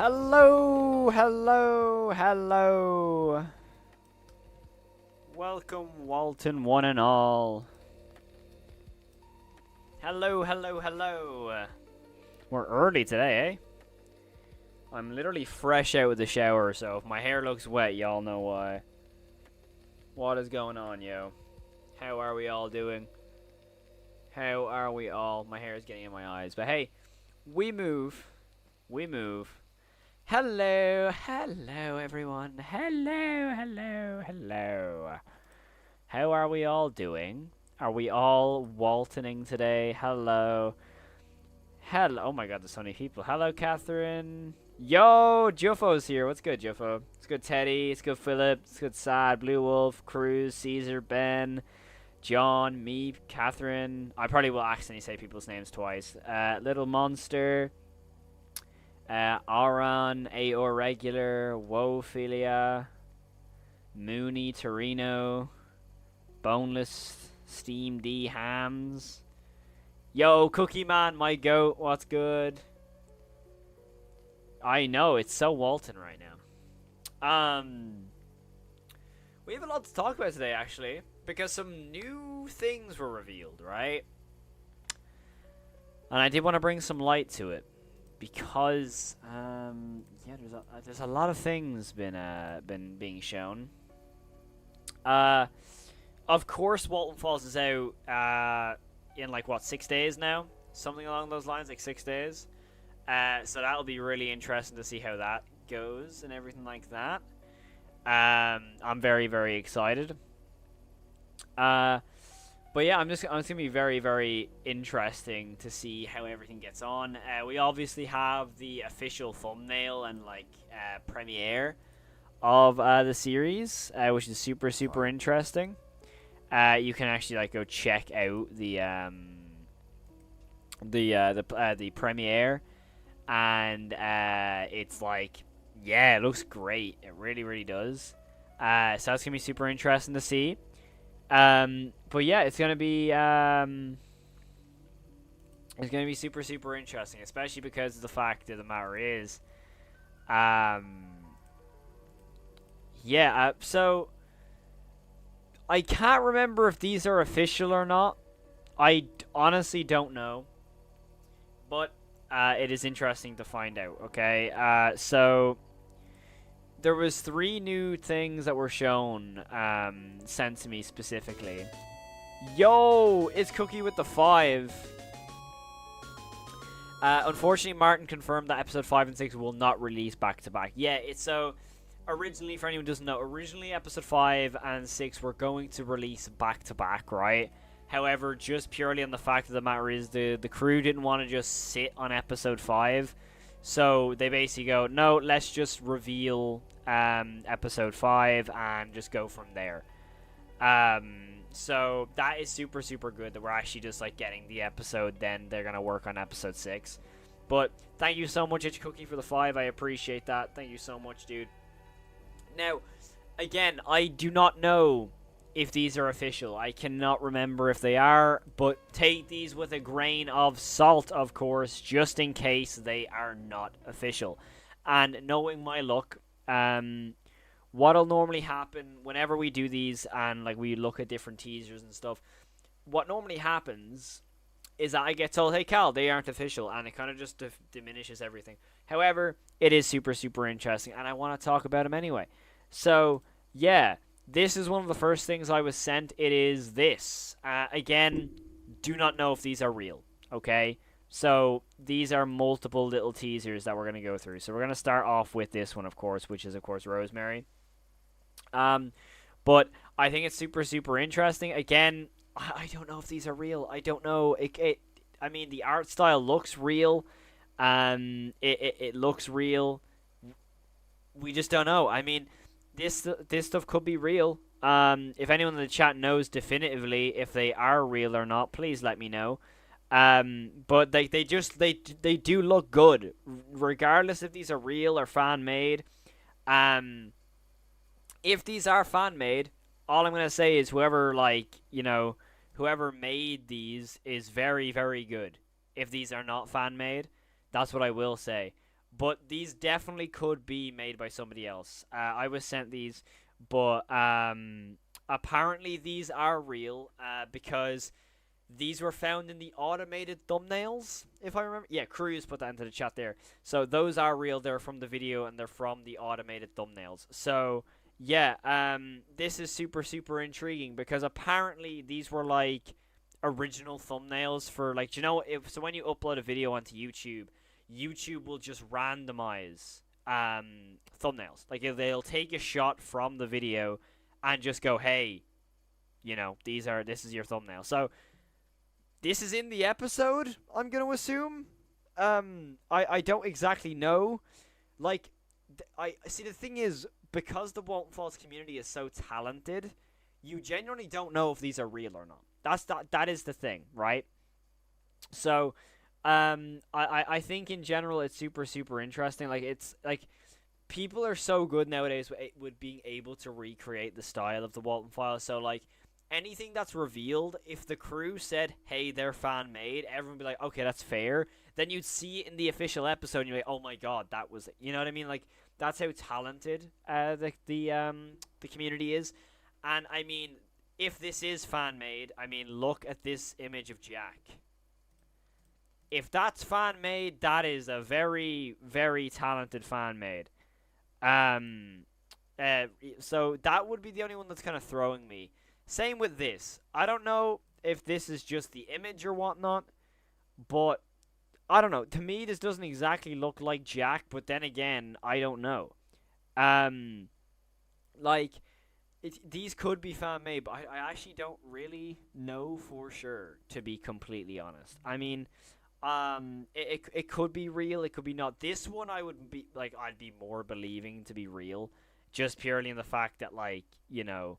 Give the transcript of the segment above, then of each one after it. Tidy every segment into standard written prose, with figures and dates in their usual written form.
Hello, hello, hello. Welcome, Walten, one and all. Hello, hello, hello. We're early today, eh? I'm literally fresh out of the shower, so if my hair looks wet, y'all know why. What is going on, yo? How are we all doing? How are we all? My hair is getting in my eyes, but hey, we move. We move. Hello, hello everyone. Hello, hello, hello. How are we all doing? Are we all Waltening today? Hello. Hello. Oh my god, there's so many people. Hello, Catherine. Yo, Juffo's here. What's good, Juffo? It's good, Teddy. It's good, Philip. It's good, Sad, Blue Wolf, Cruz, Caesar, Ben, John, me, Catherine. I probably will accidentally say people's names twice. Little Monster. Aron, Aor Regular, Wophilia, Mooney, Torino, Boneless, Steam D, Hams. Yo, Cookie Man, my goat, what's good? I know, it's so Walten right now. We have a lot to talk about today, actually, because some new things were revealed, right? And I did want to bring some light to it. Because yeah, there's a lot of things been being shown. Of course, Walten Falls is out in like what 6 days now, something along those lines, like 6 days. So that'll be really interesting to see how that goes and everything like that. I'm very very excited. But yeah, it's gonna be very, very interesting to see how everything gets on. We obviously have the official thumbnail and like premiere of the series, which is super, super interesting. You can actually like go check out the premiere, and it's like, yeah, it looks great. It really, really does. So that's gonna be super interesting to see. But yeah, it's gonna be super super interesting, especially because of the fact that the matter is, yeah. So I can't remember if these are official or not. I honestly don't know, but it is interesting to find out. Okay, so. There was 3 new things that were shown, sent to me specifically. Yo, it's Cookie with the 5. Unfortunately, Martin confirmed that episode 5 and 6 will not release back to back. Yeah, it's so. Originally, for anyone who doesn't know, originally episode 5 and 6 were going to release back to back, right? However, just purely on the fact of the matter is the crew didn't want to just sit on episode 5. So they basically go, no, let's just reveal episode 5 and just go from there. So that is super, super good that we're actually just like getting the episode, then they're going to work on episode 6. But thank you so much, Itch Cookie, for the 5. I appreciate that. Thank you so much, dude. Now, again, I do not know if these are official. I cannot remember if they are, but take these with a grain of salt, of course, just in case they are not official. And knowing my luck, what'll normally happen whenever we do these and like we look at different teasers and stuff, what normally happens is that I get told, hey Cal, they aren't official, and it kind of just diminishes everything. However, it is super, super interesting, and I want to talk about them anyway. So, yeah. This is one of the first things I was sent. It is this. Again, do not know if these are real, okay? So, these are multiple little teasers that we're going to go through. So, we're going to start off with this one, of course, which is, of course, Rosemary. But I think it's super, super interesting. Again, I don't know if these are real. I don't know. I mean, the art style looks real. It looks real. We just don't know. I mean... This stuff could be real. If anyone in the chat knows definitively if they are real or not, please let me know. But they do look good, regardless if these are real or fan made. If these are fan made, all I'm gonna say is whoever made these is very very good. If these are not fan made, that's what I will say. but these definitely could be made by somebody else. I was sent these, but apparently these are real because these were found in the automated thumbnails, if I remember. Yeah, Cruz put that into the chat there. So those are real. They're from the video and they're from the automated thumbnails. So yeah, this is super, super intriguing because apparently these were like original thumbnails for like, you know, if so when you upload a video onto YouTube, YouTube will just randomize thumbnails. Like if they'll take a shot from the video and just go, hey, you know, this is your thumbnail. So this is in the episode, I'm gonna assume. I don't exactly know. Like, I see. The thing is, because the Walten Falls community is so talented, you genuinely don't know if these are real or not. That is the thing, right? So, I think in general it's super, super interesting. Like, it's like people are so good nowadays with being able to recreate the style of the Walten Files. So like anything that's revealed, if the crew said, hey, they're fan made, everyone would be like, okay, that's fair. Then you'd see it in the official episode and you're like, oh my god, that was it. You know what I mean? Like, that's how talented the community is. And I mean, if this is fan made, I mean, look at this image of Jack. If that's fan made, that is a very, very talented fan made. So that would be the only one that's kind of throwing me. Same with this. I don't know if this is just the image or whatnot, but I don't know. To me, this doesn't exactly look like Jack, but then again, I don't know. Like, these could be fan made, but I actually don't really know for sure, to be completely honest. I mean, it could be real, it could be not. This one I would be like, I'd be more believing to be real, just purely in the fact that, like, you know,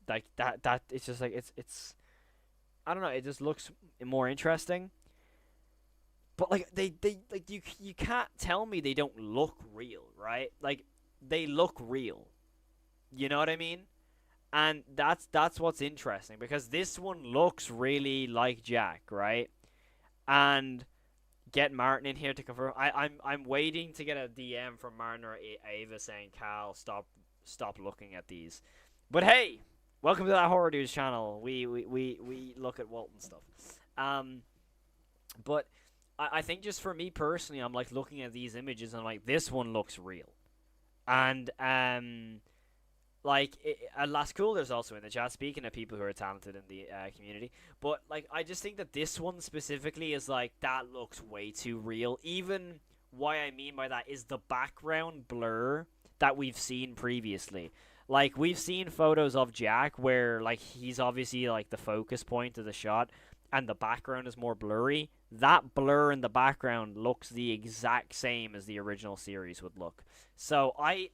like that it's just like it's I don't know, it just looks more interesting. But like they like you can't tell me they don't look real, right? Like they look real. You know what I mean? And that's what's interesting, because this one looks really like Jack, right? And get Martin in here to confirm. I'm waiting to get a DM from Martin or Ava saying, Cal, stop looking at these. But hey, welcome to that Horror Dudes channel. We look at Walten stuff. But I think just for me personally, I'm like looking at these images and I'm like, this one looks real. And like, Last Cool, there's also in the chat, speaking of people who are talented in the community. But, like, I just think that this one specifically is, like, that looks way too real. Even, what I mean by that is the background blur that we've seen previously. Like, we've seen photos of Jack where, like, he's obviously, like, the focus point of the shot, and the background is more blurry. That blur in the background looks the exact same as the original series would look. So, I'm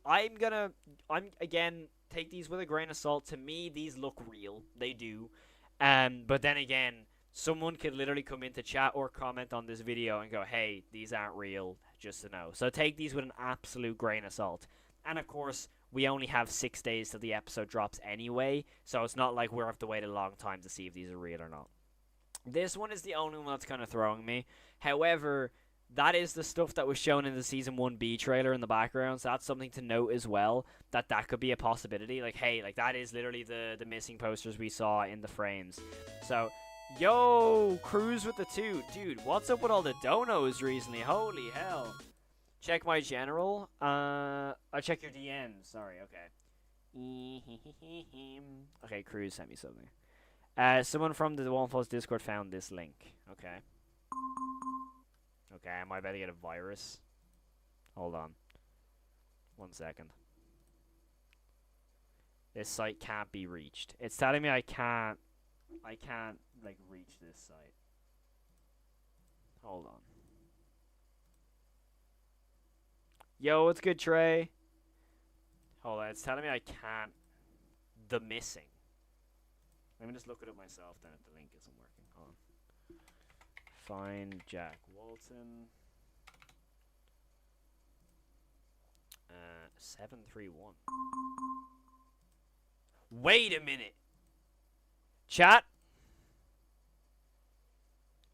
again, take these with a grain of salt. To me, these look real. They do. But then again, someone could literally come into chat or comment on this video and go, hey, these aren't real, just to know. So take these with an absolute grain of salt. And of course, we only have 6 days till the episode drops anyway, so it's not like we'll have to wait a long time to see if these are real or not. This one is the only one that's kind of throwing me. However, that is the stuff that was shown in the Season 1B trailer in the background, so that's something to note as well, that could be a possibility. Like, hey, like, that is literally the missing posters we saw in the frames. So, yo, Cruise with the 2. Dude, what's up with all the donos recently? Holy hell. Check my general. I check your DMs. Sorry, okay. Okay, Cruise sent me something. Someone from the Walten Falls Discord found this link. Okay. Okay, am I about to get a virus? Hold on. 1 second. This site can't be reached. It's telling me I can't, like, reach this site. Hold on. Yo, what's good, Trey? Hold on, it's telling me I can't. The missing. Let me just look it up myself then if the link isn't working. Hold on. Find Jack Walten. 731. Wait a minute. Chat.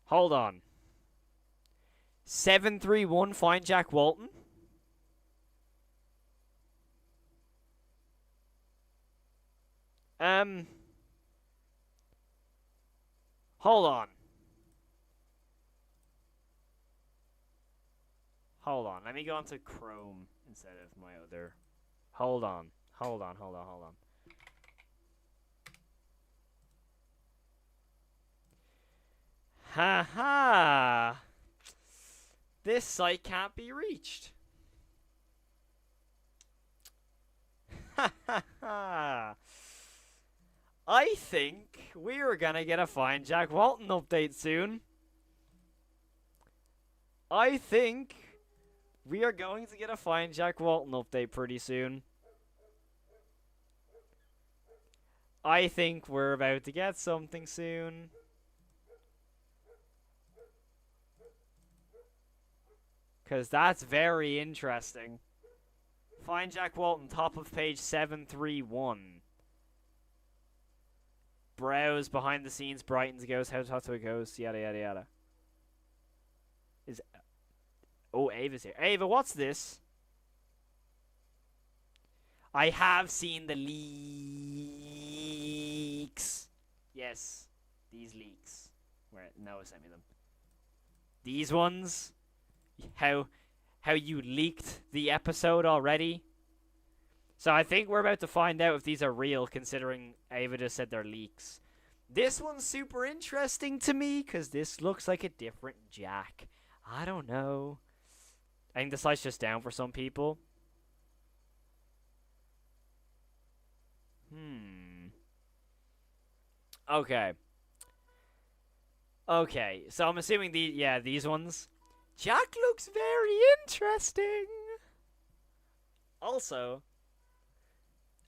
Hold on. 731 find Jack Walton. Hold on. Hold on. Let me go onto Chrome instead of my other. Hold on. Hold on. Ha ha. This site can't be reached. Ha ha ha. I think we're gonna get a Find Jack Walton update soon. I think we are going to get a Find Jack Walton update pretty soon. I think we're about to get something soon. Because that's very interesting. Find Jack Walton, top of page 731. Browse, behind the scenes, brightens, goes, how to talk to a ghost, yada yada yada. Oh, Ava's here. Ava, what's this? I have seen the leaks. Yes, these leaks. Where Noah sent me them. These ones. How you leaked the episode already. So I think we're about to find out if these are real, considering Ava just said they're leaks. This one's super interesting to me, because this looks like a different Jack. I don't know. I think the site's just down for some people. Okay. Okay, so I'm assuming these ones. Jack looks very interesting. Also,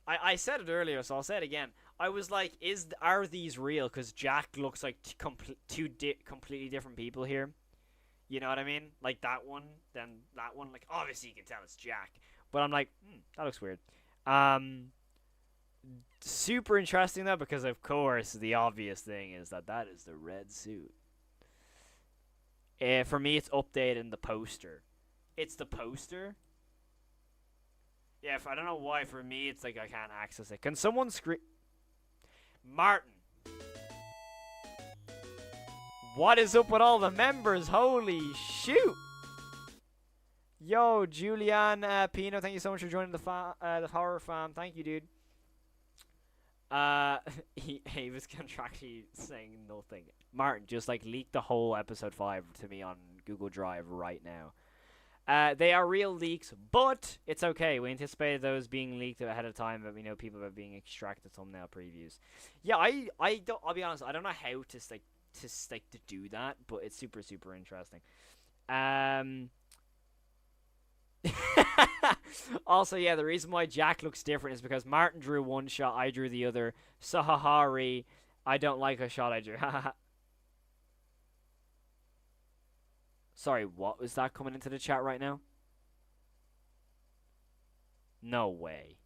I said it earlier, so I'll say it again. I was like, are these real? Because Jack looks like two completely different people here. You know what I mean? Like that one, then that one. Like, obviously you can tell it's Jack. But I'm like, that looks weird. Super interesting though, because of course the obvious thing is that is the red suit. For me, it's updated in the poster. It's the poster. Yeah, I don't know why. For me, it's like I can't access it. Can someone screen? Martin. What is up with all the members? Holy shoot! Yo, Julian Pino, thank you so much for joining the horror fam. Thank you, dude. He was contractually saying nothing. Martin, just like leak the whole episode 5 to me on Google Drive right now. They are real leaks, but it's okay. We anticipated those being leaked ahead of time, but we know people are being extracted thumbnail previews. Yeah, I'll be honest, I don't know how to do that, but it's super interesting. Also, yeah, the reason why Jack looks different is because Martin drew one shot, I drew the other. Sahahari, I don't like a shot I drew. Sorry, what was that coming into the chat right now? No way.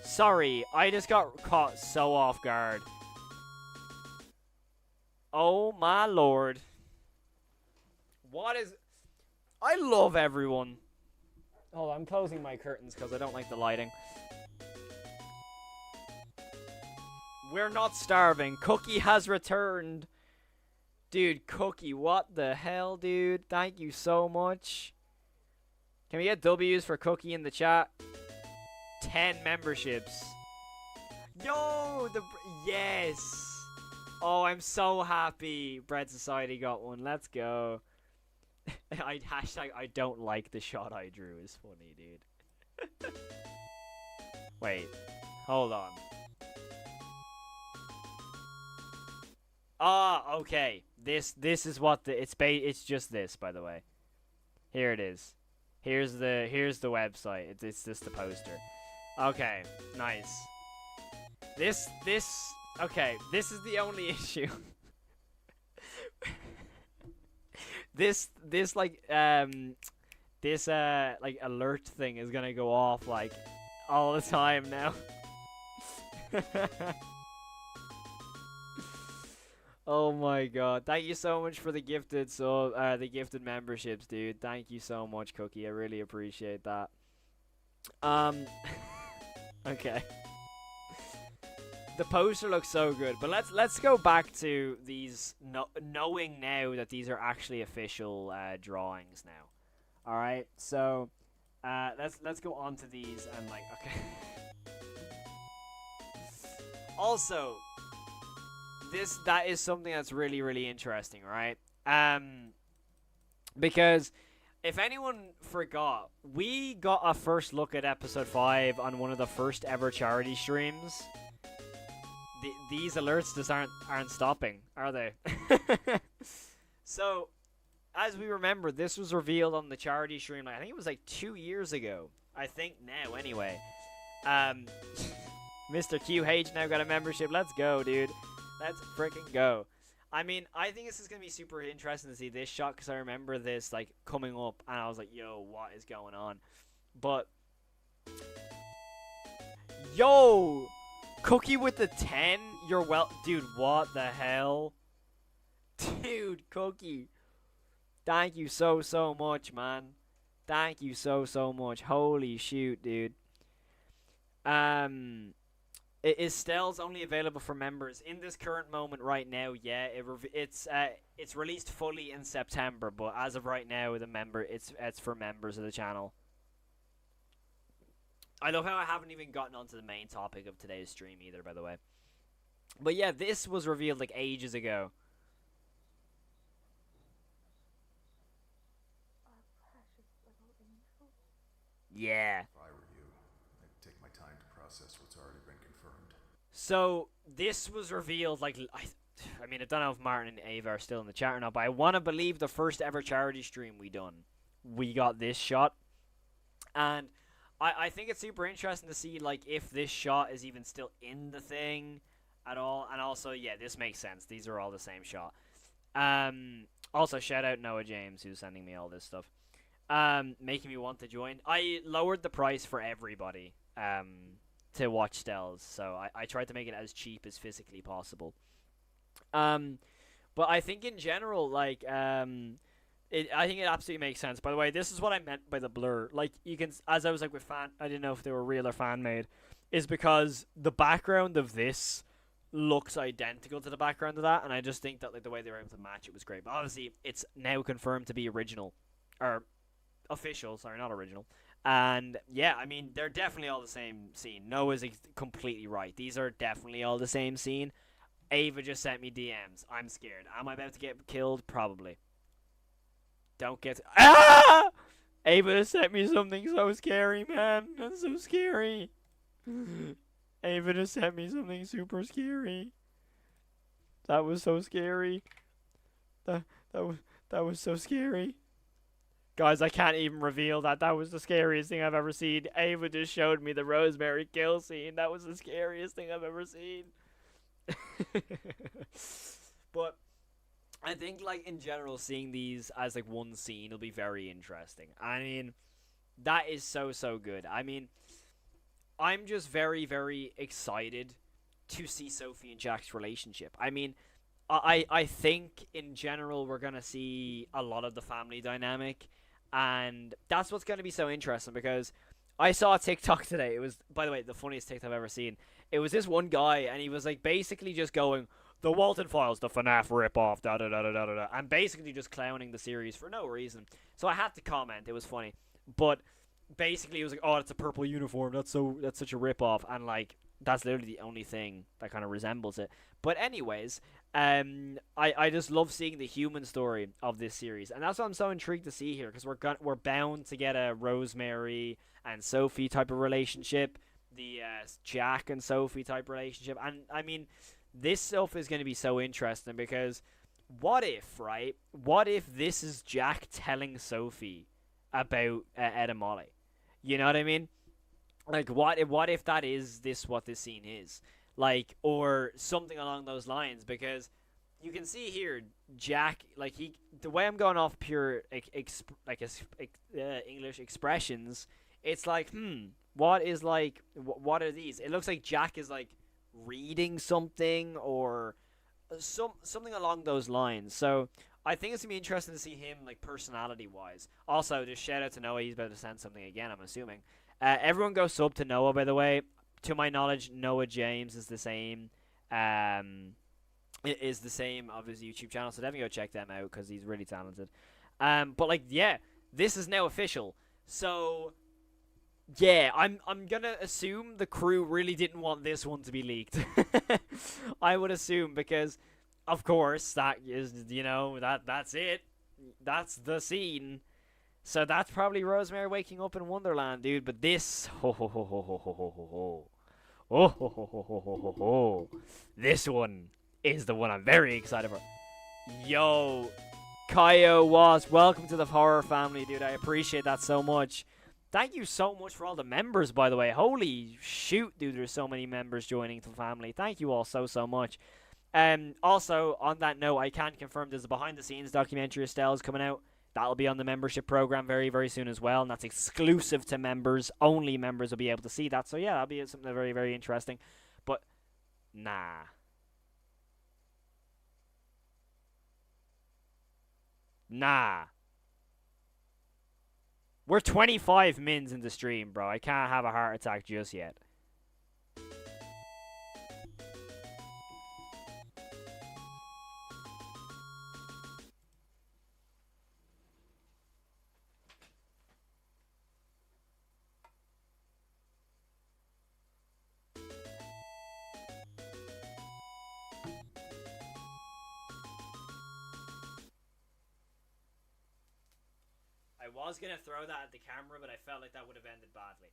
Sorry, I just got caught so off guard. Oh my lord. What is... I love everyone. Hold on, I'm closing my curtains because I don't like the lighting. We're not starving. Cookie has returned. Dude, Cookie, what the hell, dude? Thank you so much. Can we get W's for Cookie in the chat? 10 memberships. Yo, yes. Oh, I'm so happy Bread Society got one. Let's go. Hashtag I don't like the shot I drew is funny, dude. Wait. Hold on. Ah, okay. This is what it's just this, by the way. Here it is. Here's the website. It's just the poster. Okay, nice. Okay, this is the only issue. this like alert thing is gonna go off like all the time now. Oh my god. Thank you so much for the gifted memberships, dude. Thank you so much, Cookie. I really appreciate that. Um okay. The poster looks so good, but let's go back to these knowing now that these are actually official drawings now. All right. So, let's go on to these and like okay. Also, that is something that's really interesting, right? Because if anyone forgot, we got a first look at episode 5 on one of the first ever charity streams. These alerts just aren't stopping, are they? So, as we remember, this was revealed on the charity stream. I think it was like 2 years ago. I think now, anyway. Mr. QH now got a membership. Let's go, dude. Let's freaking go. I mean, I think this is gonna be super interesting to see this shot because I remember this like coming up, and I was like, "Yo, what is going on?" But, yo, Cookie with the 10. You're dude. What the hell, dude? Cookie, thank you so much, man. Thank you so much. Holy shoot, dude. Is Stell's only available for members in this current moment right now? Yeah, it's released fully in September, but as of right now, it's for members of the channel. I love how I haven't even gotten onto the main topic of today's stream either, by the way. But yeah, this was revealed like ages ago. Yeah. If I were you, I'd take my time to process what's already been confirmed. So this was revealed like I mean I don't know if Martin and Ava are still in the chat or not, but I want to believe the first ever charity stream we got this shot, and I think it's super interesting to see like if this shot is even still in the thing at all, and also yeah, this makes sense. These are all the same shot. Also shout out Noah James who's sending me all this stuff. Making me want to join. I lowered the price for everybody to watch Stells, so I tried to make it as cheap as physically possible. But I think in general, like, I think it absolutely makes sense. By the way, this is what I meant by the blur. Like, you can, as I was like with I didn't know if they were real or fan made, is because the background of this looks identical to the background of that, and I just think that like the way they were able to match it was great. But obviously, it's now confirmed to be original, or official, sorry, not original. And yeah, I mean, they're definitely all the same scene. Noah's completely right. These are definitely all the same scene. Ava just sent me DMs. I'm scared. Am I about to get killed? Probably. Don't get... Ah! Ava just sent me something so scary, man. That's so scary. Ava just sent me something super scary. That was so scary. That was so scary. Guys, I can't even reveal that. That was the scariest thing I've ever seen. Ava just showed me the Rosemary kill scene. That was the scariest thing I've ever seen. But I think, like, in general, seeing these as, like, one scene will be very interesting. I mean, that is so good. I mean, I'm just very excited to see Sophie and Jack's relationship. I mean, I think, in general, we're going to see a lot of the family dynamic. And that's what's going to be so interesting, because I saw a TikTok today. It was, by the way, the funniest TikTok I've ever seen. It was this one guy, and he was like basically just going, "The Walten Files, the FNAF ripoff, da da da da da da," and basically just clowning the series for no reason. So I had to comment. It was funny, but basically it was like, "Oh, it's a purple uniform. That's such a ripoff," and like that's literally the only thing that kind of resembles it. But anyways, I just love seeing the human story of this series, and that's what I'm so intrigued to see here, because we're bound to get a Rosemary and Sophie type of relationship, the Jack and Sophie type relationship, and I mean, this stuff is going to be so interesting, because what if this is Jack telling Sophie about Ed and Molly? You know what I mean? Like, what if that is what this scene is? Like, or something along those lines, because you can see here, Jack, like, the way I'm going off pure English expressions, it's like, what are these? It looks like Jack is like reading something, or something along those lines. So I think it's gonna be interesting to see him like personality wise. Also, just shout out to Noah. He's about to send something again. I'm assuming. Everyone go sub to Noah. By the way, to my knowledge, Noah James is the same. Is the same of his YouTube channel. So definitely go check them out because he's really talented. But like, yeah, this is now official. So yeah, I'm gonna assume the crew really didn't want this one to be leaked. I would assume because, of course, that is that's it. That's the scene. So that's probably Rosemary waking up in Wonderland, dude. But this, this one is the one I'm very excited for. Yo, Kaio was welcome to the horror family, dude. I appreciate that so much. Thank you so much for all the members, by the way. Holy shoot, dude, there's so many members joining the family. Thank you all so much. Also, on that note, I can confirm there's a behind-the-scenes documentary of Stella's coming out. That'll be on the membership program very soon as well, and that's exclusive to members. Only members will be able to see that. So, yeah, that'll be something very interesting. But, nah. Nah. We're 25 mins in the stream, bro. I can't have a heart attack just yet. I was going to throw that at the camera, but I felt like that would have ended badly.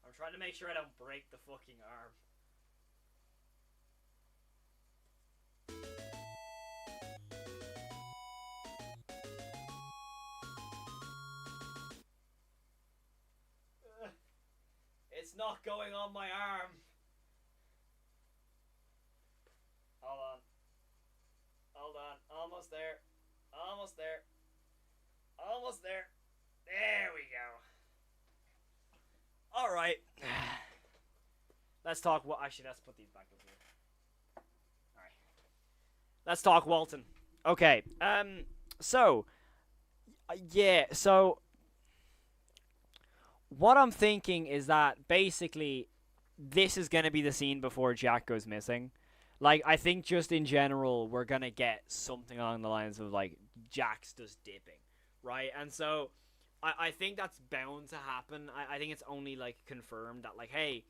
I'm trying to make sure I don't break the fucking arm. It's not going on my arm. Hold on. Hold on. Almost there. Almost there. Almost there. There we go. Alright. Let's talk. Actually, let's put these back up here. Alright. Let's talk Walten. Okay. So. Yeah, so. What I'm thinking is that basically this is going to be the scene before Jack goes missing. Like, I think just in general, we're going to get something along the lines of, like, Jack's just dipping, right? And so I think that's bound to happen. I think it's only, like, confirmed that, like, hey,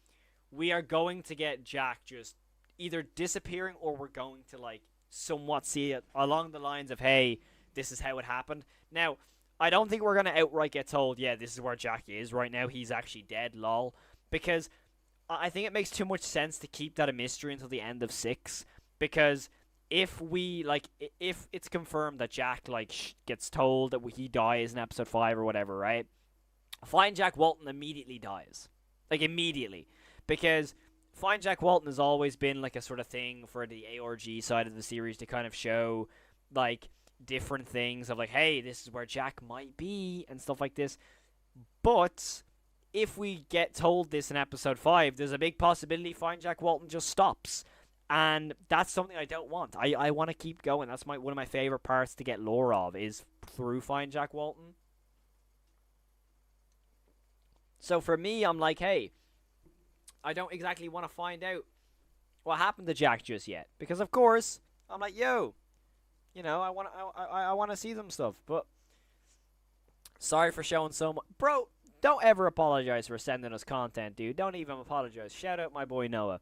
we are going to get Jack just either disappearing or we're going to, like, somewhat see it along the lines of, hey, this is how it happened. Now, I don't think we're going to outright get told, yeah, this is where Jack is right now. He's actually dead, lol. Because I think it makes too much sense to keep that a mystery until the end of 6. Because if it's confirmed that Jack, like, gets told that he dies in episode 5 or whatever, right? Find Jack Walten immediately dies. Like, immediately. Because Find Jack Walten has always been, like, a sort of thing for the ARG side of the series to kind of show, like, different things of, like, hey, this is where Jack might be and stuff like this. But if we get told this in episode 5, there's a big possibility Find Jack Walten just stops. And that's something I don't want. I want to keep going. That's one of my favorite parts to get lore of, is through Find Jack Walten. So for me, I'm like, hey, I don't exactly want to find out what happened to Jack just yet. Because, of course, I'm like, yo, you know, I want to see them stuff. But sorry for showing so much. Bro, don't ever apologize for sending us content, dude. Don't even apologize. Shout out my boy Noah.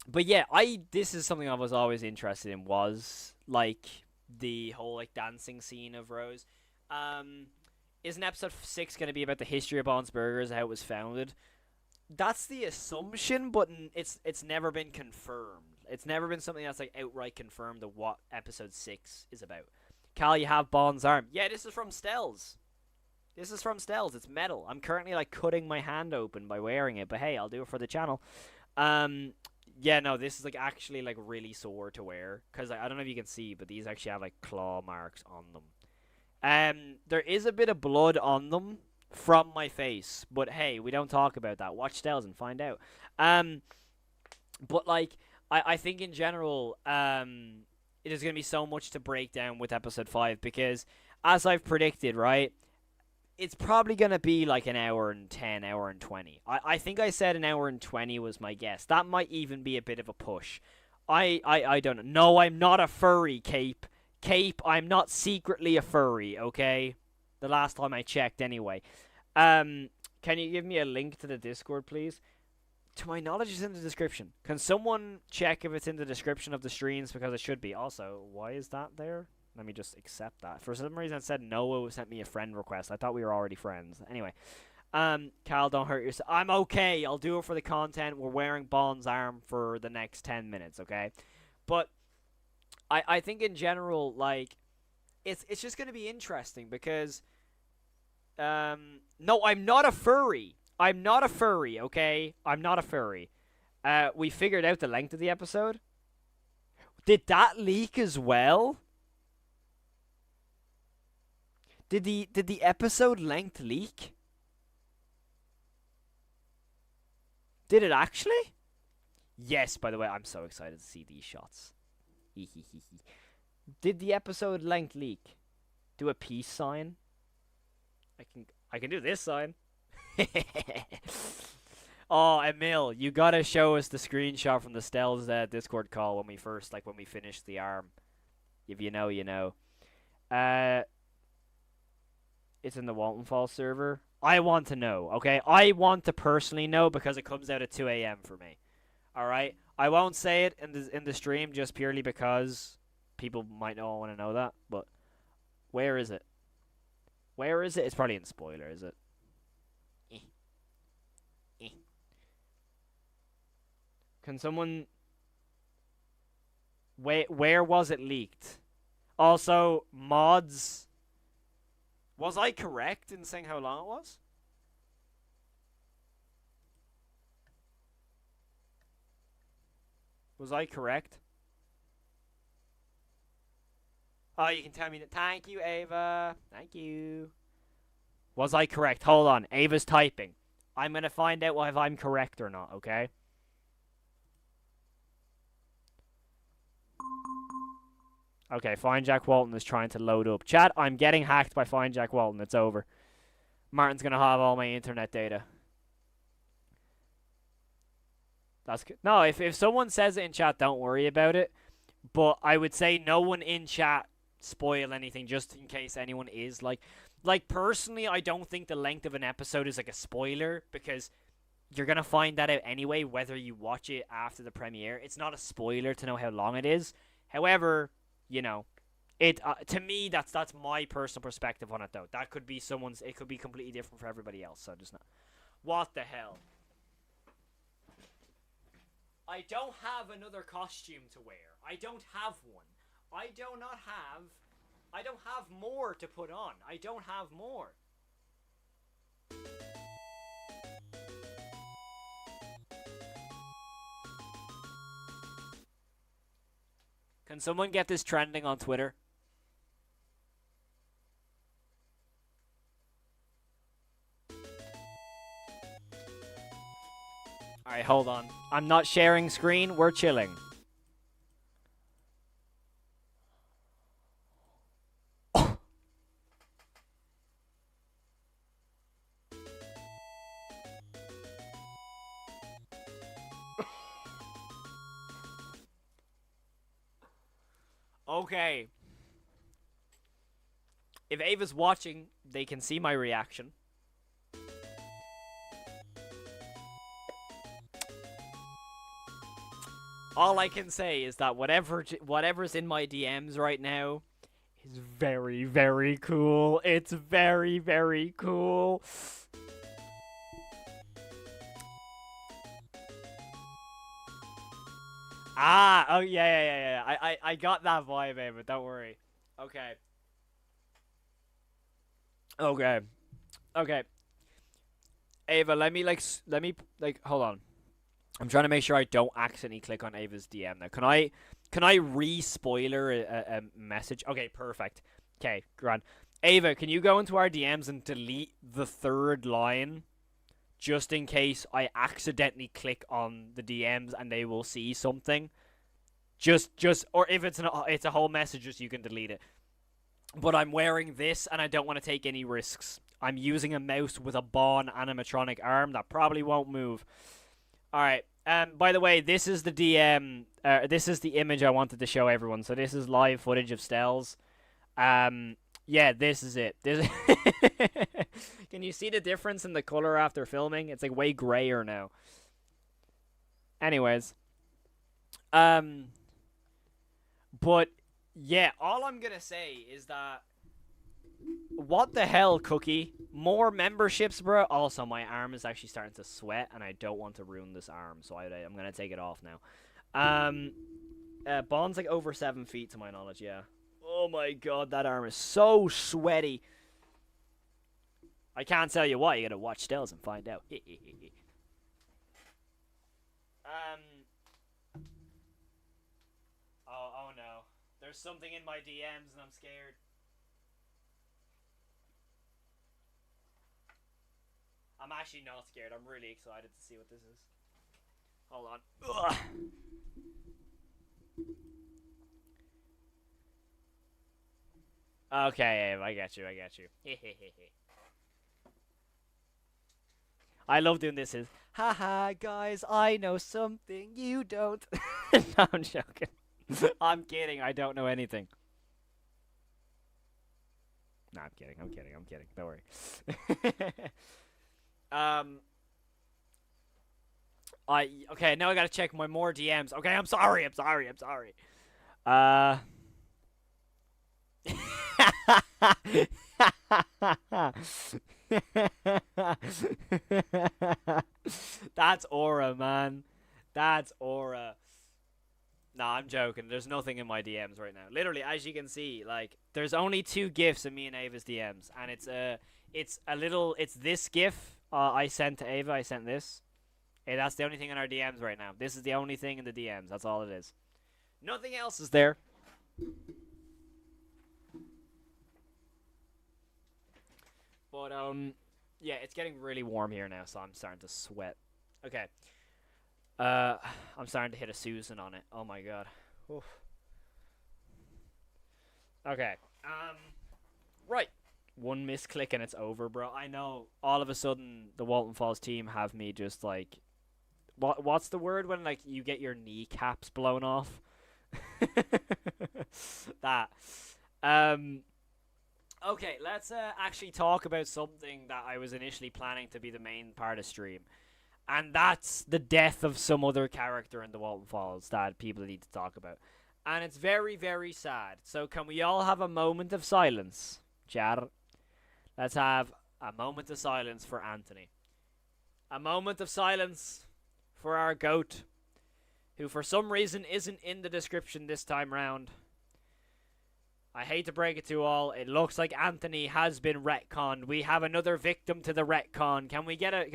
But yeah, this is something I was always interested in, was, like, the whole, like, dancing scene of Rose. Isn't episode 6 going to be about the history of Bond's Burgers, how it was founded? That's the assumption, but it's never been confirmed. It's never been something that's, like, outright confirmed of what episode 6 is about. Cal, you have Bond's arm. Yeah, this is from Stells. This is from Stells. It's metal. I'm currently like cutting my hand open by wearing it, but hey, I'll do it for the channel. Yeah, no, this is like actually like really sore to wear because I don't know if you can see, but these actually have like claw marks on them. There is a bit of blood on them from my face, but hey, we don't talk about that. Watch Stells and find out. But like I think in general, it is gonna be so much to break down with episode 5 because as I've predicted, right? It's probably going to be like an hour and 10, hour and 20. I think I said an hour and 20 was my guess. That might even be a bit of a push. I don't know. No, I'm not a furry, Cape. Cape, I'm not secretly a furry, okay? The last time I checked, anyway. Can you give me a link to the Discord, please? To my knowledge, it's in the description. Can someone check if it's in the description of the streams? Because it should be. Also, why is that there? Let me just accept that. For some reason, it said Noah sent me a friend request. I thought we were already friends. Anyway, Cal, don't hurt yourself. I'm okay. I'll do it for the content. We're wearing Bond's arm for the next 10 minutes, okay? But I think in general, like, it's just gonna be interesting because, no, I'm not a furry. I'm not a furry, okay? I'm not a furry. We figured out the length of the episode. Did that leak as well? Did the episode length leak? Did it actually? Yes, by the way, I'm so excited to see these shots. Did the episode length leak? Do a peace sign. I can do this sign. Oh, Emil, you gotta show us the screenshot from the Stell's Discord call when we finished the arm. If you know, you know. It's in the Walten Fall server. I want to know, okay? I want to personally know because it comes out at 2 a.m. for me. Alright? I won't say it in the stream just purely because people might not want to know that, but where is it? Where is it? It's probably in spoiler, is it? Can someone... Where was it leaked? Also, mods... Was I correct in saying how long it was? Was I correct? Oh, you can tell me that. Thank you, Ava. Thank you. Was I correct? Hold on. Ava's typing. I'm going to find out if I'm correct or not, okay? Okay, Fine Jack Walton is trying to load up. Chat, I'm getting hacked by Fine Jack Walton. It's over. Martin's going to have all my internet data. That's good. No, if someone says it in chat, don't worry about it. But I would say no one in chat spoil anything just in case anyone is. Like personally, I don't think the length of an episode is like a spoiler because you're going to find that out anyway whether you watch it after the premiere. It's not a spoiler to know how long it is. However... You know, to me that's my personal perspective on it though. That could be someone's. It could be completely different for everybody else. So just not. What the hell? I don't have another costume to wear. I don't have one. I don't have more to put on. I don't have more. Can someone get this trending on Twitter? Alright, hold on. I'm not sharing screen. We're chilling. Okay. If Ava's watching, they can see my reaction. All I can say is that whatever's in my DMs right now is very, very cool. It's very, very cool. Ah, oh yeah. I got that vibe, Ava. Don't worry. Okay. Okay. Okay. Ava, let me hold on. I'm trying to make sure I don't accidentally click on Ava's DM now. Can I re-spoiler a message? Okay, perfect. Okay, grand. Ava, can you go into our DMs and delete the third line just in case I accidentally click on the DMs and they will see something? Or if it's a whole message, just you can delete it. But I'm wearing this and I don't want to take any risks. I'm using a mouse with a Bond animatronic arm that probably won't move. All right. By the way, this is the DM. This is the image I wanted to show everyone. So this is live footage of Stells. Yeah, this is it. Can you see the difference in the color after filming? It's like way grayer now. Anyways, but yeah, all I'm gonna say is that what the hell, Cookie? More memberships, bro. Also, my arm is actually starting to sweat, and I don't want to ruin this arm, so I'm gonna take it off now. Bond's like over 7 feet to my knowledge. Yeah. Oh my god, that arm is so sweaty. I can't tell you why. You gotta watch Stells and find out. Oh no. There's something in my DMs, and I'm scared. I'm actually not scared. I'm really excited to see what this is. Hold on. Ugh. Okay, I get you. I love doing this. Haha, guys, I know something you don't. No, I'm joking. I'm kidding. I don't know anything. No, I'm kidding. Don't worry. um, okay. Now I gotta check my more DMs. Okay, I'm sorry. Uh. That's aura, man. That's aura. Nah, I'm joking. There's nothing in my DMs right now. Literally, as you can see, like there's only two gifs in me and Ava's DMs, and it's this gif I sent to Ava. I sent this. Hey, that's the only thing in our DMs right now. This is the only thing in the DMs. That's all it is. Nothing else is there. But yeah, it's getting really warm here now, so I'm starting to sweat. Okay. I'm starting to hit a Susan on it. Oh my god. Oof. Okay. Right. One misclick and it's over, bro. I know. All of a sudden, the Walton Falls team have me just like, what's the word when like you get your kneecaps blown off? That. Okay, let's actually talk about something that I was initially planning to be the main part of stream. And that's the death of some other character in the Walton Falls that people need to talk about. And it's very, very sad. So can we all have a moment of silence? Chat. Let's have a moment of silence for Anthony. A moment of silence for our goat, who for some reason isn't in the description this time round. I hate to break it to all. It looks like Anthony has been retconned. We have another victim to the retcon. Can we get a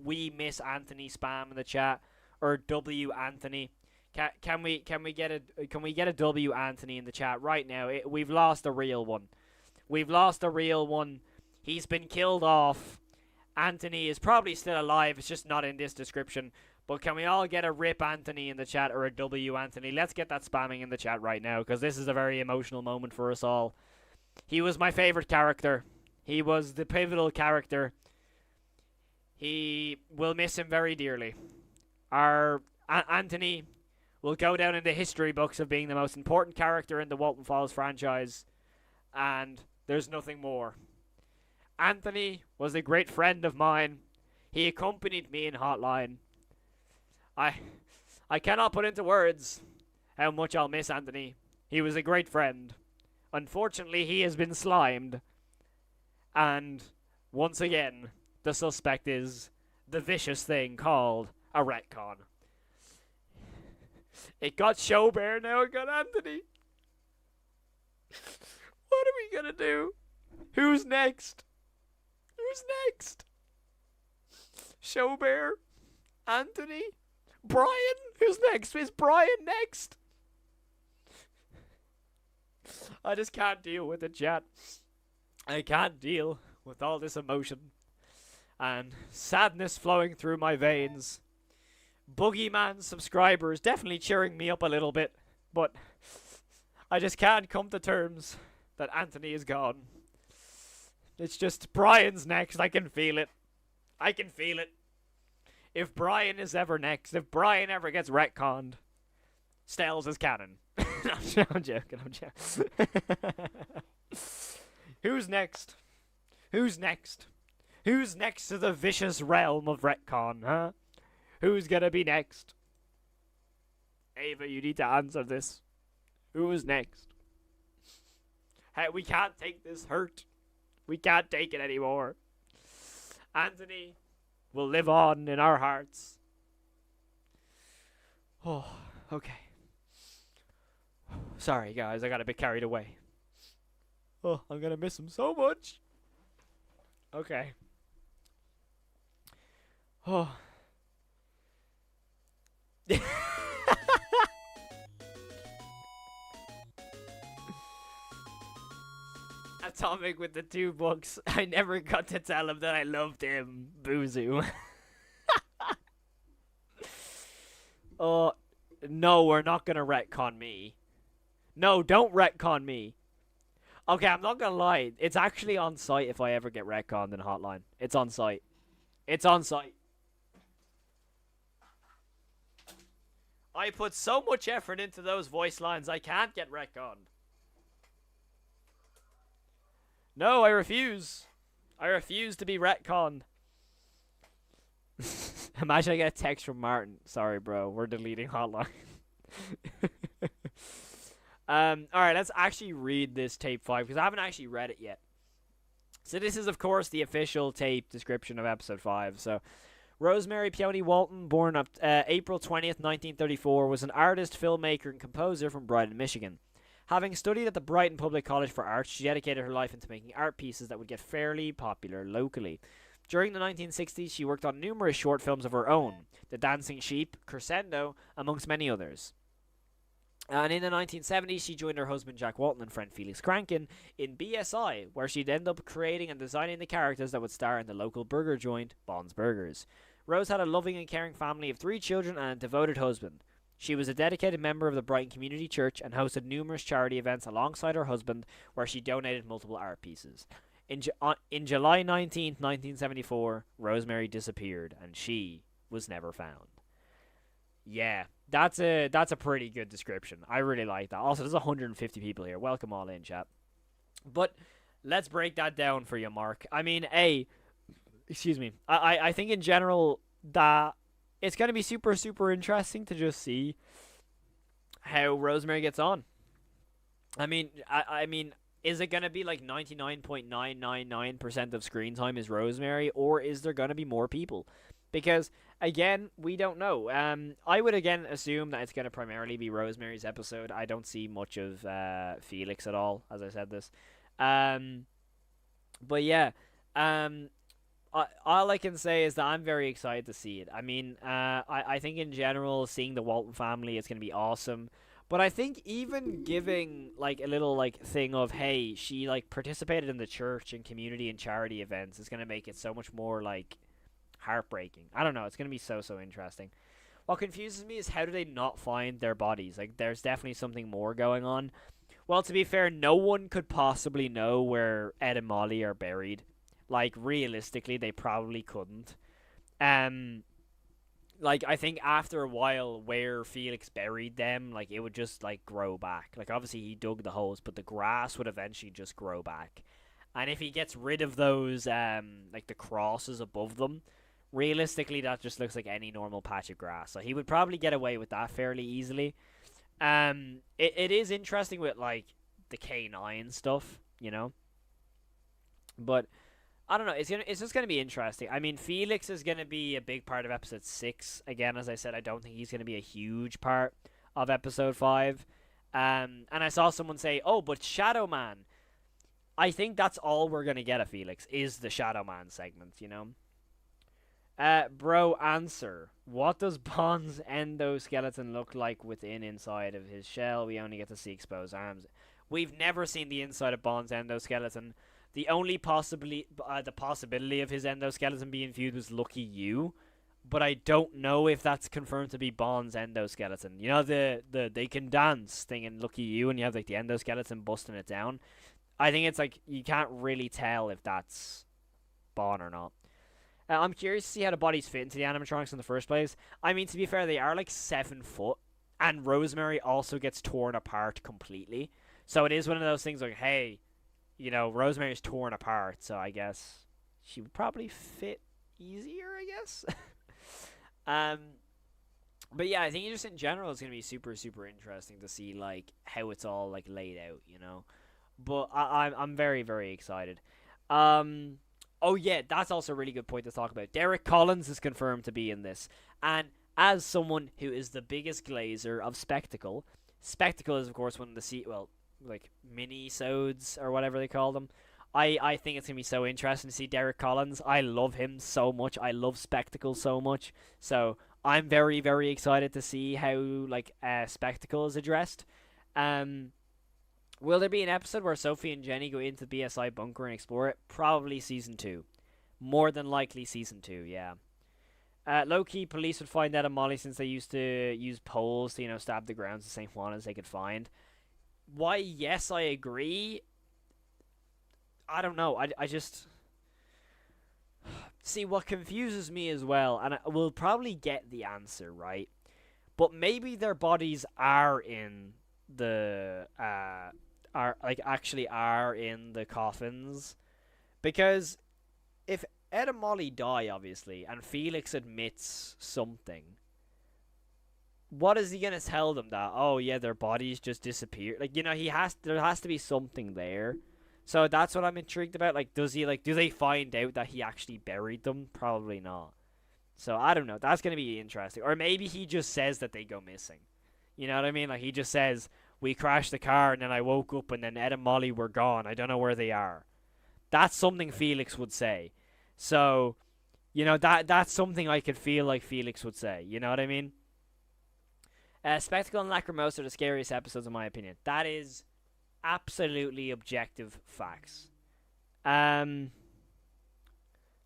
we miss Anthony spam in the chat, or W Anthony? Can we get a W Anthony in the chat right now? We've lost a real one. He's been killed off. Anthony is probably still alive. It's just not in this description. But can we all get a RIP Anthony in the chat or a W Anthony? Let's get that spamming in the chat right now, because this is a very emotional moment for us all. He was my favorite character. He was the pivotal character. We'll miss him very dearly. Our Anthony will go down in the history books of being the most important character in the Walton Falls franchise, and there's nothing more. Anthony was a great friend of mine. He accompanied me in Hotline. I cannot put into words how much I'll miss Anthony. He was a great friend. Unfortunately, he has been slimed. And once again, the suspect is the vicious thing called a retcon. It got Showbear, now it got Anthony. What are we gonna do? Who's next? Who's next? Showbear? Anthony? Brian? Who's next? Is Brian next? I just can't deal with it, chat. I can't deal with all this emotion and sadness flowing through my veins. Boogeyman subscribers definitely cheering me up a little bit, but I just can't come to terms that Anthony is gone. It's just Brian's next. I can feel it. I can feel it. If Brian is ever next, if Brian ever gets retconned, Stells is canon. I'm joking. Who's next? Who's next? Who's next to the vicious realm of retcon, huh? Who's gonna be next? Ava, you need to answer this. Who is next? Hey, we can't take this hurt. We can't take it anymore. Anthony will live on in our hearts. Oh, okay. Sorry, guys, I got a bit carried away. Oh, I'm gonna miss him so much. Okay. Oh. Atomic with the 2 books. I never got to tell him that I loved him. Boozoo. Oh, no, we're not gonna retcon me. No, don't retcon me. Okay, I'm not gonna lie. It's actually on site if I ever get retconned in Hotline. It's on site. It's on site. I put so much effort into those voice lines, I can't get retconned. No, I refuse. I refuse to be retconned. Imagine I get a text from Martin. Sorry, bro. We're deleting Hotline. Alright, let's actually read this tape 5, because I haven't actually read it yet. So this is, of course, the official tape description of episode 5. So, Rosemary Peony Walten, born up April 20th, 1934, was an artist, filmmaker, and composer from Brighton, Michigan. Having studied at the Brighton Public College for Art, she dedicated her life into making art pieces that would get fairly popular locally. During the 1960s, she worked on numerous short films of her own, The Dancing Sheep, Crescendo, amongst many others. And in the 1970s, she joined her husband Jack Walton and friend Felix Kranken in BSI, where she'd end up creating and designing the characters that would star in the local burger joint, Bond's Burgers. Rose had a loving and caring family of 3 children and a devoted husband. She was a dedicated member of the Brighton Community Church and hosted numerous charity events alongside her husband, where she donated multiple art pieces. In July 19th, 1974, Rosemary disappeared, and she was never found. Yeah, that's a pretty good description. I really like that. Also, there's 150 people here. Welcome all in, chat. But let's break that down for you, Mark. I mean, excuse me. I think in general that it's going to be super, super interesting to just see how Rosemary gets on. I mean, is it going to be like 99.999% of screen time is Rosemary, or is there going to be more people? Because, again, we don't know. I would, again, assume that it's going to primarily be Rosemary's episode. I don't see much of Felix at all, as I said this. But, yeah. All I can say is that I'm very excited to see it. I mean, I think in general, seeing the Walton family is going to be awesome. But I think even giving, like, a little, like, thing of, hey, she, like, participated in the church and community and charity events is going to make it so much more, like, heartbreaking. I don't know. It's going to be so interesting. What confuses me is how do they not find their bodies? Like, there's definitely something more going on. Well, to be fair, no one could possibly know where Ed and Molly are buried. Like, realistically, they probably couldn't. Like, I think after a while, where Felix buried them, like, it would just, like, grow back. Like, obviously, he dug the holes, but the grass would eventually just grow back. And if he gets rid of those, like, the crosses above them, realistically, that just looks like any normal patch of grass. So he would probably get away with that fairly easily. It is interesting with, like, the K9 stuff, you know? But I don't know. It's just gonna be interesting. I mean, Felix is gonna be a big part of episode 6. Again, as I said, I don't think he's gonna be a huge part of episode 5. And I saw someone say, "Oh, but Shadow Man." I think that's all we're gonna get of Felix is the Shadow Man segment, you know. Bro, answer. What does Bond's endoskeleton look like inside of his shell? We only get to see exposed arms. We've never seen the inside of Bond's endoskeleton. The only the possibility of his endoskeleton being viewed was Lucky You, but I don't know if that's confirmed to be Bond's endoskeleton. You know the they can dance thing in Lucky You, and you have like the endoskeleton busting it down. I think it's like you can't really tell if that's Bond or not. I'm curious to see how the bodies fit into the animatronics in the first place. I mean, to be fair, they are like 7 foot, and Rosemary also gets torn apart completely. So it is one of those things like, hey, you know, Rosemary's torn apart, so I guess she would probably fit easier, I guess. um, but yeah, I think just in general, it's gonna be super, super interesting to see like how it's all like laid out, you know. But I'm very, very excited. Oh yeah, that's also a really good point to talk about. Derek Collins is confirmed to be in this, and as someone who is the biggest glazer of Spectacle, Spectacle is of course one of the like mini-sodes or whatever they call them. I think it's gonna be so interesting to see Derek Collins. I love him so much. I love Spectacle so much. So I'm very, very excited to see how like Spectacle is addressed. Will there be an episode where Sophie and Jenny go into the BSI bunker and explore it? Probably season 2. More than likely season 2, yeah. Low-key, police would find Ed and Molly since they used to use poles to, stab the grounds the same one as they could find. Why, yes, I agree. I don't know. I just... See, what confuses me as well, and we'll probably get the answer, right? But maybe their bodies are in the... are in the coffins, because if Ed and Molly die, obviously, and Felix admits something, what is he gonna tell them? That, oh yeah, their bodies just disappeared? Like, there has to be something there. So that's what I'm intrigued about. Like, do they find out that he actually buried them? Probably not. So I don't know. That's gonna be interesting. Or maybe he just says that they go missing. You know what I mean? Like, he just says, we crashed the car and then I woke up and then Ed and Molly were gone. I don't know where they are. That's something Felix would say. So, that's something I could feel like Felix would say. You know what I mean? Spectacle and Lacrimosa are the scariest episodes in my opinion. That is absolutely objective facts. Let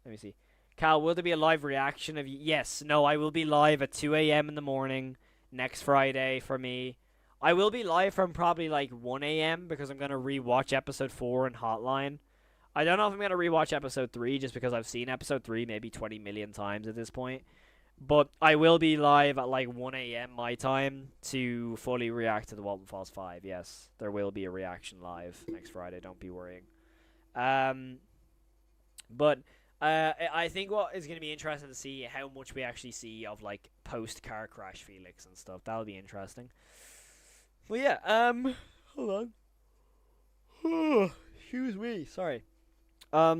me see. Cal, will there be a live reaction of you? Yes. No, I will be live at 2 a.m. in the morning next Friday for me. I will be live from probably like 1 a.m. because I'm going to rewatch episode 4 in Hotline. I don't know if I'm going to rewatch episode 3 just because I've seen episode 3 maybe 20 million times at this point. But I will be live at like 1 a.m. my time to fully react to the Walten Falls 5. Yes, there will be a reaction live next Friday. Don't be worrying. But I think what is going to be interesting to see how much we actually see of like post-car crash Felix and stuff. That'll be interesting. Well, yeah, hold on. Excuse me, sorry. Let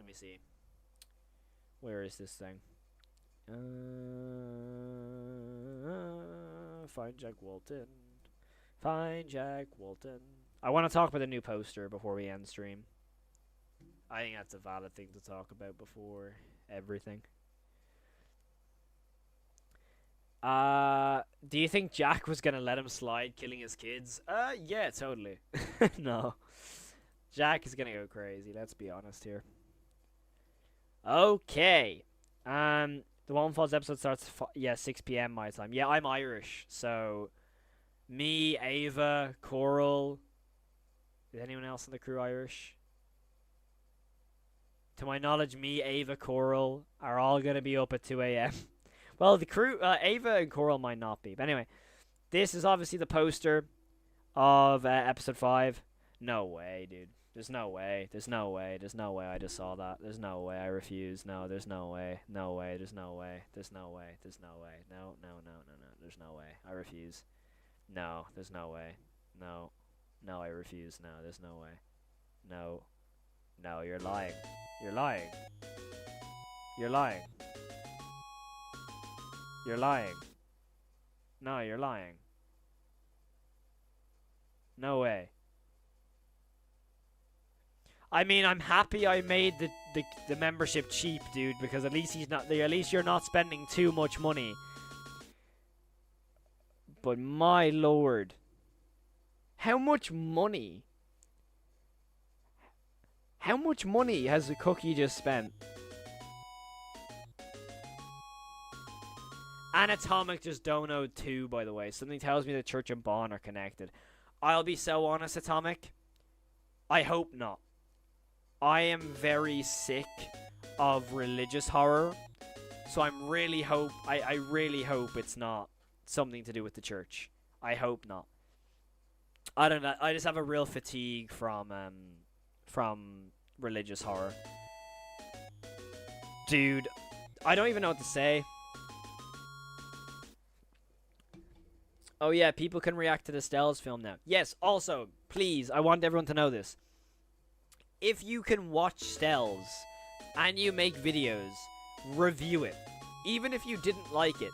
me see. Where is this thing? Find Jack Walten. Find Jack Walten. I want to talk about the new poster before we end stream. I think that's a valid thing to talk about before everything. Do you think Jack was gonna let him slide killing his kids? Yeah, totally. No. Jack is gonna go crazy, let's be honest here. Okay. The Walten Falls episode starts 6 p.m. my time. Yeah, I'm Irish, so me, Ava, Coral. Is anyone else in the crew Irish? To my knowledge, me, Ava, Coral are all going to be up at 2 a.m. Well, the crew, Ava and Coral might not be. But anyway, this is obviously the poster of episode 5. No way, dude. There's no way. There's no way. There's no way I just saw that. There's no way. I refuse. No, there's no way. No way. There's no way. There's no way. There's no way. No, no, no, no, no. There's no way. I refuse. No, there's no way. No. No, I refuse. No, there's no way. No. No, you're lying. You're lying. You're lying. You're lying. No, you're lying. No way. I mean, I'm happy I made the membership cheap, dude, because at least at least you're not spending too much money. But my lord. How much money? How much money has the cookie just spent? Anatomic just donoed 2, by the way. Something tells me the Church and Bond are connected. I'll be so honest, Atomic. I hope not. I am very sick of religious horror, so I really hope it's not something to do with the church. I hope not. I don't know. I just have a real fatigue from religious horror. Dude, I don't even know what to say. Oh yeah, people can react to the Stells film now. Yes, also, please, I want everyone to know this. If you can watch Stells and you make videos, review it. Even if you didn't like it.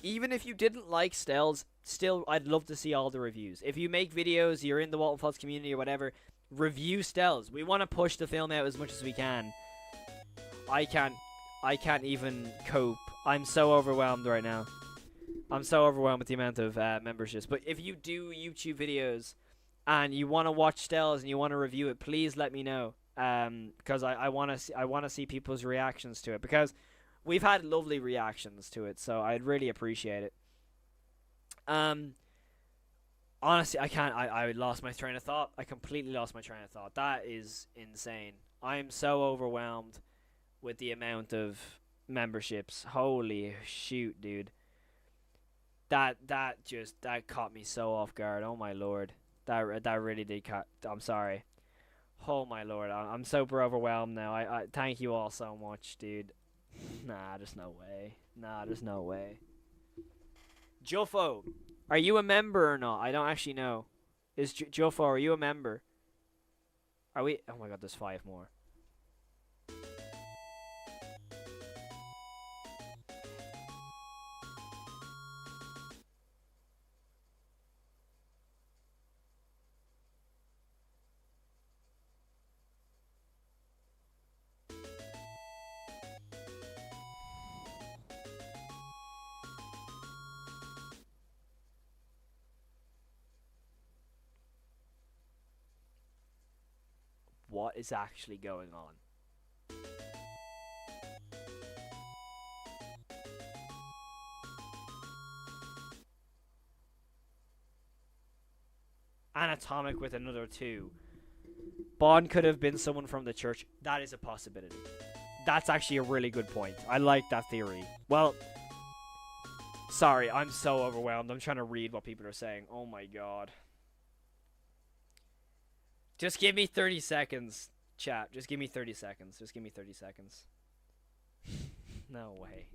Even if you didn't like Stells, still, I'd love to see all the reviews. If you make videos, you're in the Walten Falls community or whatever, review Stells. We want to push the film out as much as we can. I can't even cope. I'm so overwhelmed right now. I'm so overwhelmed with the amount of memberships. But if you do YouTube videos and you want to watch Stells and you want to review it, please let me know. Because I want to see people's reactions to it. Because we've had lovely reactions to it, so I'd really appreciate it. Honestly, I lost my train of thought. I completely lost my train of thought. That is insane. I'm so overwhelmed with the amount of memberships. Holy shoot, dude. That caught me so off guard. Oh my lord. That really did I'm sorry. Oh my lord. I'm super overwhelmed now. I thank you all so much, dude. Nah, there's no way. Nah, there's no way. Joffo, are you a member or not? I don't actually know. Is Joffo, are you a member? Are we? Oh my god, there's 5 more. What is actually going on? Anatomic with another 2. Bond could have been someone from the church. That is a possibility. That's actually a really good point. I like that theory. Well, sorry, I'm so overwhelmed. I'm trying to read what people are saying. Oh my god. Just give me 30 seconds, chat. Just give me 30 seconds. Just give me 30 seconds. No way.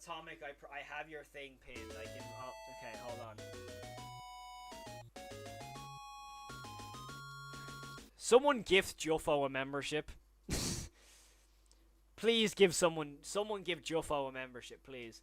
Atomic, I have your thing pinned. I can. Oh, okay, hold on. Someone gift Joffo a membership. Please give someone give Joffo a membership, please.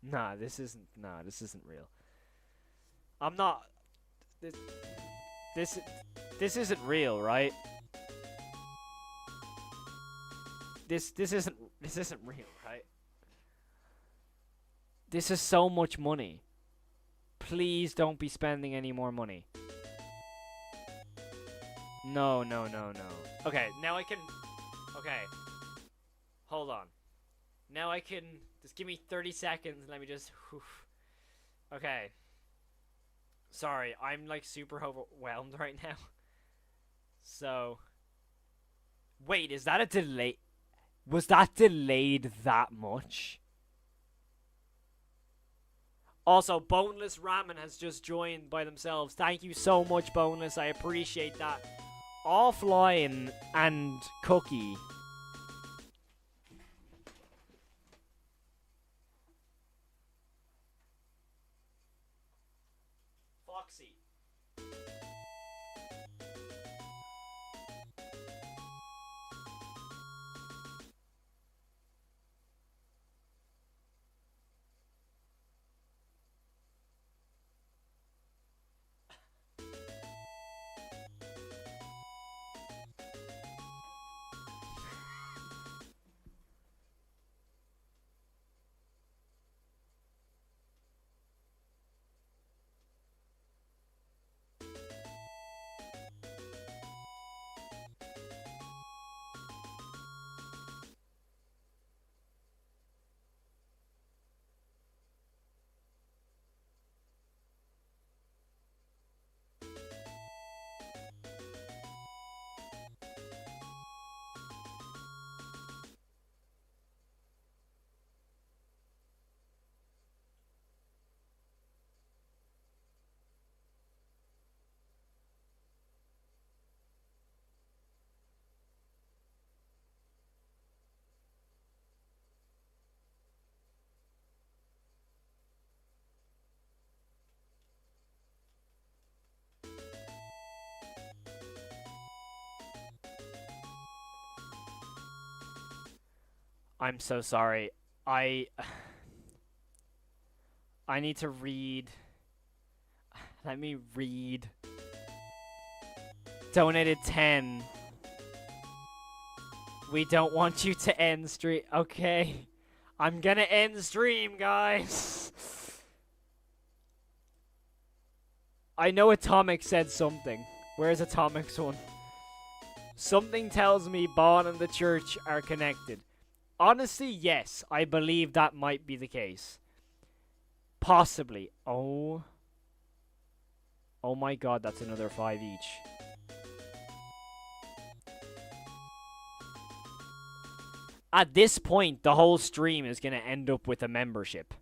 Nah, this isn't real. I'm not. This isn't real, right? This isn't real, right? This is so much money. Please don't be spending any more money. No, no, no, no. Okay, now I can... Okay. Hold on. Now I can... Just give me 30 seconds and let me just... Whew. Okay. Sorry, I'm like super overwhelmed right now. So... Wait, is that a delay? Was that delayed that much? Also, Boneless Ramen has just joined by themselves. Thank you so much, Boneless. I appreciate that. Offline and Cookie. Foxy. I'm so sorry. I need to read. Let me read. Donated 10. We don't want you to end stream. Okay. I'm gonna end stream, guys. I know Atomic said something. Where's Atomic's one? Something tells me Bon and the church are connected. Honestly, yes. I believe that might be the case. Possibly. Oh. Oh my god, that's another 5 each. At this point, the whole stream is going to end up with a membership.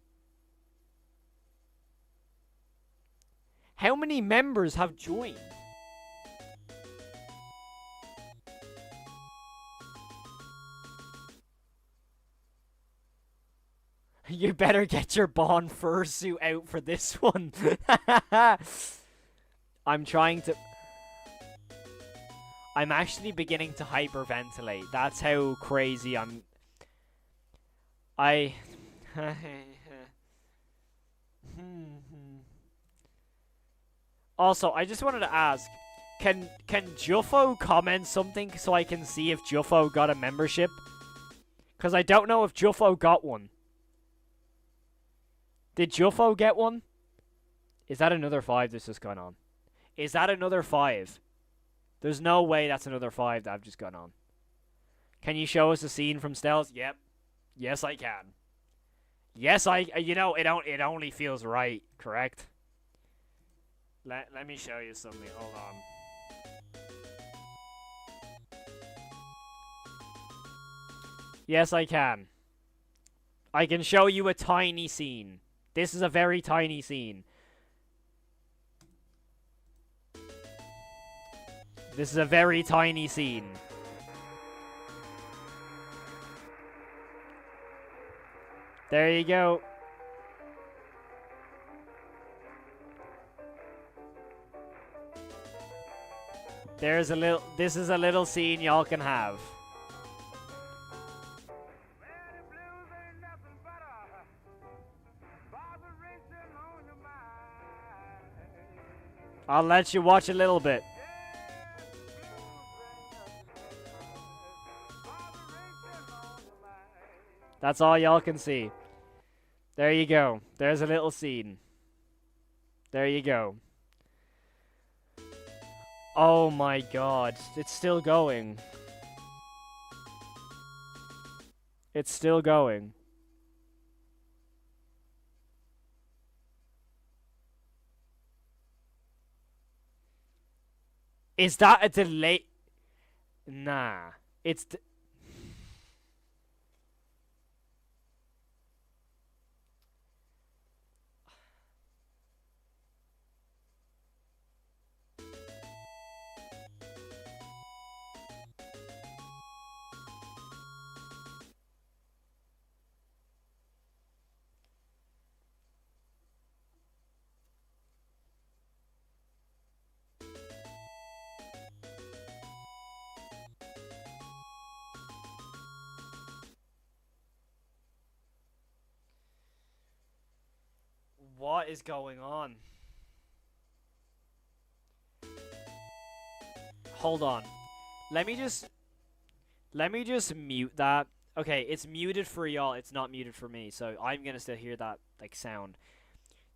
How many members have joined? You better get your Bon fursuit out for this one. I'm trying to... I'm actually beginning to hyperventilate. That's how crazy I'm... Also, I just wanted to ask, can Juffo comment something so I can see if Juffo got a membership? Because I don't know if Juffo got one. Did Juffo get one? Is that another 5 that's just gone on? Is that another 5? There's no way that's another 5 that I've just gone on. Can you show us a scene from Stells? Yep. Yes, I can. Yes, you know, it only feels right, correct? Let me show you something. Hold on. Yes, I can. I can show you a tiny scene. This is a very tiny scene. This is a very tiny scene. There you go. There's a little... This is a little scene y'all can have. I'll let you watch a little bit. That's all y'all can see. There you go. There's a little scene. There you go. Oh my god. It's still going. It's still going. Is that a delay? Nah. It's... What is going on? Hold on. Let me just mute that. Okay, it's muted for y'all. It's not muted for me. So I'm going to still hear that like sound.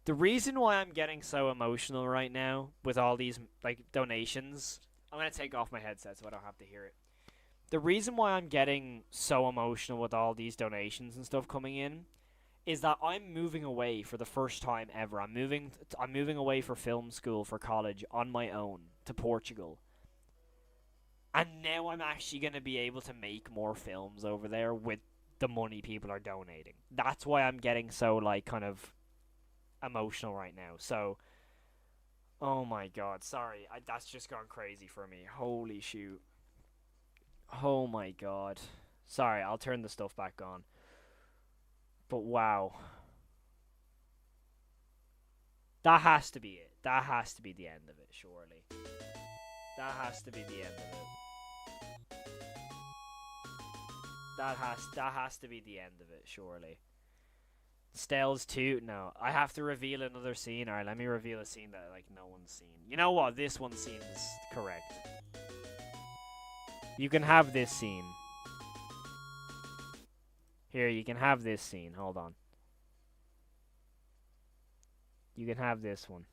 The reason why I'm getting so emotional right now with all these like donations, I'm going to take off my headset so I don't have to hear it. The reason why I'm getting so emotional with all these donations and stuff coming in is that I'm moving away for the first time ever. I'm moving away for film school for college on my own to Portugal. And now I'm actually going to be able to make more films over there with the money people are donating. That's why I'm getting so like kind of emotional right now. So oh my god, sorry. That's just gone crazy for me. Holy shoot. Oh my god. Sorry, I'll turn the stuff back on. But wow. That has to be it. That has to be the end of it, surely. That has to be the end of it. That has to be the end of it, surely. Stell's 2? No. I have to reveal another scene. Alright, let me reveal a scene that like no one's seen. You know what? This one seems correct. You can have this scene. Here, you can have this scene. Hold on. You can have this one.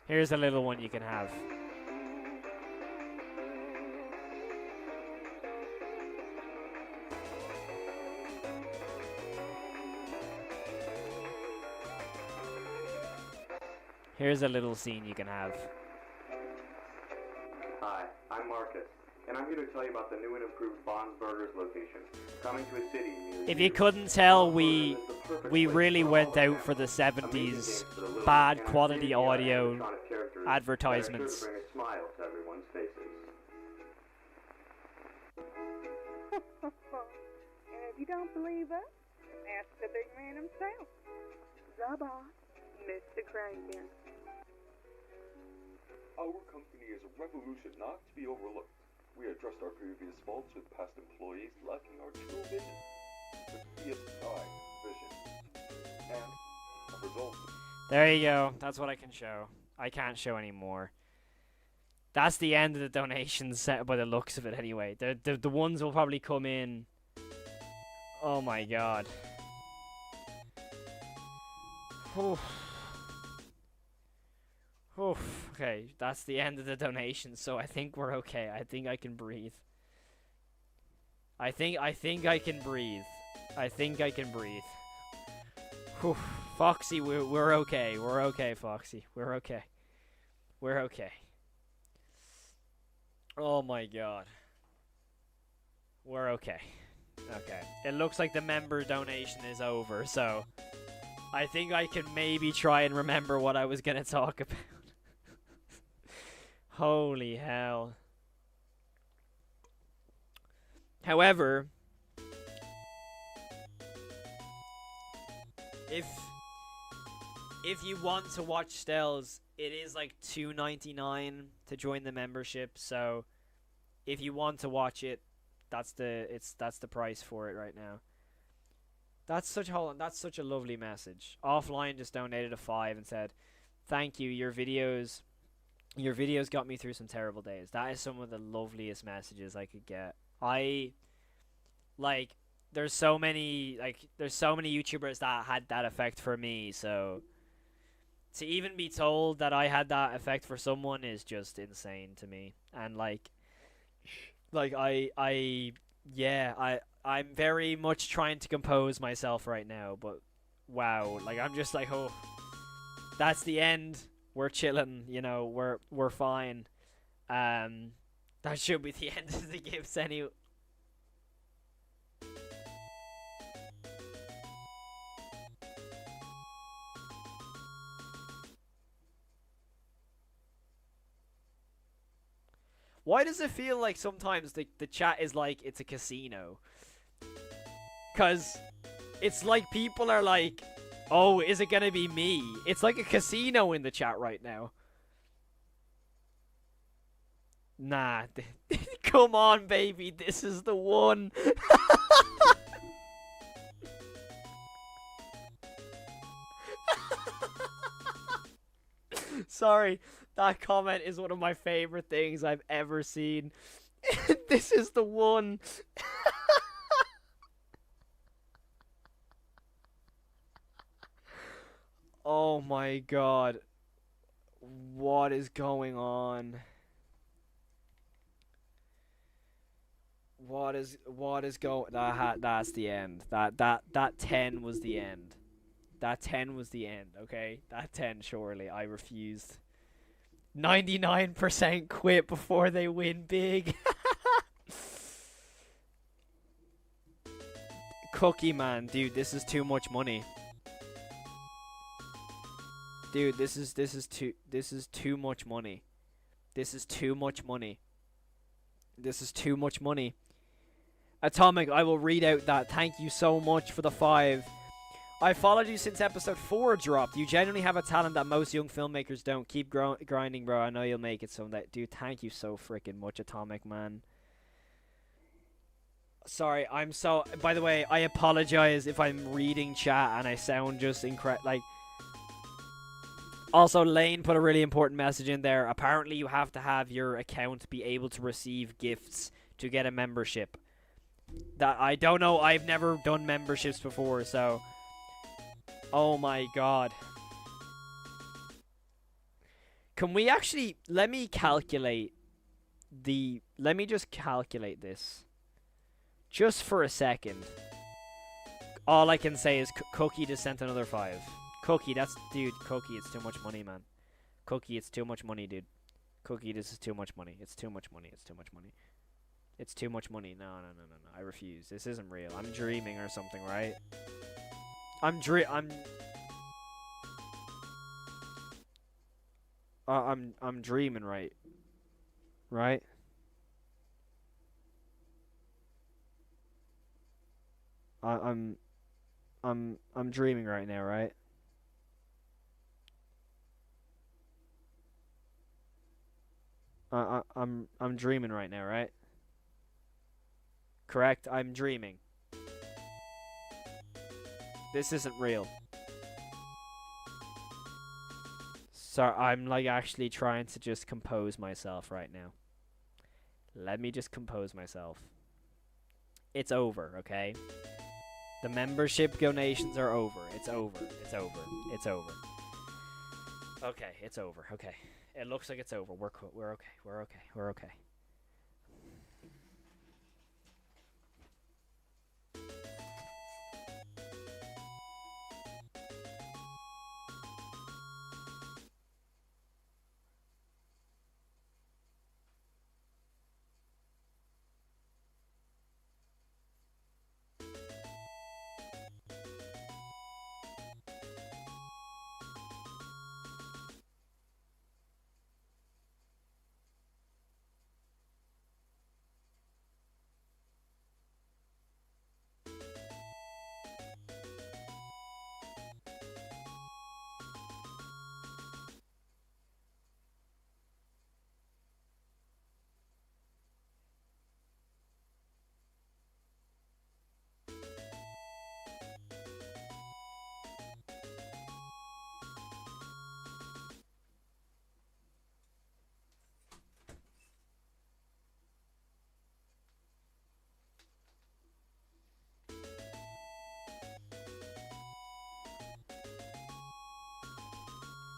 Here's a little one you can have. Here's a little scene you can have. Hi, I'm Marcus, and I'm here to tell you about the new and improved Bond's Burgers location, coming to a city near If you couldn't tell, we really went out for the 70s bad quality audio advertisements. Bring a smile to everyone's faces. And if you don't believe us, ask the big man himself. The boss, Mr. Crankin. Our company is a revolution not to be overlooked. We addressed our previous faults with past employees lacking our true vision, the PS9 vision, and a result. There you go. That's what I can show. I can't show any more. That's the end of the donations set by the looks of it anyway. The ones will probably come in. Oh my god. Oof. Oof. Okay, that's the end of the donations, so I think we're okay. I think I can breathe. I think I can breathe. I think I can breathe. Whew. Foxy, we're okay. We're okay, Foxy. We're okay. We're okay. Oh my god. We're okay. Okay. It looks like the member donation is over, so I think I can maybe try and remember what I was gonna talk about. Holy hell. However, if you want to watch Stells, it is like $2.99 to join the membership. So if you want to watch it, that's the price for it right now. That's such a lovely message. Offline just donated a 5 and said, "Thank you. Your videos got me through some terrible days." That is some of the loveliest messages I could get. there's so many YouTubers that had that effect for me, so to even be told that I had that effect for someone is just insane to me. And I'm very much trying to compose myself right now, but wow, like I'm just like, oh, that's the end. We're chilling, you know, we're fine. That should be the end of the gifts anyway. Why does it feel like sometimes the chat is like it's a casino? Cause it's like people are like, oh, is it gonna be me? It's like a casino in the chat right now. Nah, come on, baby, this is the one. Sorry, that comment is one of my favorite things I've ever seen. This is the one. Oh my god. What is going on? What is going? That's the end. That 10 was the end. That 10 was the end, okay? That 10, surely. I refused. 99% quit before they win big. Cookie man, dude, this is too much money. Dude, this is too much money. This is too much money. This is too much money. Atomic, I will read out that. Thank you so much for the 5. I followed you since episode 4 dropped. You genuinely have a talent that most young filmmakers don't. Keep grinding, bro. I know you'll make it someday. Dude, thank you so freaking much, Atomic, man. Sorry, I'm so... By the way, I apologize if I'm reading chat and I sound just incredible. Like... Also, Lane put a really important message in there. Apparently, you have to have your account be able to receive gifts to get a membership. That I don't know. I've never done memberships before, so... Oh my god. Can we actually... Let me calculate the... Let me just calculate this. Just for a second. All I can say is Cookie just sent another 5. Cookie, that's... Dude, Cookie, it's too much money, man. Cookie, it's too much money, dude. Cookie, this is too much money. It's too much money. It's too much money. It's too much money. No. I refuse. This isn't real. I'm dreaming or something, right? I'm dreaming, right? Right? I'm dreaming right now, right? I'm dreaming right now, right? Correct? I'm dreaming. This isn't real. So I'm like actually trying to just compose myself right now. Let me just compose myself. It's over, okay? The membership donations are over. It's over. It's over. It's over. Okay, it's over. Okay. It looks like it's over. We're okay. We're okay. We're okay.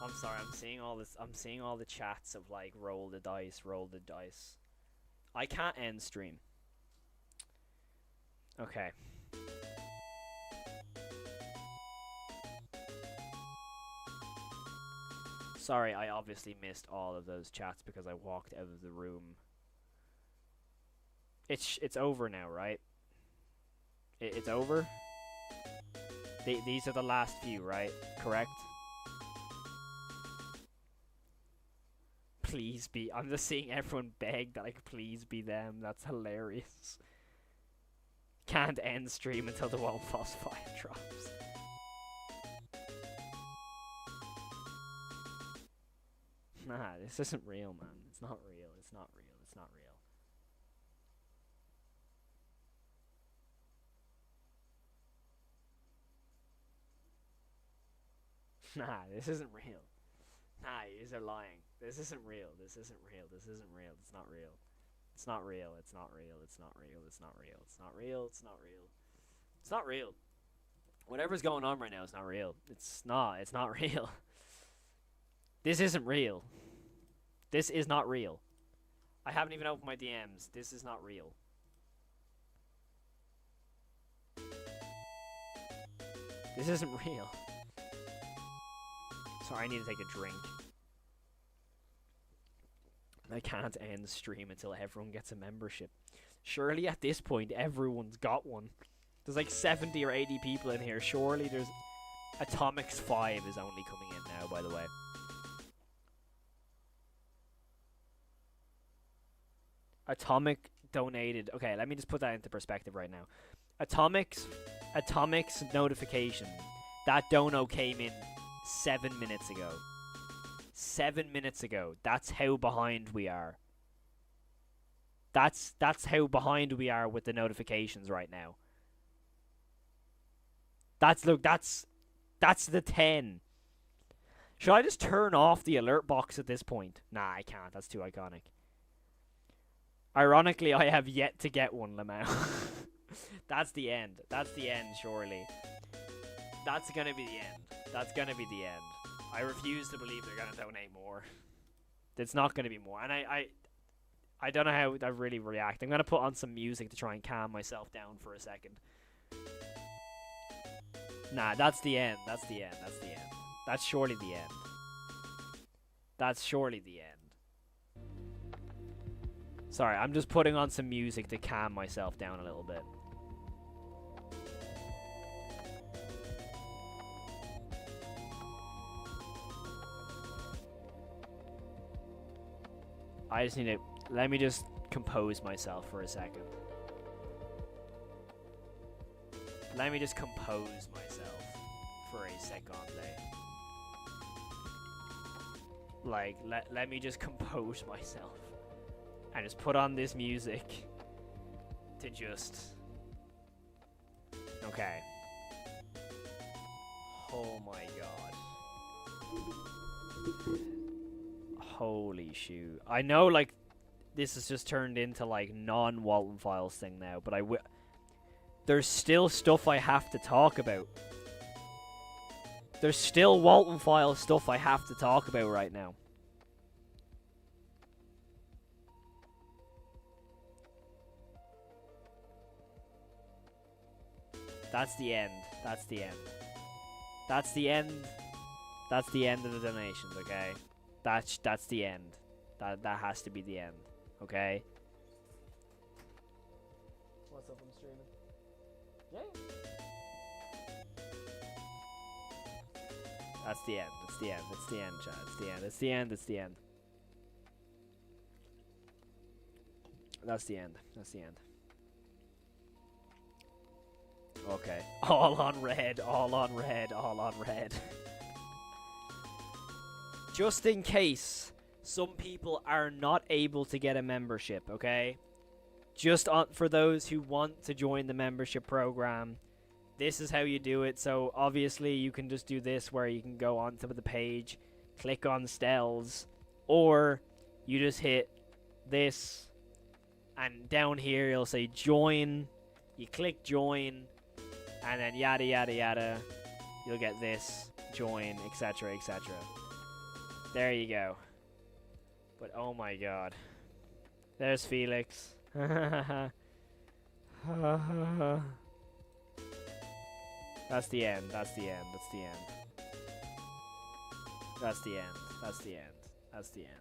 I'm sorry, I'm seeing all this. I'm seeing all the chats of like roll the dice, roll the dice. I can't end stream. Okay. Sorry, I obviously missed all of those chats because I walked out of the room. It's over now, right? It's over? These are the last few, right? Correct? Please be. I'm just seeing everyone beg that, like, please be them. That's hilarious. Can't end stream until the Walten Falls 5 drops. Nah, this isn't real, man. It's not real. It's not real. It's not real. Nah, this isn't real. Nah, yous are lying. This isn't real. This isn't real. This isn't real. It's not real. It's not real. It's not real. It's not real. It's not real. It's not real. It's not real. It's not real. Whatever's going on right now is not real. It's not. It's not real. This isn't real. This is not real. I haven't even opened my DMs. This is not real. This isn't real. Sorry, I need to take a drink. I can't end the stream until everyone gets a membership. Surely at this point everyone's got one. There's like 70 or 80 people in here. Surely there's... Atomic's 5 is only coming in now, by the way. Atomic donated... Okay, let me just put that into perspective right now. Atomic's notification. That dono came in 7 minutes ago. 7 minutes ago. That's how behind we are. That's how behind we are with the notifications right now. That's the 10. Should I just turn off the alert box at this point? Nah, I can't. That's too iconic. Ironically, I have yet to get one, Lamau. That's the end. That's the end, surely. That's gonna be the end. That's gonna be the end. I refuse to believe they're gonna donate more. It's not gonna be more. And I don't know how I really react. I'm gonna put on some music to try and calm myself down for a second. Nah, that's the end. That's the end. That's the end. That's surely the end. That's surely the end. Sorry, I'm just putting on some music to calm myself down a little bit. I just need to... Let me just compose myself for a second. Let me just compose myself for a second. Like, let me just compose myself. And just put on this music to just... Okay. Oh my god. Holy shoot. I know, like, this has just turned into, like, non-Walten Files thing now, but there's still stuff I have to talk about. There's still Walten Files stuff I have to talk about right now. That's the end. That's the end. That's the end. That's the end of the donations, okay? That's the end. That has to be the end, okay? What's up? I'm streaming. Yeah. That's the end. It's the end. It's the end, chat. It's the end. It's the end. It's the end. That's the end. That's the end. Okay. All on red. All on red. All on red. Just in case some people are not able to get a membership, okay? Just for those who want to join the membership program, this is how you do it. So obviously you can just do this where you can go onto the page, click on Stells, or you just hit this, and down here you'll say join. You click join, and then yada yada yada. You'll get this, join, etc, etc. There you go. But oh my god. There's Felix. That's the end. That's the end. That's the end. That's the end. That's the end. That's the end.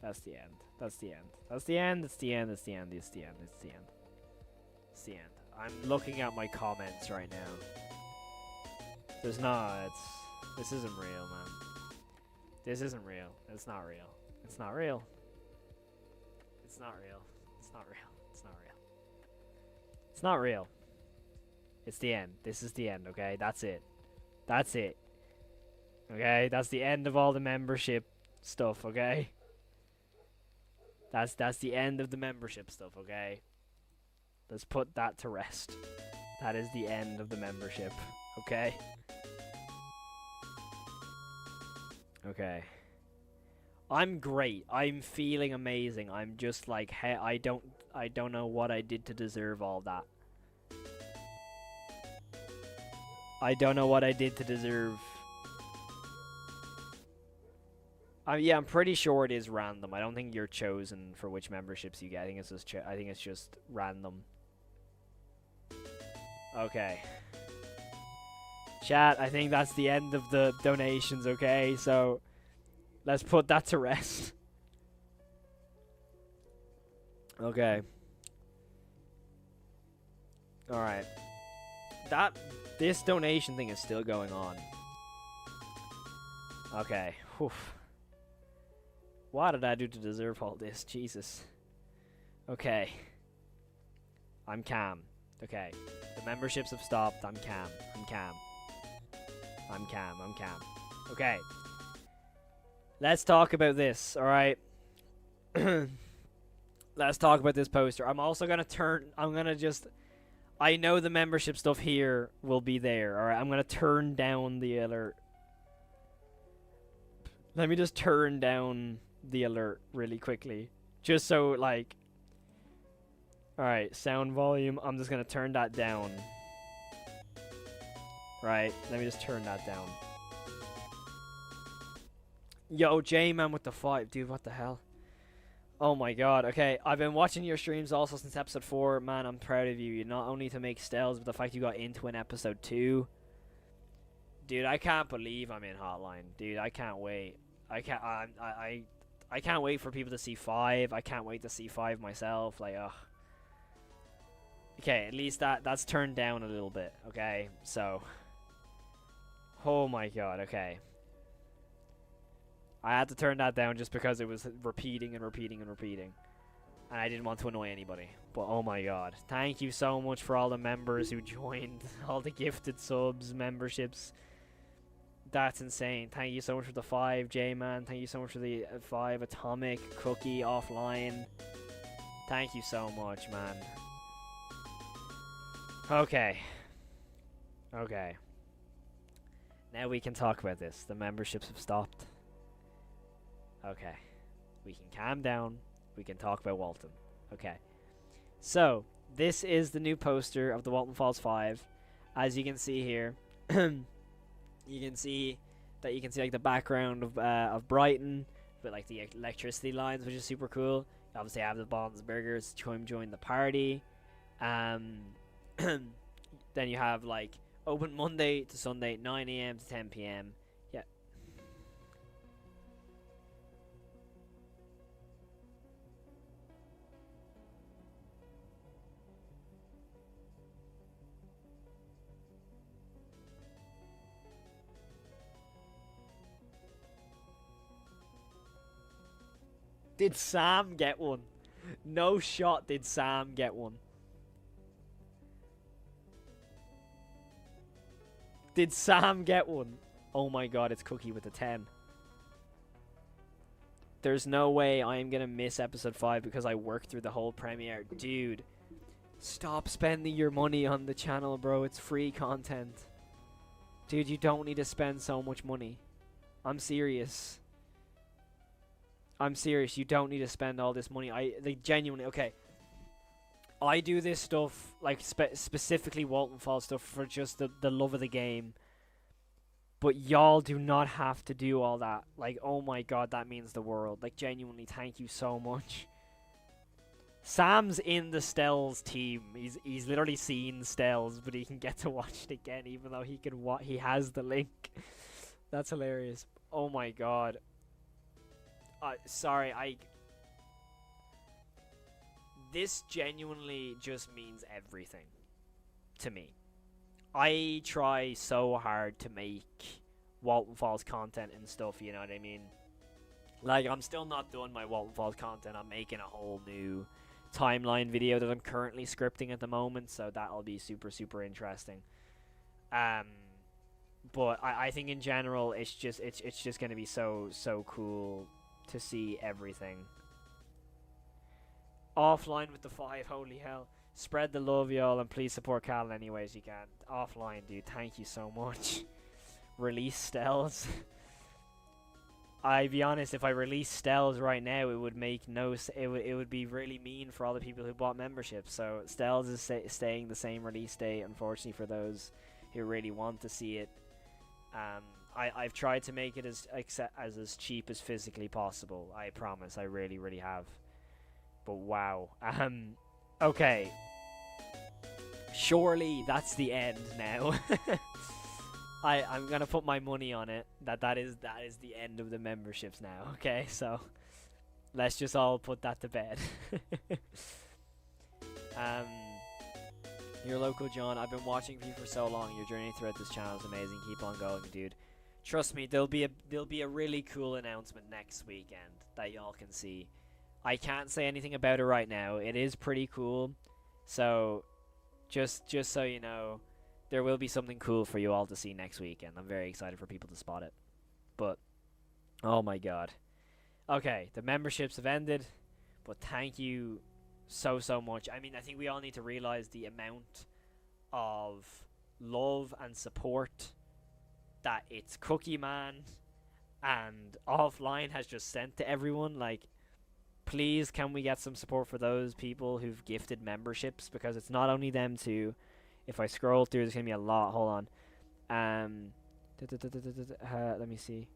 That's the end. That's the end. That's the end. It's the end. It's the end. It's the end. It's the end. It's the end. I'm looking at my comments right now. There's not. This isn't real, man. This isn't real. It's not real. It's not real. It's not real. It's not real. It's not real. It's not real. It's the end. This is the end, okay? That's it. That's it. Okay? That's the end of all the membership stuff, okay? That's the end of the membership stuff, okay? Let's put that to rest. That is the end of the membership, okay? Okay. I'm great. I'm feeling amazing. I'm just like, hey, I don't know what I did to deserve all that. I don't know what I did to deserve. Yeah, I'm pretty sure it is random. I don't think you're chosen for which memberships you get. I think it's just I think it's just random. Okay. Chat, I think that's the end of the donations, okay? So, let's put that to rest. Okay. Alright. This donation thing is still going on. Okay. Whew. What did I do to deserve all this? Jesus. Okay. I'm calm. Okay. The memberships have stopped. I'm calm. I'm calm. I'm calm. I'm calm. Okay. Let's talk about this, alright? Let's talk about this poster. I'm also gonna I know the membership stuff here will be there, alright? I'm gonna turn down the alert. Let me just turn down the alert really quickly. Just so, like... Alright, sound volume. I'm just gonna turn that down. Right, let me just turn that down. Yo, J-Man with the 5. Dude, what the hell? Oh my god, okay. I've been watching your streams also since episode 4. Man, I'm proud of you. You not only to make Stells, but the fact you got into an episode 2. Dude, I can't believe I'm in Hotline. Dude, I can't wait. I can't wait for people to see 5. I can't wait to see 5 myself. Like, ugh. Okay, at least that's turned down a little bit, okay? So... Oh my god, okay. I had to turn that down just because it was repeating and repeating and repeating. And I didn't want to annoy anybody. But oh my god. Thank you so much for all the members who joined. All the gifted subs, memberships. That's insane. Thank you so much for the 5, J-Man. Thank you so much for the 5, Atomic, Cookie, Offline. Thank you so much, man. Okay. Okay. Now we can talk about this. The memberships have stopped. Okay. We can calm down. We can talk about Walten. Okay. So, this is the new poster of the Walten Falls 5. As you can see here, you can see like the background of Brighton with like the electricity lines, which is super cool. You obviously have the Bonds Burgers join the party. Then you have like open Monday to Sunday, 9 a.m. to 10 p.m. Yeah. Did Sam get one? No shot did Sam get one. Did Sam get one? Oh my god, it's Cookie with a 10. There's no way I am gonna miss episode 5 because I worked through the whole premiere. Dude, stop spending your money on the channel, bro. It's free content. Dude, you don't need to spend so much money. I'm serious. I'm serious. You don't need to spend all this money. Like, genuinely, okay. I do this stuff, like specifically Walten Falls stuff, for just the love of the game. But y'all do not have to do all that. Like, oh my god, that means the world. Like, genuinely, thank you so much. Sam's in the Stells team. He's literally seen Stells, but he can get to watch it again, even though he has the link. That's hilarious. Oh my god. Sorry, this genuinely just means everything to me. I try so hard to make Walten Falls content and stuff, you know what I mean? Like, I'm still not doing my Walten Falls content. I'm making a whole new timeline video that I'm currently scripting at the moment, so that'll be super, super interesting. But I think in general, it's just gonna be so cool to see everything. Offline with the 5, holy hell. Spread the love, y'all, and please support Cal in any ways you can. Offline, dude, thank you so much. Release Stells. I'll be honest, if I release Stells right now, it would make it would be really mean for all the people who bought memberships. So Stells is staying the same release date, unfortunately, for those who really want to see it. I've tried to make it as cheap as physically possible. I promise, I really have. But wow. Okay. Surely that's the end now. I'm gonna put my money on it that is the end of the memberships now. Okay, so let's just all put that to bed. Your local John, I've been watching you for so long. Your journey throughout this channel is amazing. Keep on going, dude. Trust me, there'll be a really cool announcement next weekend that y'all can see. I can't say anything about it right now. It is pretty cool. So just so you know, there will be something cool for you all to see next weekend. I'm very excited for people to spot it. But oh my god. Okay, the memberships have ended, but thank you so much. I mean, I think we all need to realize the amount of love and support that it's Cookie Man and Offline has just sent to everyone. Like, please, can we get some support for those people who've gifted memberships? Because it's not only them two. If I scroll through, there's going to be a lot. Hold on. Let me see.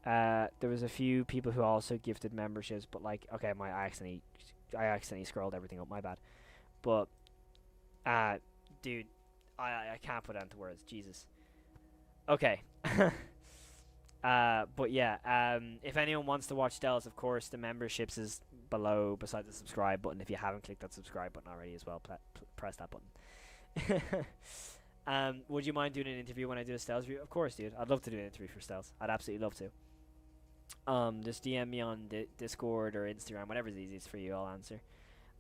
There was a few people who also gifted memberships, but like, okay, I accidentally scrolled everything up. My bad. But, dude, I can't put it into words. Jesus. Okay. But yeah, if anyone wants to watch Stells, of course, the memberships is below beside the subscribe button. If you haven't clicked that subscribe button already as well, press that button. Would you mind doing an interview when I do a Stells review? Of course, dude. I'd love to do an interview for Stells. I'd absolutely love to. Just DM me on Discord or Instagram, whatever's easiest for you. I'll answer.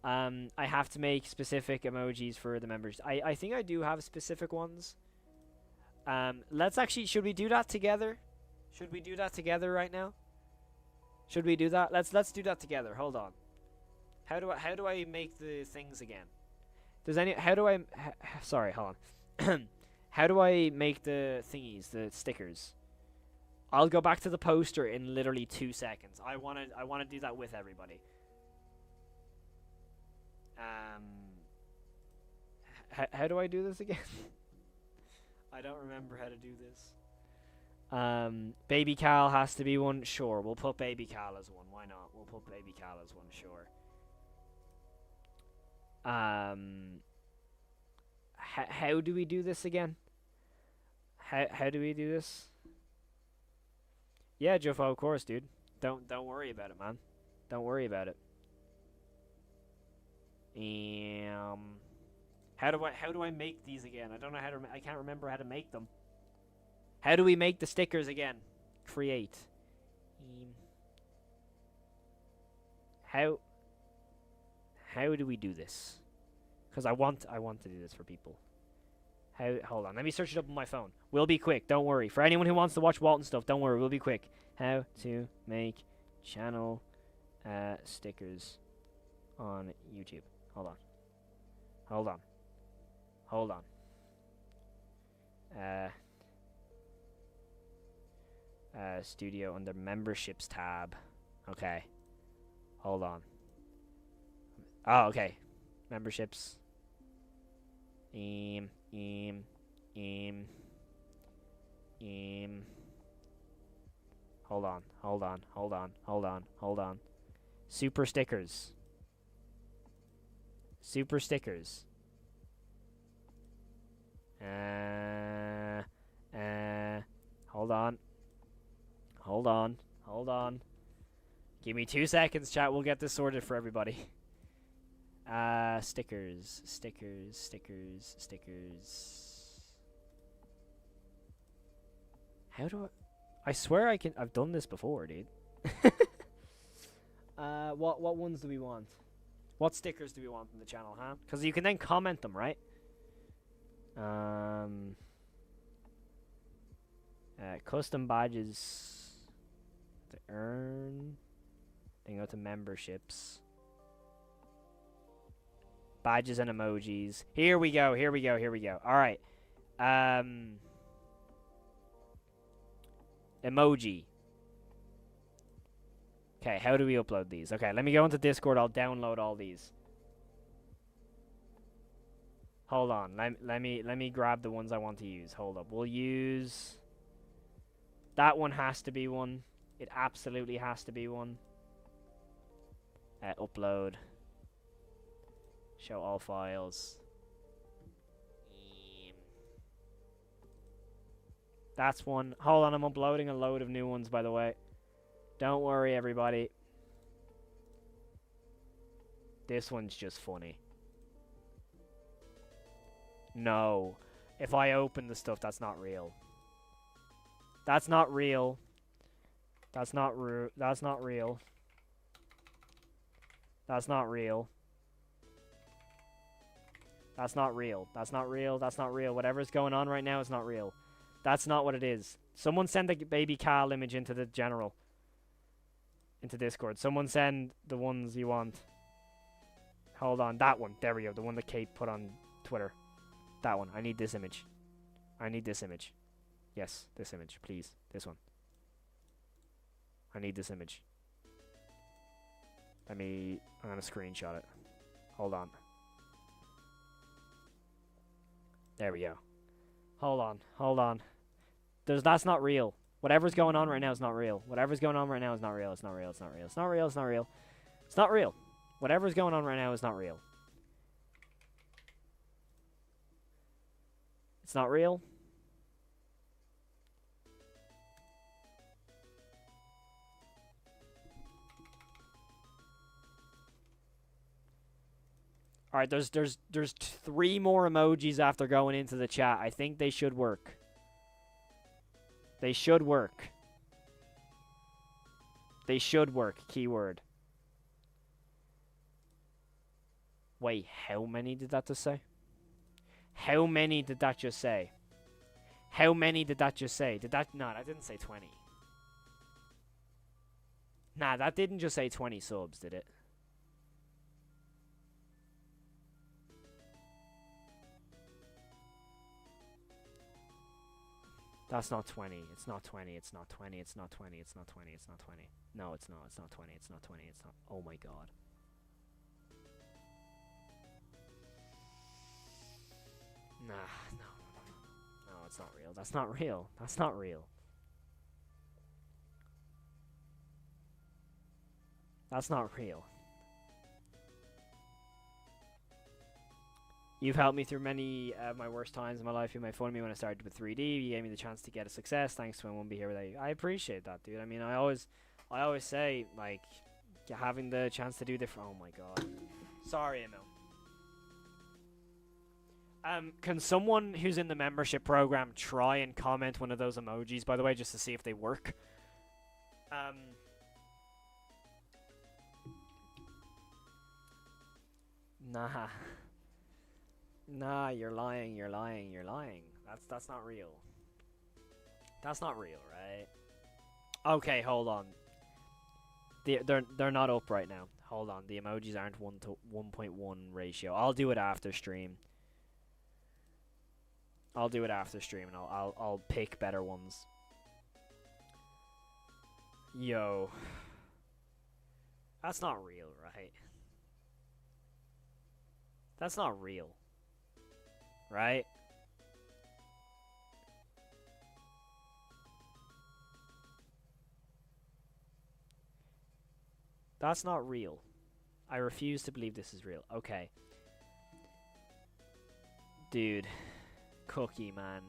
I have to make specific emojis for the members. I think I do have specific ones. Let's actually, should we do that together? Should we do that together right now? Should we do that? Let's do that together. Hold on. How do I make the things again? Sorry, hold on. How do I make the thingies, the stickers? I'll go back to the poster in literally 2 seconds. I want to do that with everybody. How do I do this again? I don't remember how to do this. Baby Cal has to be one. Sure, we'll put Baby Cal as one. Why not? We'll put Baby Cal as one. Sure. How do we do this again? How do we do this? Yeah, Jofo, of course, dude. Don't worry about it, man. Don't worry about it. How do I make these again? I don't know how to. I can't remember how to make them. How do we make the stickers again? Create. How do we do this? Because I want to do this for people. Hold on, let me search it up on my phone. We'll be quick, don't worry. For anyone who wants to watch Walten stuff, don't worry, we'll be quick. How to make channel stickers on YouTube. Hold on. Studio under memberships tab. Okay. Hold on. Oh, okay. Memberships. Hold on, hold on, hold on, hold on, hold on. Super stickers. Super stickers. Hold on. Hold on. Hold on. Give me 2 seconds, chat. We'll get this sorted for everybody. Stickers. Stickers. Stickers. Stickers. How do I swear I've done this before, dude. What ones do we want? What stickers do we want in the channel, huh? Because you can then comment them, right? Custom badges to earn. Then go to memberships. Badges and emojis. Here we go. Here we go. Here we go. All right. Emoji. Okay, how do we upload these? Okay, let me go into Discord. I'll download all these. Hold on. Let me grab the ones I want to use. Hold up. We'll use... That one has to be one. It absolutely has to be one. Upload. Show all files. That's one. Hold on, I'm uploading a load of new ones, by the way. Don't worry, everybody. This one's just funny. No. If I open the stuff, that's not real. That's not real. That's not that's not real. That's not real. That's not real. That's not real. That's not real. Whatever's going on right now is not real. That's not what it is. Someone send the baby Carl image into the general. Into Discord. Someone send the ones you want. Hold on. That one. There we go. The one that Kate put on Twitter. That one. I need this image. I need this image. Yes, this image, please. This one. I need this image. I'm gonna screenshot it. Hold on. There we go. Hold on. Hold on. That's not real. Whatever's going on right now is not real. Whatever's going on right now is not real. It's not real. It's not real. It's not real. It's not real. It's not real. Whatever's going on right now is not real. It's not real. All right, there's 3 more emojis after going into the chat. I think they should work. They should work. They should work. Keyword. Wait, how many did that just say? How many did that just say? How many did that just say? Did that... No, that didn't say 20. Nah, that didn't just say 20 subs, did it? That's not 20. It's not 20. It's not 20. It's not 20. It's not 20. It's not 20. No, it's not. It's not 20. It's not 20. It's not... Oh my god. Nah, no. No, it's not real. That's not real. That's not real. That's not real. You've helped me through many of my worst times in my life. You made fun of me when I started with 3D. You gave me the chance to get a success. Thanks to I won't be here without you. I appreciate that, dude. I mean, I always say, like, having the chance to do different... Oh, my God. Sorry, Emil. Can someone who's in the membership program try and comment one of those emojis, by the way, just to see if they work? Nah. Nah, you're lying, you're lying, you're lying. That's not real. That's not real, right? Okay, hold on. They're not up right now. Hold on, the emojis aren't 1 to 1.1 ratio. I'll do it after stream. I'll do it after stream, and I'll pick better ones. Yo, that's not real, right? That's not real, right? That's not real. I refuse to believe this is real. Okay. Dude. Cookie, man.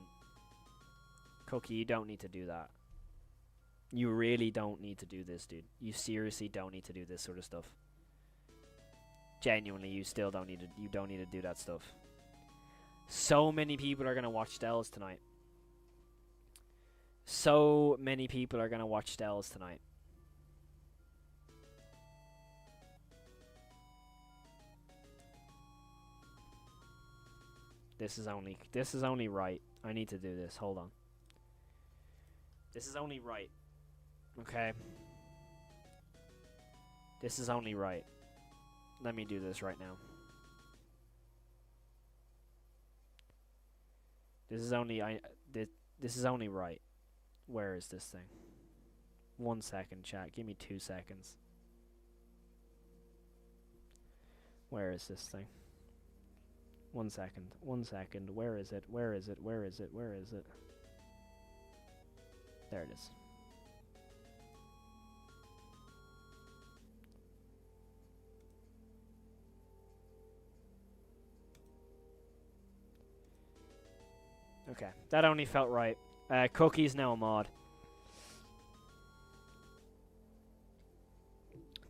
Cookie, you don't need to do that. You really don't need to do this, dude. You seriously don't need to do this sort of stuff. Genuinely, you still don't need to. You don't need to do that stuff. So many people are gonna watch Stells tonight. So many people are gonna watch Stells tonight. This is only right. I need to do this. Hold on. This is only right. Okay. This is only right. Let me do this right now. This is only this is only right. Where is this thing? 1 second, chat. Give me 2 seconds. Where is this thing? 1 second. 1 second. Where is it? Where is it? Where is it? Where is it? There it is. Okay, that only felt right. Cookie's now a mod.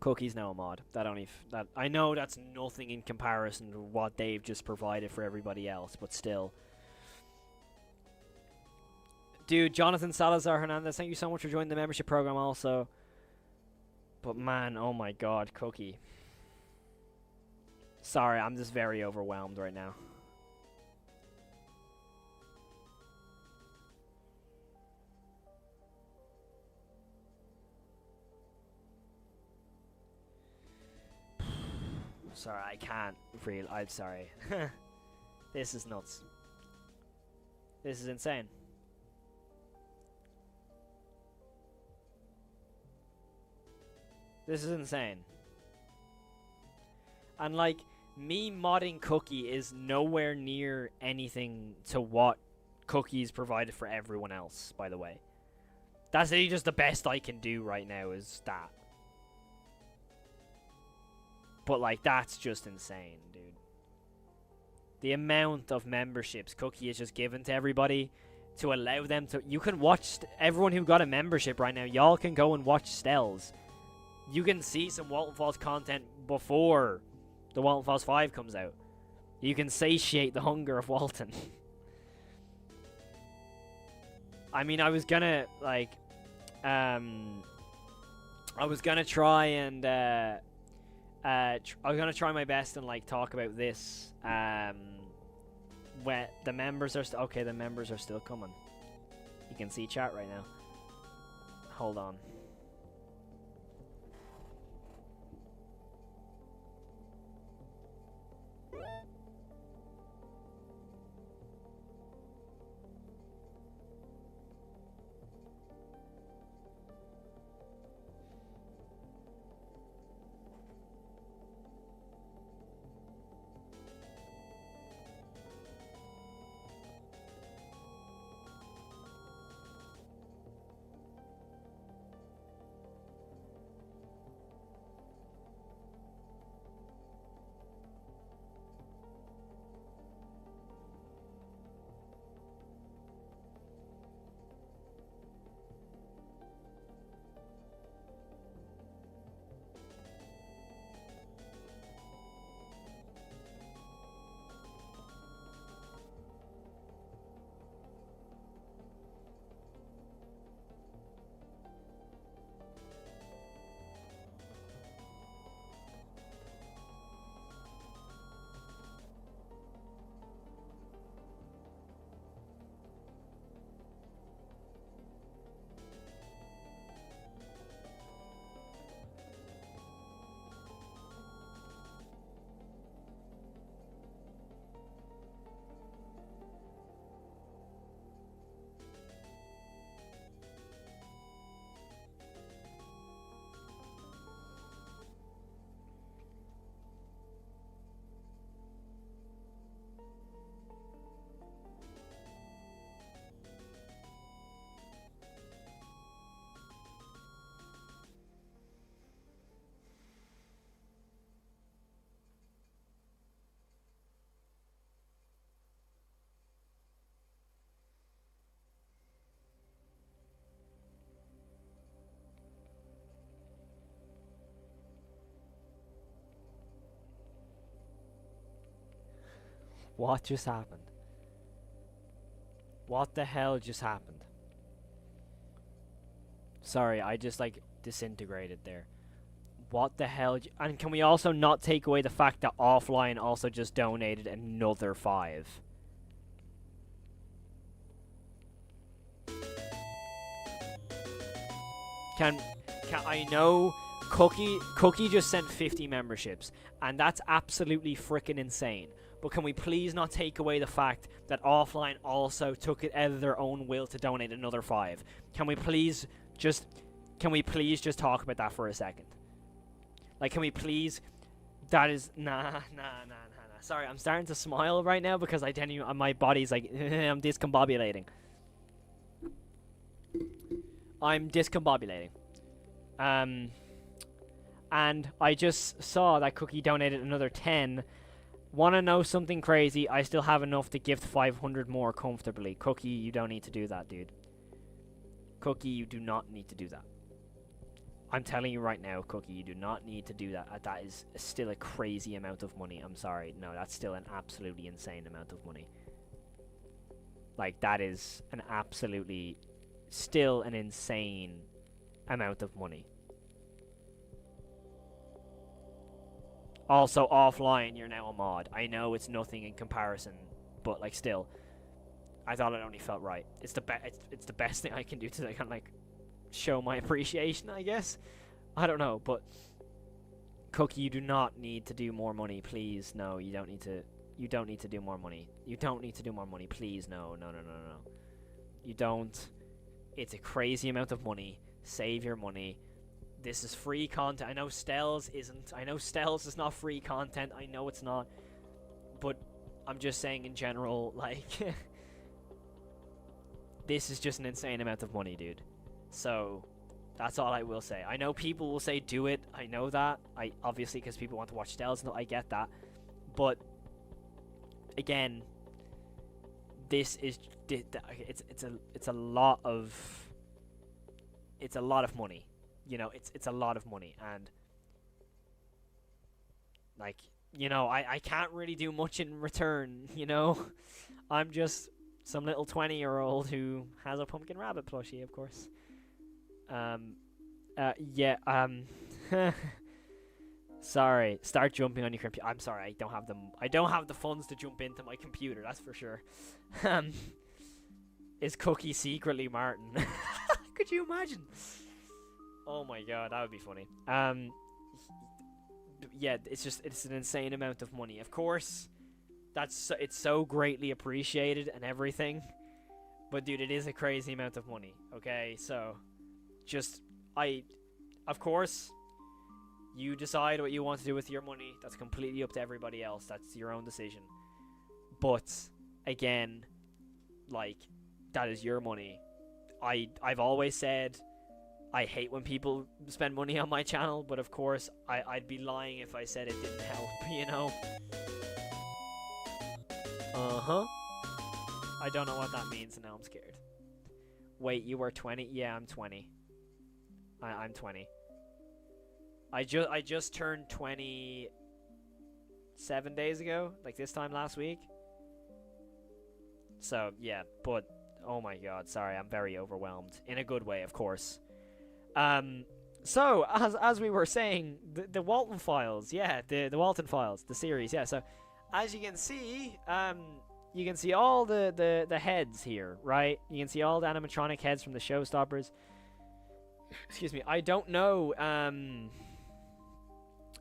Cookie's now a mod. That I know that's nothing in comparison to what they've just provided for everybody else, but still. Dude, Jonathan Salazar Hernandez, thank you so much for joining the membership program also. But man, oh my god, Cookie. Sorry, I'm just very overwhelmed right now. Sorry, I can't really. I'm sorry. This is nuts. This is insane. This is insane. And like, me modding Cookie is nowhere near anything to what Cookie's provided for everyone else, by the way. That's really just the best I can do right now is that. But like, that's just insane, dude. The amount of memberships Cookie has just given to everybody to allow them to... You can watch... Everyone who got a membership right now, y'all can go and watch Stells. You can see some Walten Falls content before the Walten Falls 5 comes out. You can satiate the hunger of Walten. I mean, I was gonna, like... I was gonna try and... I was gonna try my best and like talk about this when the members are okay, the members are still coming. You can see chat right now. Hold on. What just happened? What the hell just happened? Sorry, I just like disintegrated there. What the hell? And can we also not take away the fact that Offline also just donated another 5? Can I know Cookie just sent 50 memberships, and that's absolutely freaking insane. But can we please not take away the fact that Offline also took it out of their own will to donate another 5? Can we please just talk about that for a second? Like, can we please? That is nah. Sorry, I'm starting to smile right now because I genuinely, my body's like I'm discombobulating. I'm discombobulating. And I just saw that Cookie donated another 10. Want to know something crazy? I still have enough to gift 500 more comfortably. Cookie, you don't need to do that, dude. Cookie, you do not need to do that. I'm telling you right now, Cookie, you do not need to do that. That is still a crazy amount of money. I'm sorry. No, that's still an absolutely insane amount of money. Like, that is an absolutely still an insane amount of money. Also, Offline, you're now a mod. I know it's nothing in comparison, but like still, I thought it only felt right. It's the best thing I can do to kind of like show my appreciation, I guess. I don't know, but Cookie, you do not need to do more money, please. No, you don't need to. You don't need to do more money. You don't need to do more money, please. No. You don't. It's a crazy amount of money. Save your money. This is free content. I know Stells isn't. I know Stells is not free content. I know it's not. But I'm just saying in general, like, this is just an insane amount of money, dude. So, that's all I will say. I know people will say do it. I know that. Obviously, because people want to watch Stells. No, I get that. But, again, this is... It's a lot of... It's a lot of money. You know, it's a lot of money, and like, you know, I can't really do much in return, you know. I'm just some little 20-year-old who has a pumpkin rabbit plushie, of course. Sorry, start jumping on your computer. I'm sorry, I don't have the funds to jump into my computer, that's for sure. Is Cookie secretly Martin? Could you imagine? Oh my god, that would be funny. Yeah, it's an insane amount of money. Of course, it's so greatly appreciated and everything. But dude, it is a crazy amount of money. Okay, so of course, you decide what you want to do with your money. That's completely up to everybody else. That's your own decision. But again, like, that is your money. I've always said I hate when people spend money on my channel, but of course, I'd be lying if I said it didn't help, you know? Uh-huh. I don't know what that means, and now I'm scared. Wait, you were 20? Yeah, I'm 20. I'm 20. I just turned 20 7 days ago, like this time last week. So, yeah, but, oh my god, sorry, I'm very overwhelmed. In a good way, of course. So, as we were saying, the Walten files, yeah, the Walten files, the series, yeah, so, as you can see all the heads here, right? You can see all the animatronic heads from the showstoppers. Excuse me, I don't know,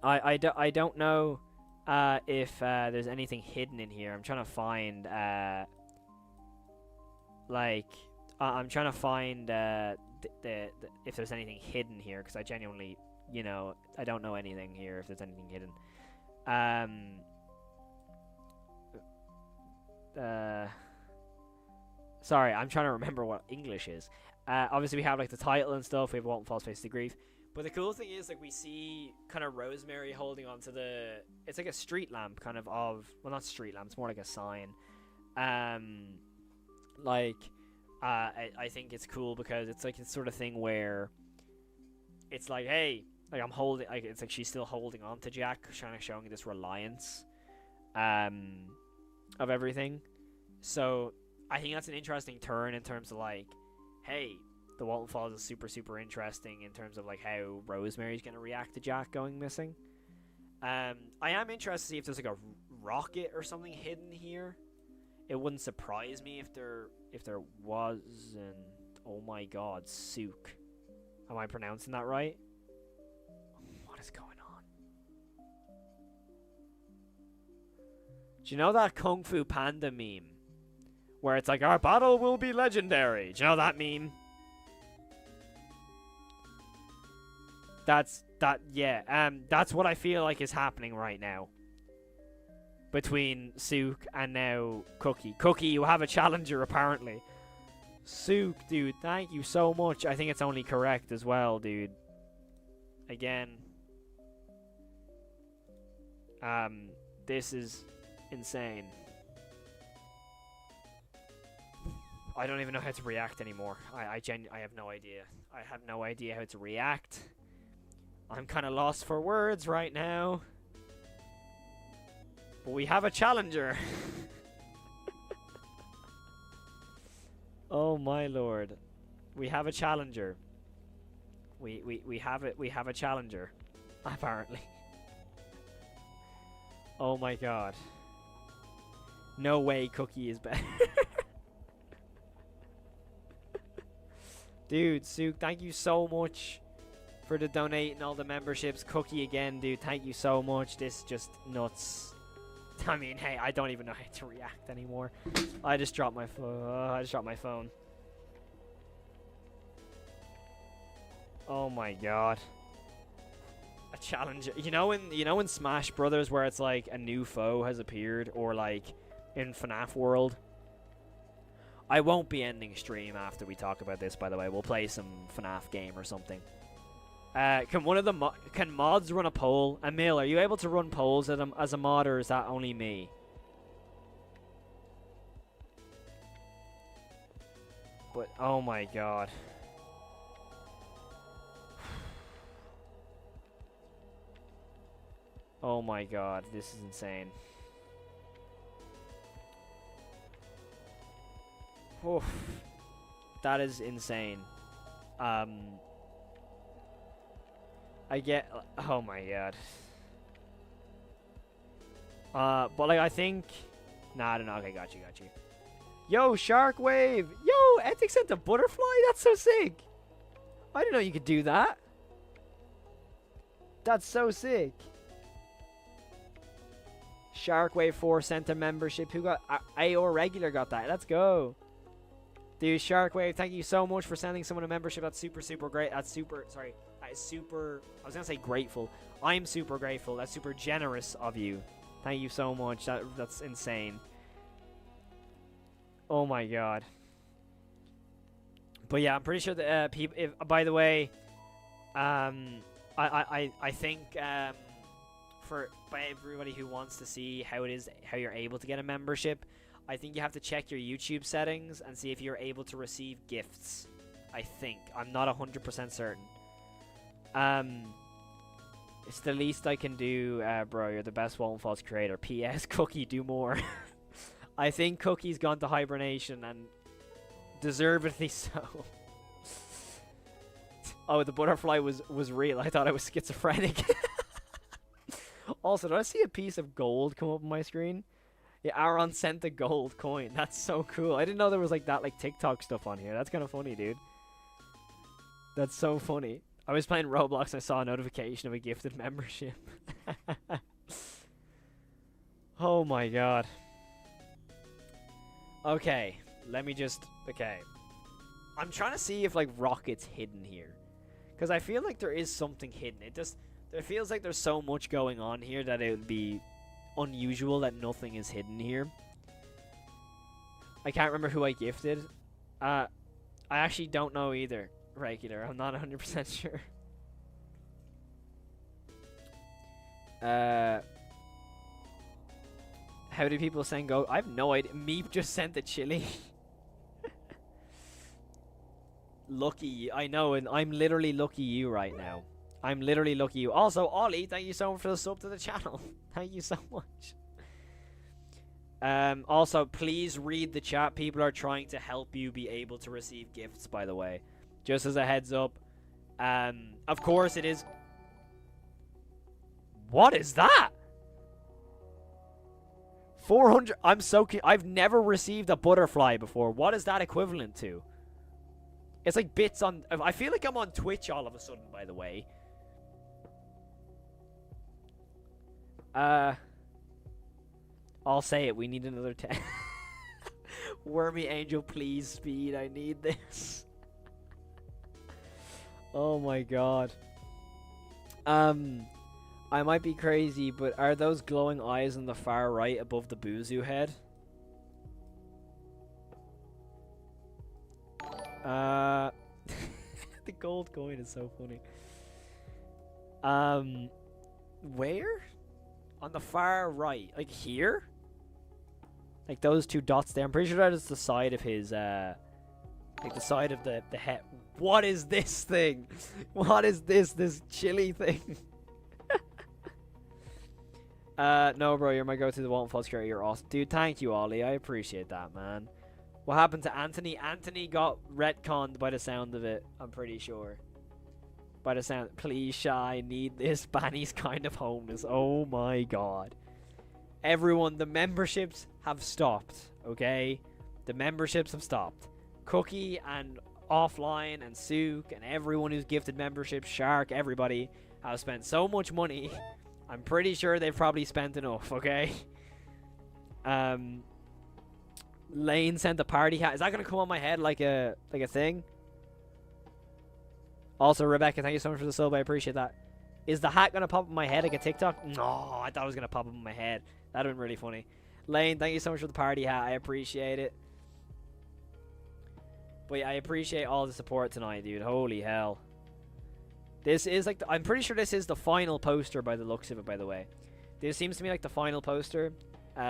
I don't know, if, there's anything hidden in here. I'm trying to find, I'm trying to find, if there's anything hidden here, because I genuinely, you know, I don't know anything here if there's anything hidden. Sorry, I'm trying to remember what English is. Obviously we have like the title and stuff. We have Walten Falls Face to Grief. But the cool thing is, like, we see kind of Rosemary holding onto it's like a street lamp kind of, well, not street lamp, it's more like a sign. I think it's cool because it's like this sort of thing where it's like, hey, like, I'm holding, like, it's like she's still holding on to Jack, kind of showing this reliance. of everything. So I think that's an interesting turn in terms of like, hey, the Walten Falls is super, super interesting in terms of like how Rosemary's going to react to Jack going missing. I am interested to see if there's like a rocket or something hidden here. It wouldn't surprise me if there wasn't. Oh my god, Sook. Am I pronouncing that right? What is going on? Do you know that Kung Fu Panda meme? Where it's like, our battle will be legendary. Do you know that meme? That's what I feel like is happening right now. Between Sook and now Cookie. Cookie, you have a challenger apparently. Sook, dude, thank you so much. I think it's only correct as well, dude. Again. This is insane. I don't even know how to react anymore. I have no idea. I have no idea how to react. I'm kind of lost for words right now. But we have a challenger. Oh my lord. We have a challenger. We have it. We have a challenger. Apparently. Oh my god. No way Cookie is better. Dude, Sook, thank you so much for the donating all the memberships. Cookie again, dude, thank you so much. This is just nuts. I mean, hey, I don't even know how to react anymore. I just dropped my phone. Oh my god. A challenger. You know in Smash Brothers where it's like a new foe has appeared, or like in FNAF World. I won't be ending stream after we talk about this, by the way. We'll play some FNAF game or something. Can mods run a poll? Emil, are you able to run polls as a mod, or is that only me? But oh my god. Oh my god, this is insane. Oof. That is insane. I get. Oh my god. But like I think. Nah, I don't know. Okay, got you. Yo, Sharkwave. Yo, Ethic sent a butterfly. That's so sick. I didn't know you could do that. That's so sick. Sharkwave 4 sent a membership. Who got? AOR regular got that. Let's go. Dude, Sharkwave, thank you so much for sending someone a membership. That's super, super great. That's super, sorry. That is super, I was going to say grateful. I'm super grateful. That's super generous of you. Thank you so much. That's insane. Oh my god. But yeah, I'm pretty sure that people, by the way, I think by everybody who wants to see how you're able to get a membership, I think you have to check your YouTube settings and see if you're able to receive gifts. I think. I'm not 100% certain. It's the least I can do, bro. You're the best Walten Falls creator. P.S. Cookie, do more. I think Cookie's gone to hibernation, and deservedly so. Oh, the butterfly was real. I thought I was schizophrenic. Also, did I see a piece of gold come up on my screen? Yeah, Aaron sent the gold coin. That's so cool. I didn't know there was like that TikTok stuff on here. That's kind of funny, dude. That's so funny. I was playing Roblox and I saw a notification of a gifted membership. Oh my god. Okay, let me just... Okay. I'm trying to see if like rocket's hidden here. Because I feel like there is something hidden. There feels like there's so much going on here that it would be unusual that nothing is hidden here. I can't remember who I gifted. I actually don't know either. Regular. I'm not 100% sure. How do people send go? I have no idea. Meep just sent the chili. Lucky. I know, and I'm literally lucky you right now. I'm literally lucky you. Also, Ollie, thank you so much for the sub to the channel. Thank you so much. Also, please read the chat. People are trying to help you be able to receive gifts, by the way. Just as a heads up. Of course it is... What is that? 400... I'm so... I've never received a butterfly before. What is that equivalent to? It's like bits on... I feel like I'm on Twitch all of a sudden, by the way. I'll say it. We need another 10. Wormy Angel, please, speed. I need this. Oh my god. I might be crazy, but are those glowing eyes on the far right above the Buzu head? The gold coin is so funny. Where? On the far right. Like here? Like those two dots there. I'm pretty sure that is the side of his, like the side of the head. What is this thing? What is this chili thing? No, bro, you're my go-to the Walten Falls Security. You're awesome. Dude, thank you, Ollie. I appreciate that, man. What happened to Anthony? Anthony got retconned by the sound of it, I'm pretty sure. By the sound. Please, Shy, need this. Banny's kind of homeless. Oh my god. Everyone, the memberships have stopped, okay? The memberships have stopped. Cookie and Offline and Sook and everyone who's gifted memberships, Shark, everybody, have spent so much money. I'm pretty sure they've probably spent enough, okay? Lane sent a party hat. Is that gonna come on my head like a thing? Also, Rebecca, thank you so much for the sub. I appreciate that. Is the hat gonna pop on my head like a TikTok? No, I thought it was gonna pop up on my head. That'd have been really funny. Lane, thank you so much for the party hat. I appreciate it. But yeah, I appreciate all the support tonight, dude. Holy hell. This is like... I'm pretty sure this is the final poster by the looks of it, by the way. This seems to me like the final poster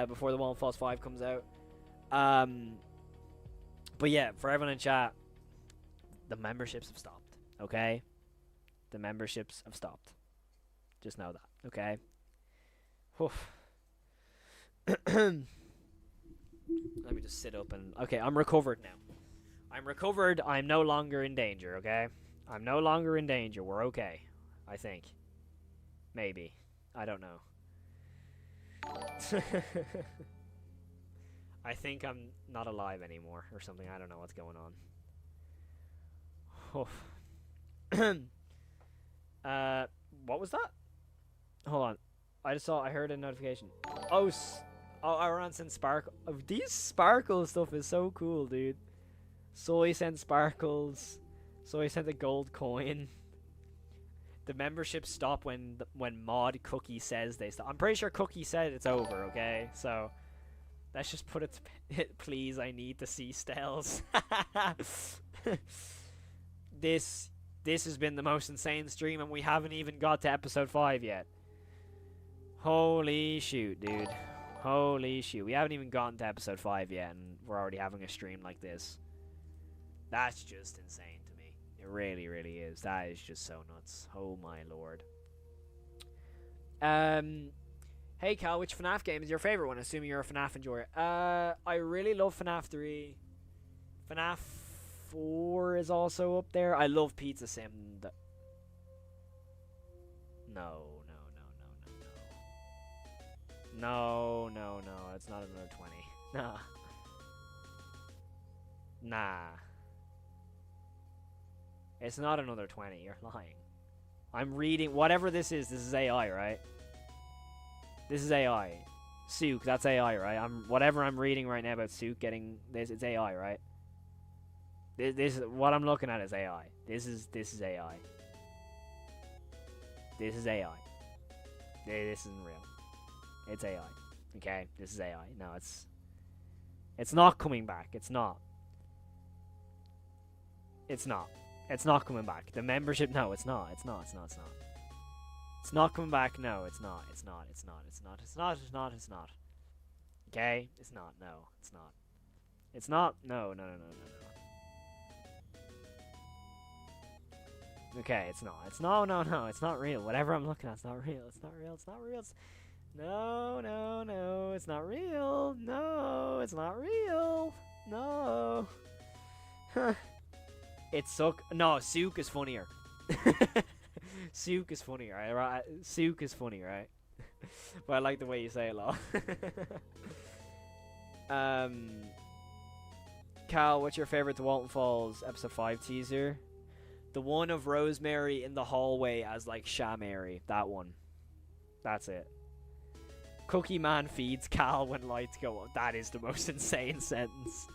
before the Walten Falls 5 comes out. But yeah, for everyone in chat, the memberships have stopped, okay? The memberships have stopped. Just know that, okay? Oof. Let me just sit up and... Okay, I'm recovered now. I'm recovered. I'm no longer in danger, okay? I'm no longer in danger. We're okay. I think. Maybe. I don't know. I think I'm not alive anymore or something. I don't know what's going on. What was that? Hold on. I heard a notification. Oh, Iran sent sparkle. Oh, these sparkle stuff is so cool, dude. Soy sent sparkles. Soy sent a gold coin. The memberships stop when Mod Cookie says they stop. I'm pretty sure Cookie said it's over, okay? So, let's just put it to please, I need to see Stells. This has been the most insane stream, and we haven't even got to episode 5 yet. Holy shoot, dude. Holy shoot. We haven't even gotten to episode 5 yet, and we're already having a stream like this. That's just insane to me. It really, really is. That is just so nuts. Oh my lord. Hey Cal, which FNAF game is your favorite one? Assuming you're a FNAF enjoyer. I really love FNAF 3. FNAF 4 is also up there. I love Pizza Sim. No. No, it's not another 20. Nah. It's not another 20, you're lying. I'm reading, whatever this is AI, right? This is AI. Sook, that's AI, right? Whatever I'm reading right now about Sook getting this, it's AI, right? This what I'm looking at is AI. This is AI. This is AI. This isn't real. It's AI. Okay? This is AI. No, it's not coming back. It's not. It's not coming back. The membership, no, it's not. It's not coming back. No, it's not. Okay? It's not. No, it's not. It's not. No. Okay, it's not. No. It's not real. Whatever I'm looking at, it's not real. It's not real. No, no, no, it's not real. No, it's not real. No. It's Suk. No, Suk is funnier. Suk is funnier, right? Suk is funny, right? But I like the way you say it, lol. Cal, what's your favorite The Walten Falls episode 5 teaser? The one of Rosemary in the hallway as like Shamary. That one. That's it. Cookie Man feeds Cal when lights go on. That is the most insane sentence.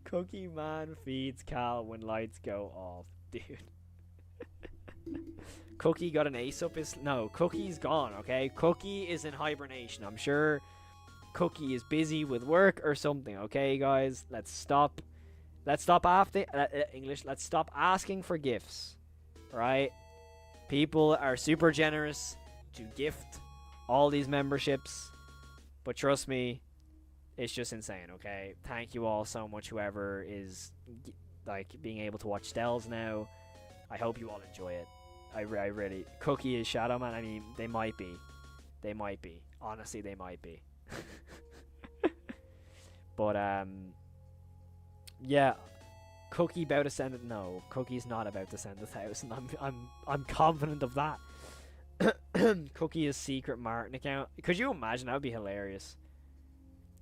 Cookie Man feeds Cal when lights go off. Dude. Cookie got an ace up his... No, Cookie's gone, okay? Cookie is in hibernation. I'm sure Cookie is busy with work or something, okay, guys? Let's stop after... English. Let's stop asking for gifts, right? People are super generous to gift all these memberships, but trust me, it's just insane, okay? Thank you all so much, whoever is, like, being able to watch Stells now. I hope you all enjoy it. I really... Cookie is Shadow Man. I mean, they might be. They might be. Honestly, they might be. But, yeah. Cookie about to send it... No, Cookie's not about to send 1,000. I'm confident of that. Cookie is secret Martin account. Could you imagine? That would be hilarious.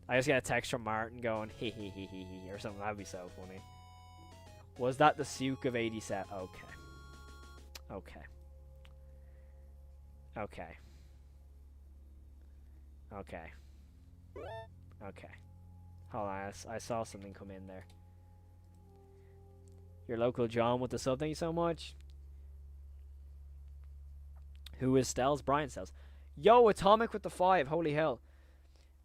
I just get a text from Martin going, hee hee hee hee hee, or something. That would be so funny. Was that the Suk of 87? Okay. Okay. Okay. Okay. Okay. Hold on, I saw something come in there. Your local John with the sub, thank you so much. Who is Stells? Brian Stells. Yo, Atomic with the 5, holy hell.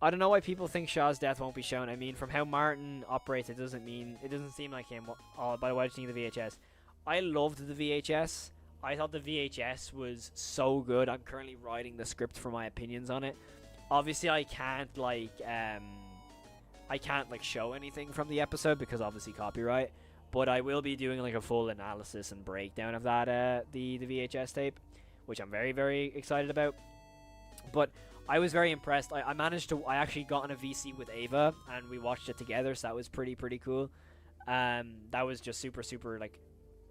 I don't know why people think Shaw's death won't be shown. I mean, from how Martin operates, it doesn't seem like him. By watching the VHS. I loved the VHS. I thought the VHS was so good. I'm currently writing the script for my opinions on it. Obviously, I can't show anything from the episode because obviously copyright. But I will be doing like a full analysis and breakdown of that the VHS tape, which I'm very, very excited about. But I was very impressed. I actually got on a VC with Ava and we watched it together, so that was pretty cool. That was just super like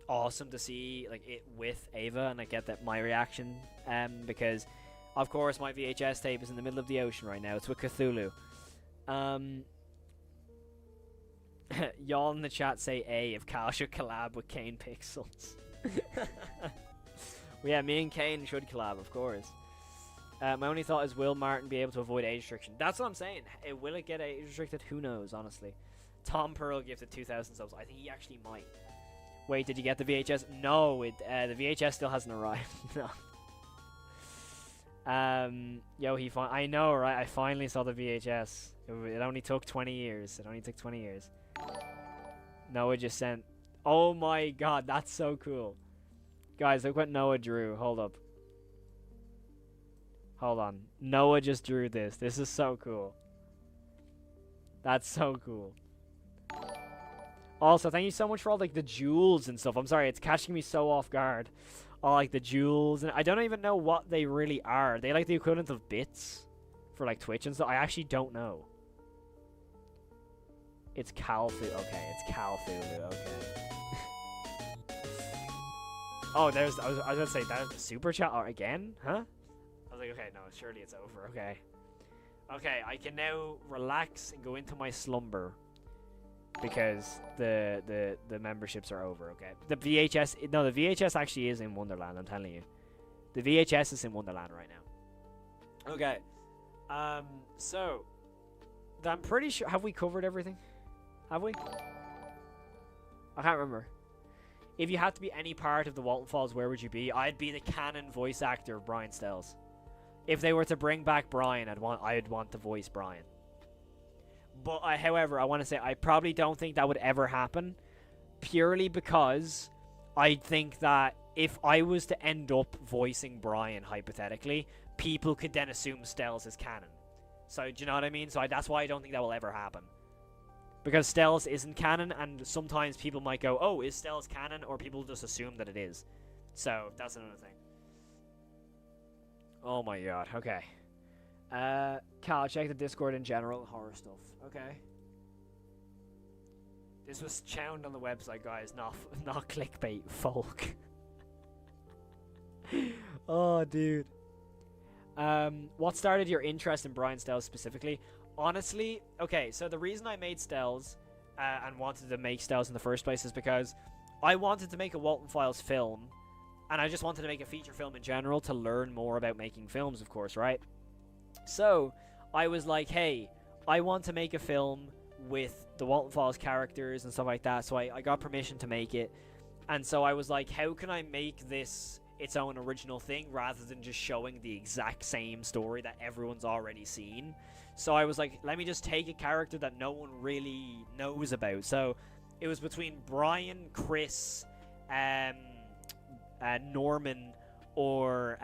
awesome to see like it with Ava, and I get that my reaction because of course my VHS tape is in the middle of the ocean right now. It's with Cthulhu. Y'all in the chat say A if Cal should collab with Kane Pixels. Well, yeah, me and Kane should collab, of course. My only thought is, will Martin be able to avoid age restriction? That's what I'm saying. Will it get age restricted? Who knows, honestly. Tom Pearl gifted 2,000 subs. I think he actually might. Wait, did you get the VHS? No, the VHS still hasn't arrived. No. Yo, I know, right? I finally saw the VHS. It only took 20 years. Noah just sent... Oh my god, that's so cool. Guys, look what Noah drew. Hold up. Hold on. Noah just drew this. This is so cool. That's so cool. Also, thank you so much for all like the jewels and stuff. I'm sorry, it's catching me so off guard. All like the jewels, and I don't even know what they really are. Are they like the equivalent of bits for like Twitch and stuff? I actually don't know. It's Calfu. Okay, it's Calfu. Okay. Oh, I was gonna say that super chat again, huh? I was like, okay, no, surely it's over. Okay. Okay, I can now relax and go into my slumber because the memberships are over. Okay, the VHS actually is in Wonderland. I'm telling you, the VHS is in Wonderland right now. Okay, so I'm pretty sure. Have we covered everything? Have we? I can't remember. If you had to be any part of the Walten Falls, where would you be? I'd be the canon voice actor of Brian Stells. If they were to bring back Brian, I'd want to voice Brian. But however, I want to say I probably don't think that would ever happen, purely because I think that if I was to end up voicing Brian hypothetically, people could then assume Stells is canon. So do you know what I mean? So that's why I don't think that will ever happen. Because Stells isn't canon, and sometimes people might go, oh, is Stells canon? Or people just assume that it is. So, that's another thing. Oh my god. Okay. Cal, check the Discord in general. Horror stuff. Okay. This was found on the website, guys. Not clickbait, folk. Oh, dude. What started your interest in Brian Stells specifically? Honestly, okay, so the reason I made Stells and wanted to make Stells in the first place is because I wanted to make a Walten Files film, and I just wanted to make a feature film in general to learn more about making films, of course, right? So, I was like, hey, I want to make a film with the Walten Files characters and stuff like that, so I got permission to make it. And so I was like, how can I make this its own original thing rather than just showing the exact same story that everyone's already seen? So I was like, let me just take a character that no one really knows about. So it was between Brian, Chris, Norman, or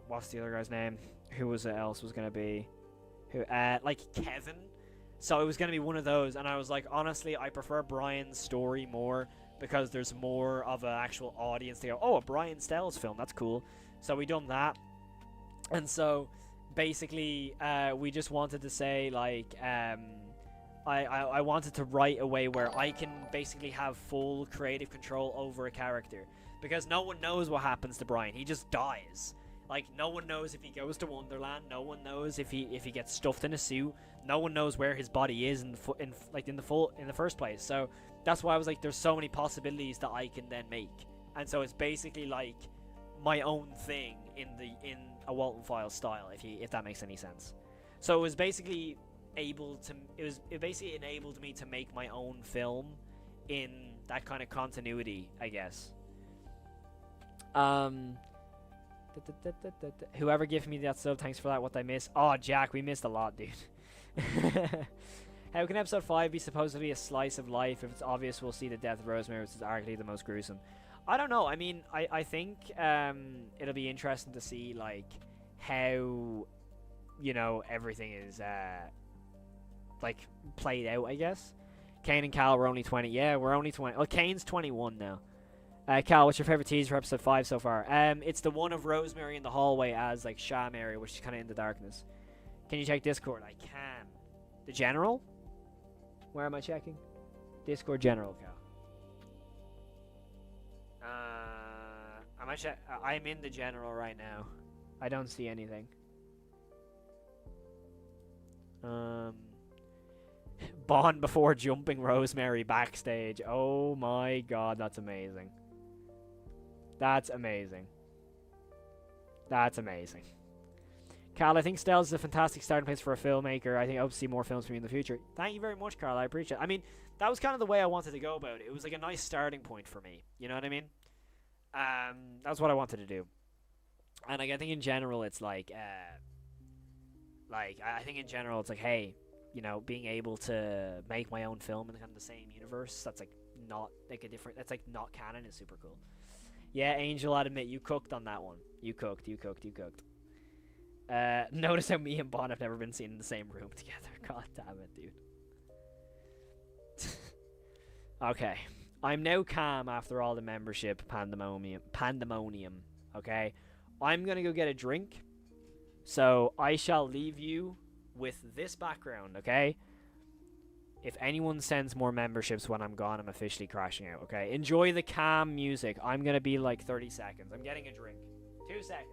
what's the other guy's name? Who else was gonna be? Like Kevin. So it was gonna be one of those, and I was like, honestly, I prefer Brian's story more because there's more of an actual audience to go, oh, a Brian Stells film, that's cool. So we done that, and so basically we just wanted to say like I wanted to write a way where I can basically have full creative control over a character, because no one knows what happens to Brian. He just dies. Like, no one knows if he goes to Wonderland. No one knows if he gets stuffed in a suit. No one knows where his body is in the first place. So that's why I was like, there's so many possibilities that I can then make, and so it's basically like my own thing in a Walten Files style, if that makes any sense. So it was basically it basically enabled me to make my own film in that kind of continuity, I guess. Whoever gave me that sub, thanks for that. What I miss? Oh, Jack, we missed a lot, dude. How can episode 5 be supposedly a slice of life if it's obvious we'll see the death of Rosemary, which is arguably the most gruesome? I don't know. I mean, I think it'll be interesting to see like how, you know, everything is like played out, I guess. Kane and Cal were only 20. Yeah, we're only 20. Well, Kane's 21 now. Cal, what's your favorite teaser for episode 5 so far? It's the one of Rosemary in the hallway as like Sham area, which is kind of in the darkness. Can you check Discord? I can. The general? Where am I checking? Discord general, Cal. I'm in the general right now. I don't see anything. Bond before jumping Rosemary backstage. Oh my god, that's amazing. That's amazing. That's amazing. Carl, I think Stells is a fantastic starting place for a filmmaker. I think I hope to see more films from you in the future. Thank you very much, Carl. I appreciate it. I mean, that was kind of the way I wanted to go about it. It was like a nice starting point for me. You know what I mean? That's what I wanted to do. And like, I think in general, it's like I think in general, it's like, hey, you know, being able to make my own film in kind of the same universe, that's like not like a different, that's like not canon, is super cool. Yeah, Angel, I'd admit, you cooked on that one. You cooked. Notice how me and Bond have never been seen in the same room together. God damn it, dude. Okay. I'm now calm after all the membership pandemonium. Okay? I'm gonna go get a drink. So I shall leave you with this background, okay? If anyone sends more memberships when I'm gone, I'm officially crashing out, okay? Enjoy the calm music. I'm gonna be like 30 seconds. I'm getting a drink. 2 seconds.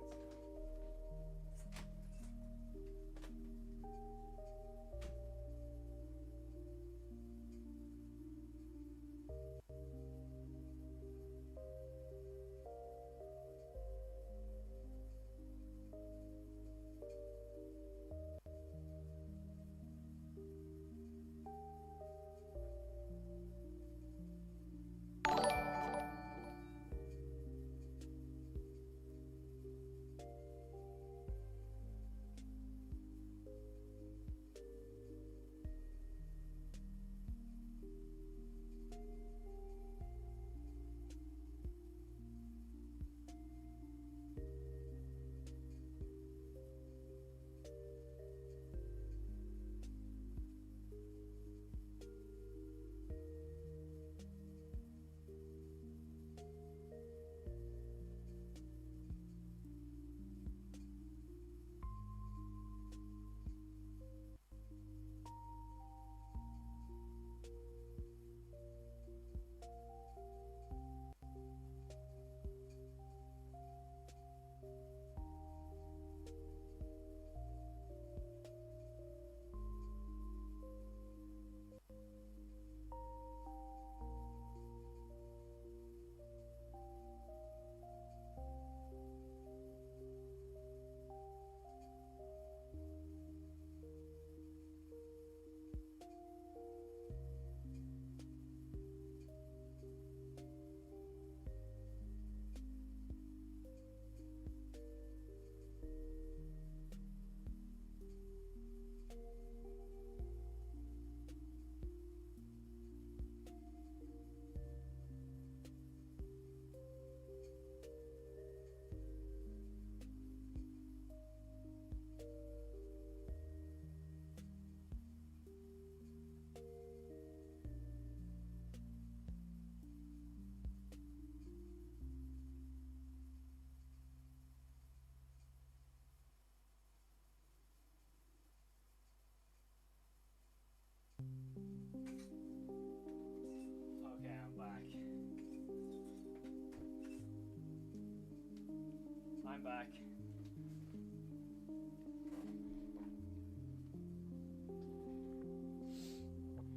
back.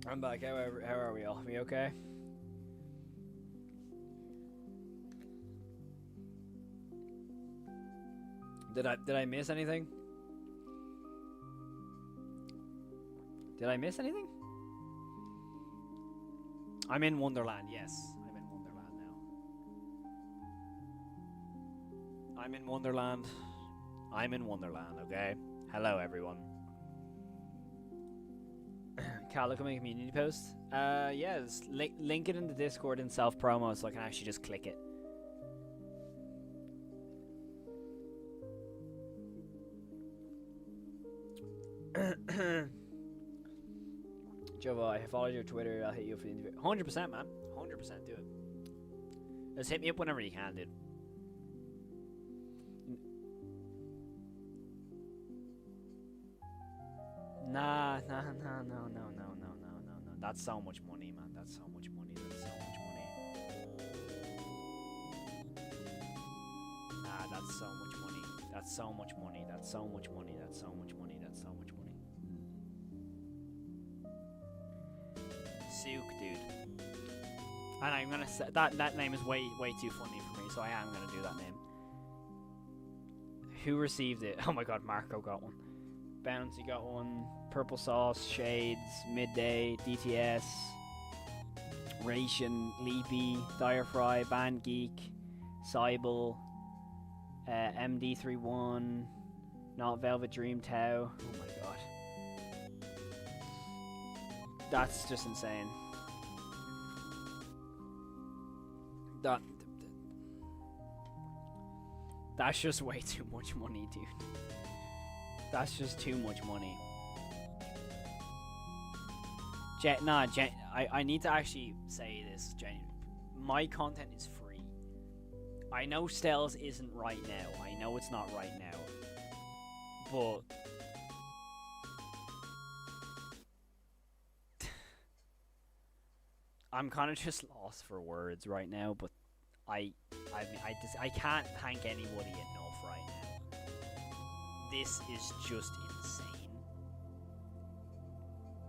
I'm back. How are we all? Are we okay? Did I miss anything? Did I miss anything? I'm in Wonderland. Yes, I'm in Wonderland now. I'm in Wonderland. I'm in Wonderland. Okay. Hello, everyone. Cal, look at my community post. Yeah, link it in the Discord in self promo so I can actually just click it. Jovo, I followed your Twitter. I'll hit you up for the interview. 100%, man. 100% do it. Just hit me up whenever you can, dude. Nah. That's so much money, man. That's so much money. That's so much money. Nah, that's so much money. That's so much money. That's so much money. That's so much money. That's so much money. Sook, dude. And I'm gonna say that name is way too funny for me, so I am gonna do that name. Who received it? Oh my god, Marco got one. Bouncy got one. Purple Sauce, Shades, Midday, DTS, Ration, Leapy, Direfry, Band Geek, Cybel, MD31, Not Velvet Dream Tau. Oh my god. That's just insane. That's just way too much money, dude. That's just too much money. I need to actually say this, Jen. My content is free. I know Stells isn't right now. I know it's not right now. But I'm kind of just lost for words right now, but I can't thank anybody enough right now. This is just insane.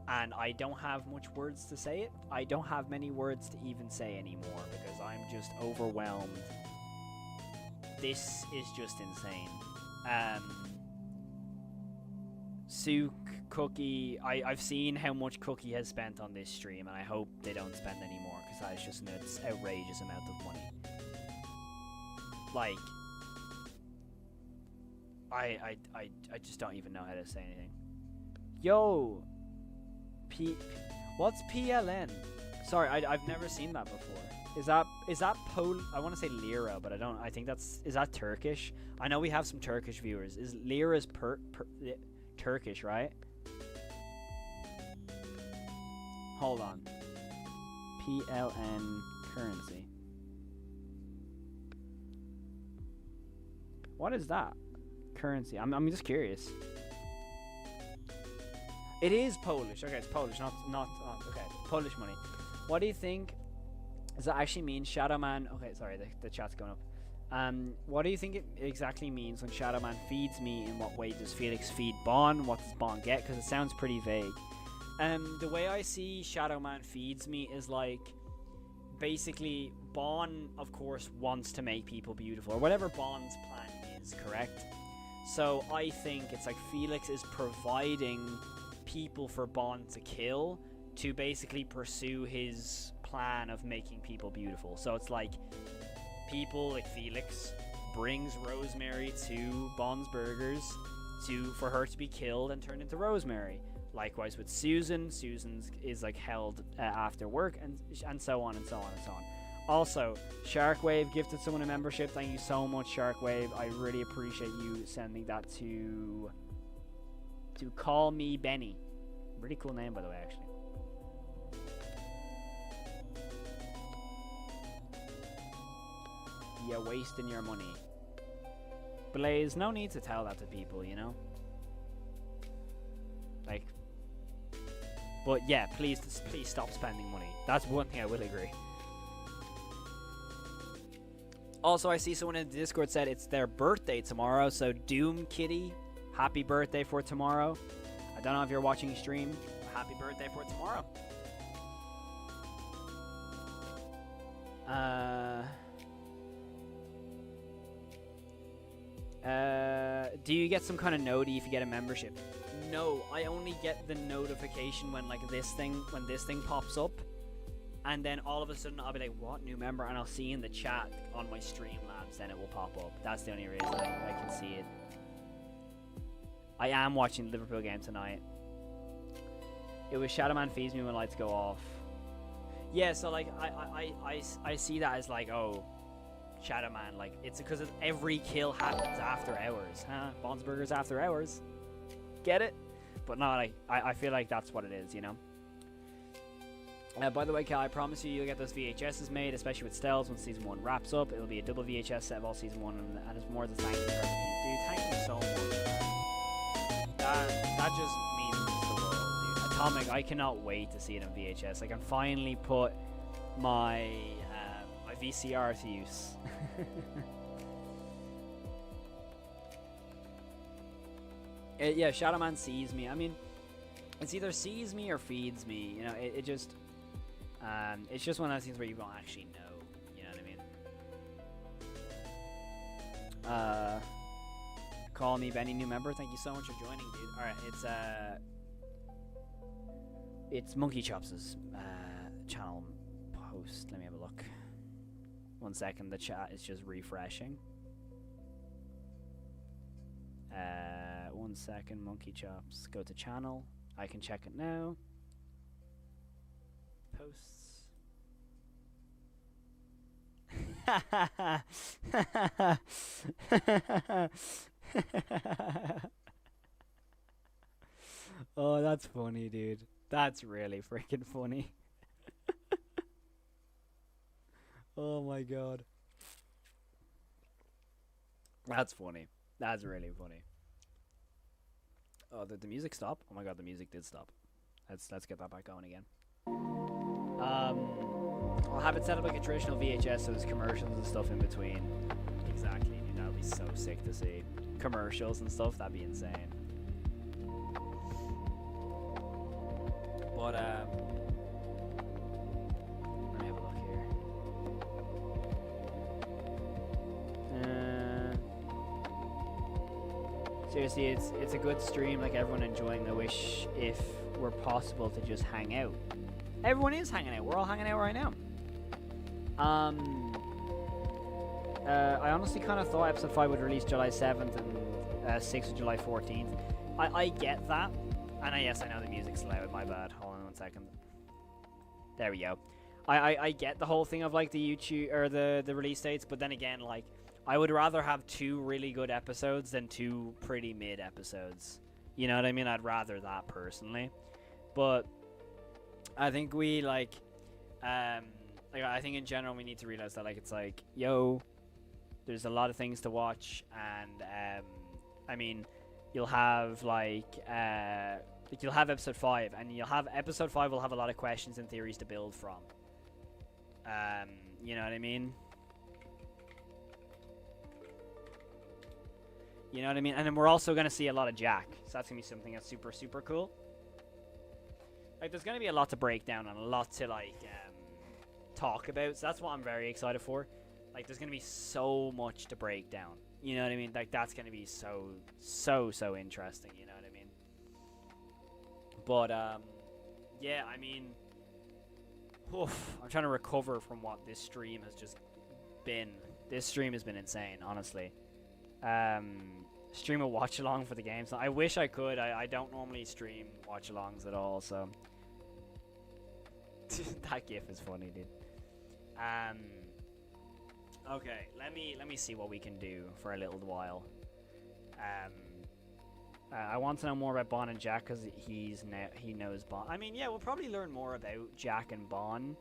And I don't have much words to say it. I don't have many words to even say anymore because I'm just overwhelmed. This is just insane. Sook, Cookie, I've seen how much Cookie has spent on this stream, and I hope they don't spend any more because that is just an outrageous amount of money. Like, I just don't even know how to say anything. Yo, what's PLN? Sorry, I've never seen that before. Is that I want to say lira, but I think is that Turkish? I know we have some Turkish viewers. Is lira's Turkish, right? Hold on. PLN currency. What is that? Currency. I'm just curious. It is Polish. Okay, it's Polish, not okay. Polish money. What do you think? Does that actually mean Shadowman? Okay, sorry, the chat's going up. What do you think it exactly means when Shadowman feeds me? In what way does Felix feed Bon? What does Bon get? Because it sounds pretty vague. The way I see Shadowman feeds me is like, basically, Bon, of course, wants to make people beautiful, or whatever Bon's plan is, correct? So I think it's like Felix is providing people for Bon to kill to basically pursue his plan of making people beautiful. So it's like people like Felix brings Rosemary to Bon's Burgers for her to be killed and turned into Rosemary. Likewise with Susan. Susan's is like held after work, and so on and so on and so on. Also, Sharkwave gifted someone a membership. Thank you so much, Sharkwave. I really appreciate you sending that to Call Me Benny. Really cool name, by the way, actually. You're wasting your money. Blaze, no need to tell that to people, you know? Like, but yeah, please stop spending money. That's one thing I will agree. Also, I see someone in the Discord said it's their birthday tomorrow, so Doom Kitty, happy birthday for tomorrow. I don't know if you're watching stream. Happy birthday for tomorrow. Do you get some kind of noti if you get a membership? No, I only get the notification when this thing pops up, and then all of a sudden I'll be like, what, new member? And I'll see in the chat on my Streamlabs, then it will pop up. That's the only reason I can see it. I am watching the Liverpool game tonight. It was Shadowman feeds me when lights go off. Yeah, so like I see that as like, oh, Shadowman, like it's because every kill happens after hours, huh? Bonsburgers after hours. Get it? But no, like I feel like that's what it is, you know. By the way, Cal, I promise you'll get those VHSs made, especially with Stells when season 1 wraps up. It'll be a double VHS set of all season 1, and it's more than thank you, dude. Thank you so much. That just means the world, dude. Atomic, I cannot wait to see it on VHS. I can finally put my my VCR to use. Yeah, Shadowman sees me. I mean, it's either sees me or feeds me. You know, it just it's just one of those things where you don't actually know. You know what I mean? Call me Benny, new member. Thank you so much for joining, dude. All right, it's Monkey Chops' channel post. Let me have a look. 1 second, the chat is just refreshing. 1 second, Monkey Chops. Go to channel. I can check it now. Posts. Oh, that's funny, dude. That's really freaking funny. Oh my god. That's funny. That's really funny. Oh, did the music stop? Oh my god, the music did stop. Let's get that back going again. I'll have it set up like a traditional VHS, so there's commercials and stuff in between. Exactly, dude. That would be so sick to see. Commercials and stuff, that'd be insane. But, let me have a look here. Seriously, it's a good stream, like everyone enjoying. I wish if were possible to just hang out. Everyone is hanging out. We're all hanging out right now. I honestly kind of thought episode 5 would release July 7th and 6th of July 14th. I get that. And yes, I know the music's loud. My bad. Hold on 1 second. There we go. I get the whole thing of like the YouTube or the release dates, but then again, like I would rather have 2 really good episodes than 2 pretty mid episodes. You know what I mean? I'd rather that personally. But I think we like I think in general we need to realize that like it's like, yo, there's a lot of things to watch, and I mean, you'll have like you'll have episode 5, and you'll have episode 5 will have a lot of questions and theories to build from. You know what I mean? You know what I mean? And then we're also going to see a lot of Jack. So that's going to be something that's super, super cool. Like, there's going to be a lot to break down and a lot to, like, talk about. So that's what I'm very excited for. Like, there's going to be so much to break down. You know what I mean? Like, that's going to be so interesting. You know what I mean? But, yeah, I mean, oof, I'm trying to recover from what this stream has just been. This stream has been insane, honestly. Stream a watch along for the games. I wish I could. I don't normally stream watch alongs at all, so that gif is funny, dude. Okay, let me see what we can do for a little while. I want to know more about Bon and Jack because he knows Bon. I mean, yeah, we'll probably learn more about Jack and Bon,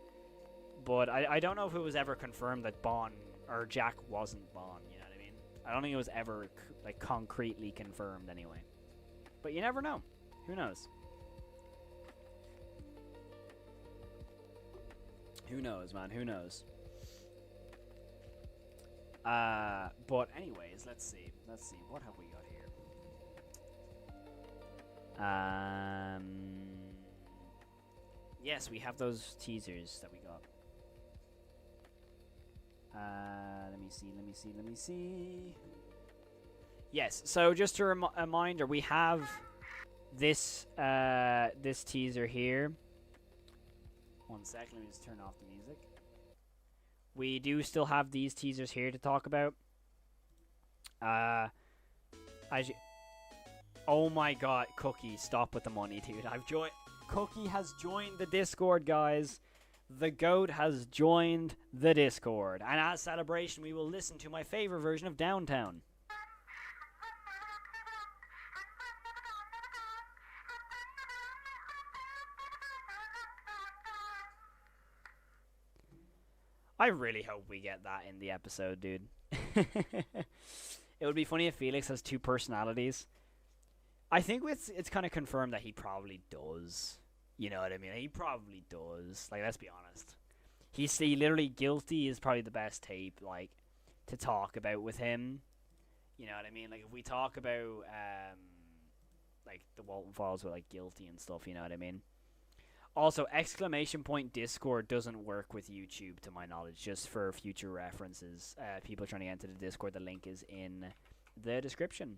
but I don't know if it was ever confirmed that Bon or Jack wasn't Bon. You know what I mean? I don't think it was ever like concretely confirmed anyway. But you never know. Who knows? Who knows, man? Who knows? But anyways, let's see. What have we got here? Yes, we have those teasers that we got. Let me see. Yes, so just a reminder, we have this this teaser here. 1 second, let me just turn off the music. We do still have these teasers here to talk about. Oh my god, Cookie, stop with the money, dude. Cookie has joined the Discord, guys. The GOAT has joined the Discord. And as celebration, we will listen to my favorite version of Downtown. I really hope we get that in the episode, dude. It would be funny if Felix has 2 personalities. I think it's kind of confirmed that he probably does. You know what I mean? He probably does. Like, let's be honest. He's literally Guilty is probably the best tape, like, to talk about with him. You know what I mean? Like, if we talk about, like, the Walten Files with, like, Guilty and stuff, you know what I mean? Also, ! Discord doesn't work with YouTube, to my knowledge, just for future references. People trying to get into the Discord, the link is in the description.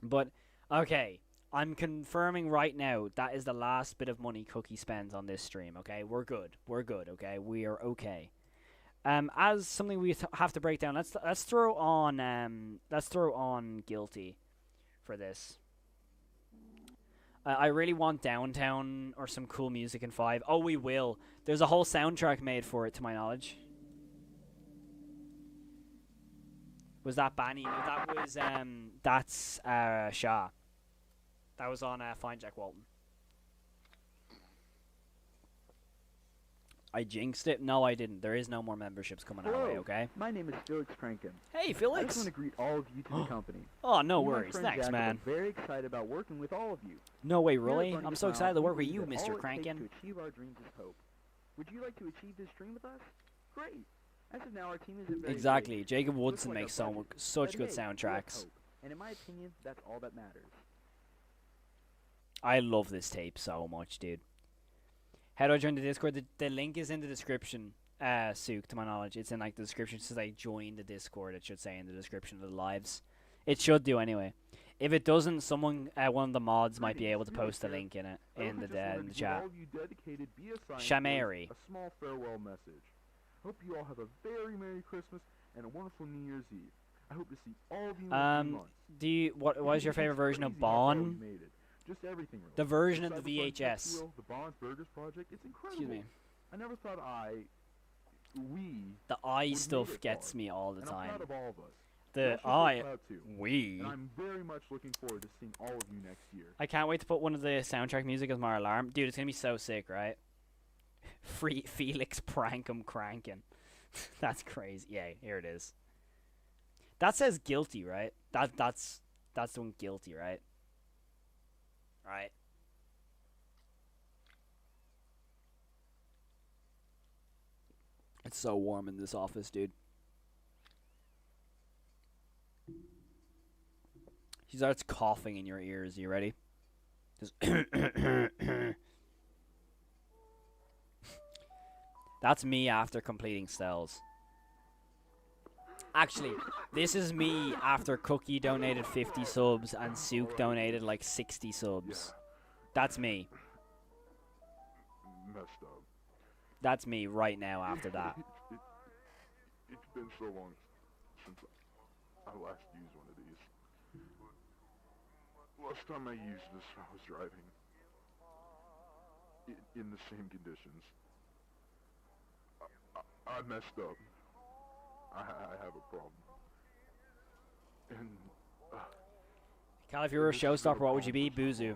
But, okay, I'm confirming right now that is the last bit of money Cookie spends on this stream, okay? We're good, okay? We are okay. As something we have to break down, let's throw on Guilty for this. I really want Downtown or some cool music in 5. Oh, we will. There's a whole soundtrack made for it, to my knowledge. Was that Banny? No, that was, that's, Shah. That was on, Fine Jack Walten. I jinxed it? No, I didn't. There is no more memberships coming our way, okay? My name is Felix Crankin. Hey, I Felix! just want to greet all of you to the company. Oh, no Me and my worries. friend Thanks, Jack man. are very excited about working with all of you. No way, Here at really? Burning I'm the so Smile, excited to we work with believe you, that Mr. all it takes Crankin. to achieve our dreams is hope. Would you like to achieve this dream with us? Great. As of now, our team isn't very Exactly. big. Jacob Looks Woodson like makes our budget. such But good hey, we have soundtracks. hope. And in my opinion, that's all that matters. I love this tape so much, dude. How do I join the Discord? The link is in the description, Sook, to my knowledge. It's in, like, the description. It says, like, join the Discord, it should say in the description of the lives. It should do, anyway. If it doesn't, someone, one of the mods might be able to post a link in it, in the chat. Shamari. A small farewell message. Hope you all have a very Merry Christmas and a wonderful New Year's Eve. I hope to see all of you in a few months. What is your favorite version of Bon? Just everything really. The version of Besides the fun tech VHS. deal, the Bonds Burgers project, it's incredible. Excuse me. I never thought we The eye made stuff it gets far, me all the and I'm time. proud of all of us. The You all should feel eye, proud too. we. And I'm very much looking forward to seeing all of you next year. I can't wait to put one of the soundtrack music as my alarm. Dude, it's gonna be so sick, right? Free Felix Prankum Crankin. That's crazy. Yeah, here it is. That says Guilty, right? That's the one, Guilty, right? Right. It's so warm in this office, dude. He starts coughing in your ears. You ready? Just That's me after completing cells. Actually, this is me after Cookie donated 50 subs and Sook donated like 60 subs. That's me. Messed up. That's me right now after that. It's been so long since I last used one of these. Last time I used this, I was driving in the same conditions. I messed up. I have a problem. And Cal, if you were a showstopper, what would you be? Buzu.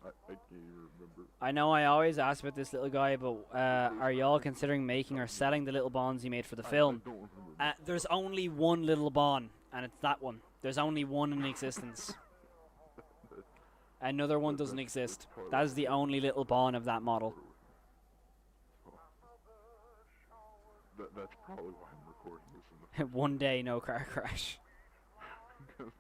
I can't even remember. I know I always ask about this little guy, but are y'all considering making or selling the little bonds you made for the film? I don't remember. There's only one little bond, and it's that one. There's only one in existence. Another one doesn't exist. That is the only little bond of that model. That's probably why I'm recording this in the One day, no car crash. 'Cause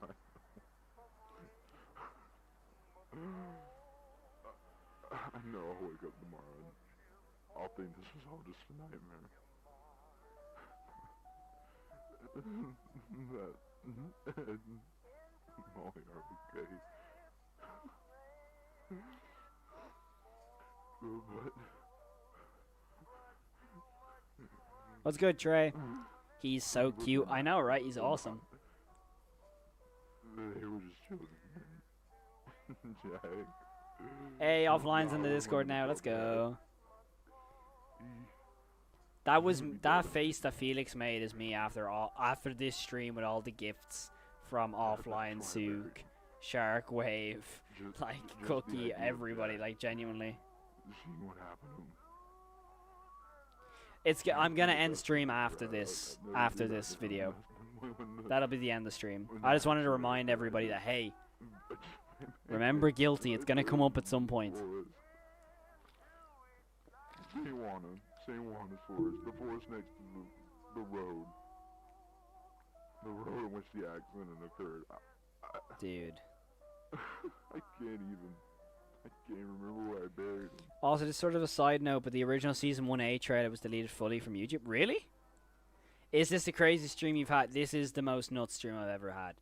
I know I'll wake up tomorrow and I'll think this was all just a nightmare. That Molly are okay. But What's good, Trey? He's so cute. I know, right? He's awesome. they were just chilling. Jack. Hey, offline's in the Discord now. Let's go. That face that Felix made is me after this stream with all the gifts from offline, Sook, Shark Wave, like Cookie, everybody, like genuinely. Seeing what happened. I'm gonna end stream after this video. That'll be the end of the stream. I just wanted to remind everybody that, hey, remember Guilty, it's gonna come up at some point. Say Juana's forest. The forest next to the road. The road in which the accident occurred. Dude. I can't remember where I buried him. Also, just sort of a side note, but the original Season 1A trailer was deleted fully from YouTube. Really? Is this the craziest stream you've had? This is the most nuts stream I've ever had.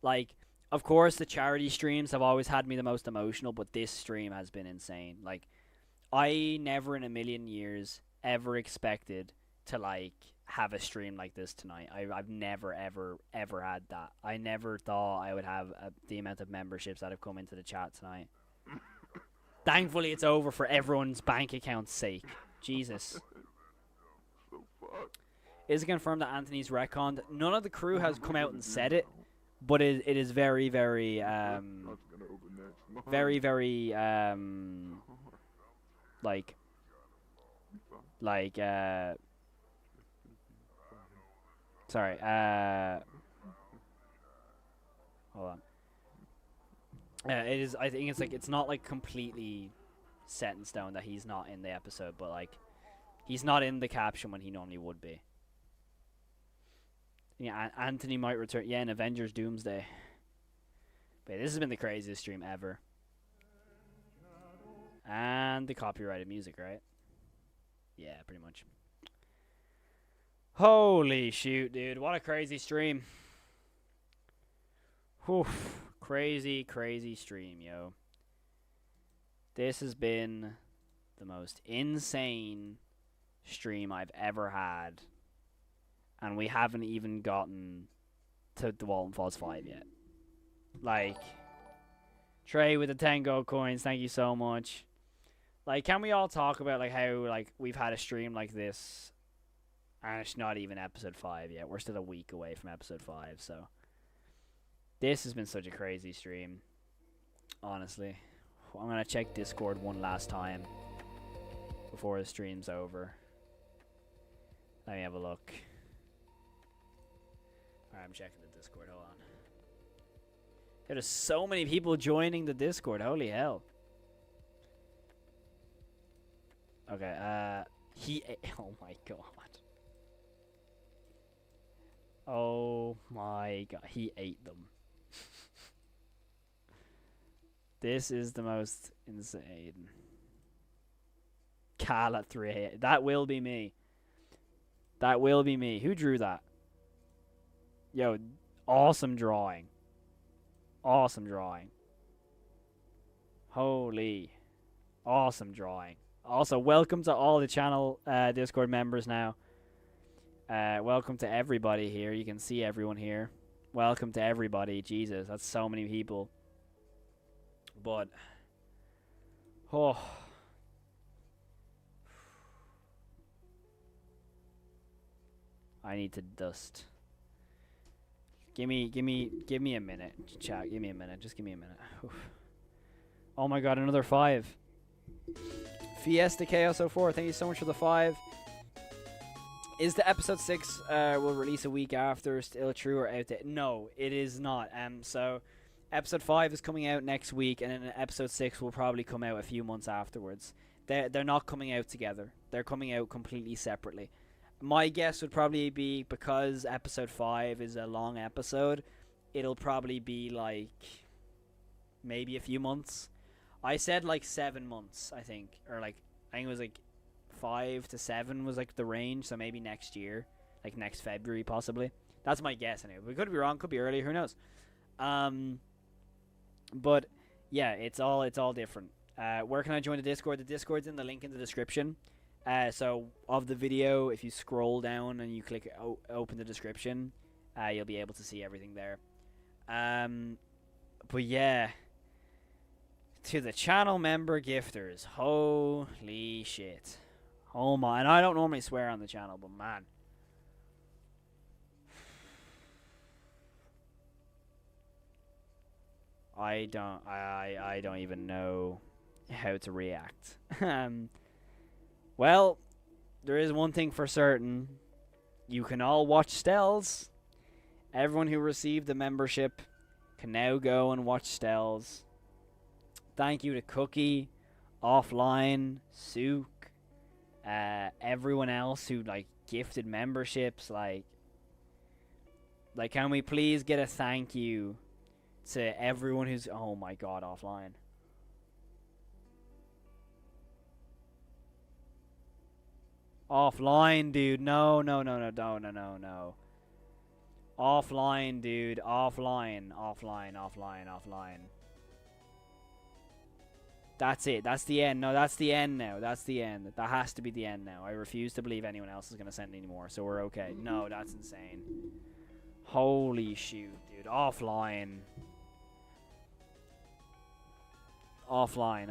Like, of course, the charity streams have always had me the most emotional, but this stream has been insane. Like, I never in a million years ever expected to, like, have a stream like this tonight. I've never, ever, ever had that. I never thought I would have the amount of memberships that have come into the chat tonight. Thankfully, it's over for everyone's bank account's sake. Jesus. So fucked. Is it confirmed that Anthony's retconned? None of the crew has come out and said it, but it is very, very, very, very, sorry, hold on. It is, I think it's not, like, completely set in stone that he's not in the episode, but, like, he's not in the caption when he normally would be. Yeah, Anthony might return. Yeah, in Avengers Doomsday. But this has been the craziest stream ever. And the copyrighted music, right? Yeah, pretty much. Holy shoot, dude. What a crazy stream. Whew. Crazy, crazy stream, yo. This has been the most insane stream I've ever had. And we haven't even gotten to the Walten Falls 5 yet. Like, Trey with the 10 gold coins, thank you so much. Like, can we all talk about, like, how, like, we've had a stream like this, and it's not even episode 5 yet. We're still a week away from episode 5, so. This has been such a crazy stream, honestly. I'm going to check Discord one last time before the stream's over. Let me have a look. Alright, I'm checking the Discord, hold on. There's so many people joining the Discord, holy hell. Okay, oh my god. Oh my god, he ate them. This is the most insane. Cal at 3 That will be me. That will be me. Who drew that? Yo, awesome drawing. Awesome drawing. Holy. Awesome drawing. Also, welcome to all the channel Discord members now. Welcome to everybody here. You can see everyone here. Welcome to everybody. Jesus, that's so many people. But, oh. I need to dust. Give me a minute, chat. Give me a minute. Just give me a minute. Oof. Oh my god, another 5. Fiesta Chaos 04, thank you so much for the 5. Is the episode 6 will release a week after still true or outdated? No, it is not. So episode 5 is coming out next week, and then episode 6 will probably come out a few months afterwards. They're not coming out together. They're coming out completely separately. My guess would probably be, because episode 5 is a long episode, it'll probably be like maybe a few months. I said like 7 months, I think, or like I think it was like 5 to 7 was like the range. So maybe next year, like next February, possibly. That's my guess anyway. We could be wrong, could be early, who knows? But yeah, it's all different. Where can I join the Discord? The Discord's in the link in the description. So of the video, if you scroll down and you click open the description, you'll be able to see everything there. But yeah, to the channel member gifters, holy shit. Oh my, and I don't normally swear on the channel, but man. I don't even know how to react. Well, there is one thing for certain. You can all watch Stells. Everyone who received the membership can now go and watch Stells. Thank you to Cookie, Offline, Sook, everyone else who like gifted memberships. Like, can we please get a thank you to everyone who's... Oh my god, Offline. Offline, dude. No. Offline, dude. Offline. That's it. That's the end. No, that's the end now. That's the end. That has to be the end now. I refuse to believe anyone else is going to send any more, so we're okay. No, that's insane. Holy shoot, dude. Offline. Offline,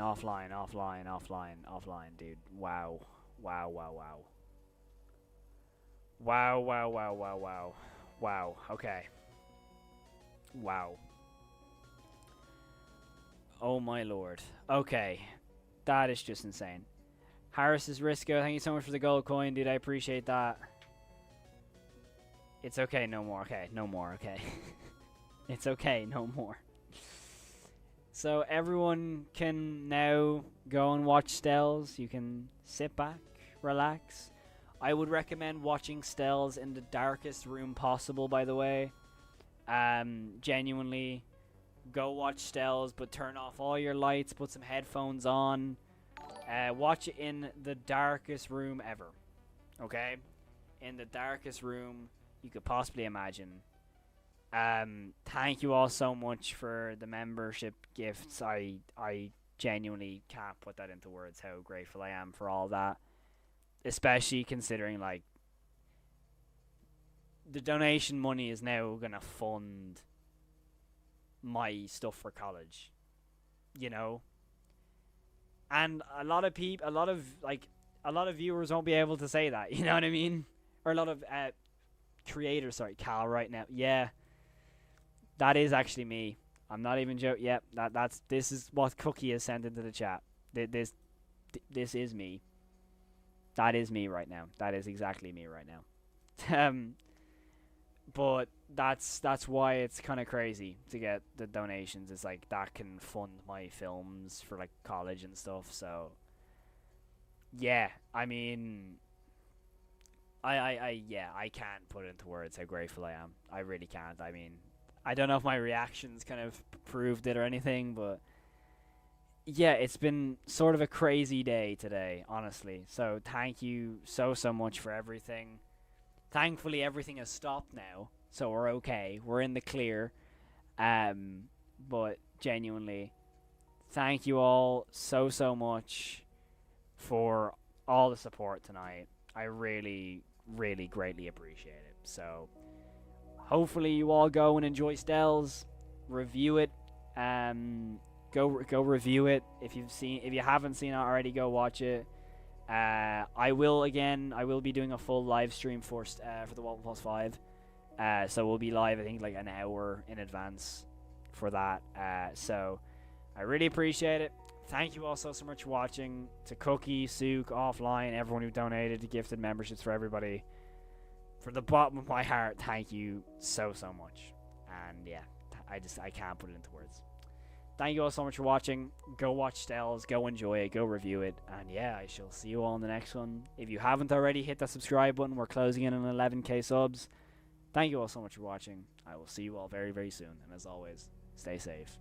dude. Wow. Wow. Okay. Wow. Oh my lord. Okay. That is just insane. Harris is Risco. Thank you so much for the gold coin, dude. I appreciate that. It's okay, no more. Okay, no more. Okay. It's okay, no more. So everyone can now go and watch Stells. You can sit back, relax. I would recommend watching Stells in the darkest room possible, by the way. Genuinely, go watch Stells, but turn off all your lights, put some headphones on. Watch it in the darkest room ever. Okay? In the darkest room you could possibly imagine. Thank you all so much for the membership gifts. I genuinely can't put that into words how grateful I am for all that. Especially considering, like, the donation money is now gonna fund my stuff for college. You know? And a lot of viewers won't be able to say that, you know what I mean? Or a lot of creators, sorry, Cal right now. Yeah. That is actually me. I'm not even joking. Yep, this is what Cookie has sent into the chat. This is me. That is me right now. That is exactly me right now. But that's why it's kind of crazy to get the donations. It's like that can fund my films for like college and stuff. So yeah, I mean, I can't put it into words how grateful I am. I really can't. I mean, I don't know if my reactions kind of proved it or anything, but yeah, it's been sort of a crazy day today, honestly. So thank you so much for everything. Thankfully, everything has stopped now, so we're okay. We're in the clear. But genuinely, thank you all so much for all the support tonight. I really greatly appreciate it. So hopefully you all go and enjoy Stells, review it. Go review it. If you haven't seen it already, go watch it. I will be doing a full live stream for the Walten Plus 5. So we'll be live, I think, like an hour in advance for that. So I really appreciate it. Thank you all so much for watching. To Cookie, Sook, Offline, everyone who donated, gifted memberships, for everybody. From the bottom of my heart, thank you so much. And yeah, I can't put it into words. thank you all so much for watching. Go watch Stells, go enjoy it, go review it, and yeah, I shall see you all in the next one. If you haven't already, hit that subscribe button. We're closing in on 11k subs. Thank you all so much for watching. I will see you all very, very soon, and as always, stay safe.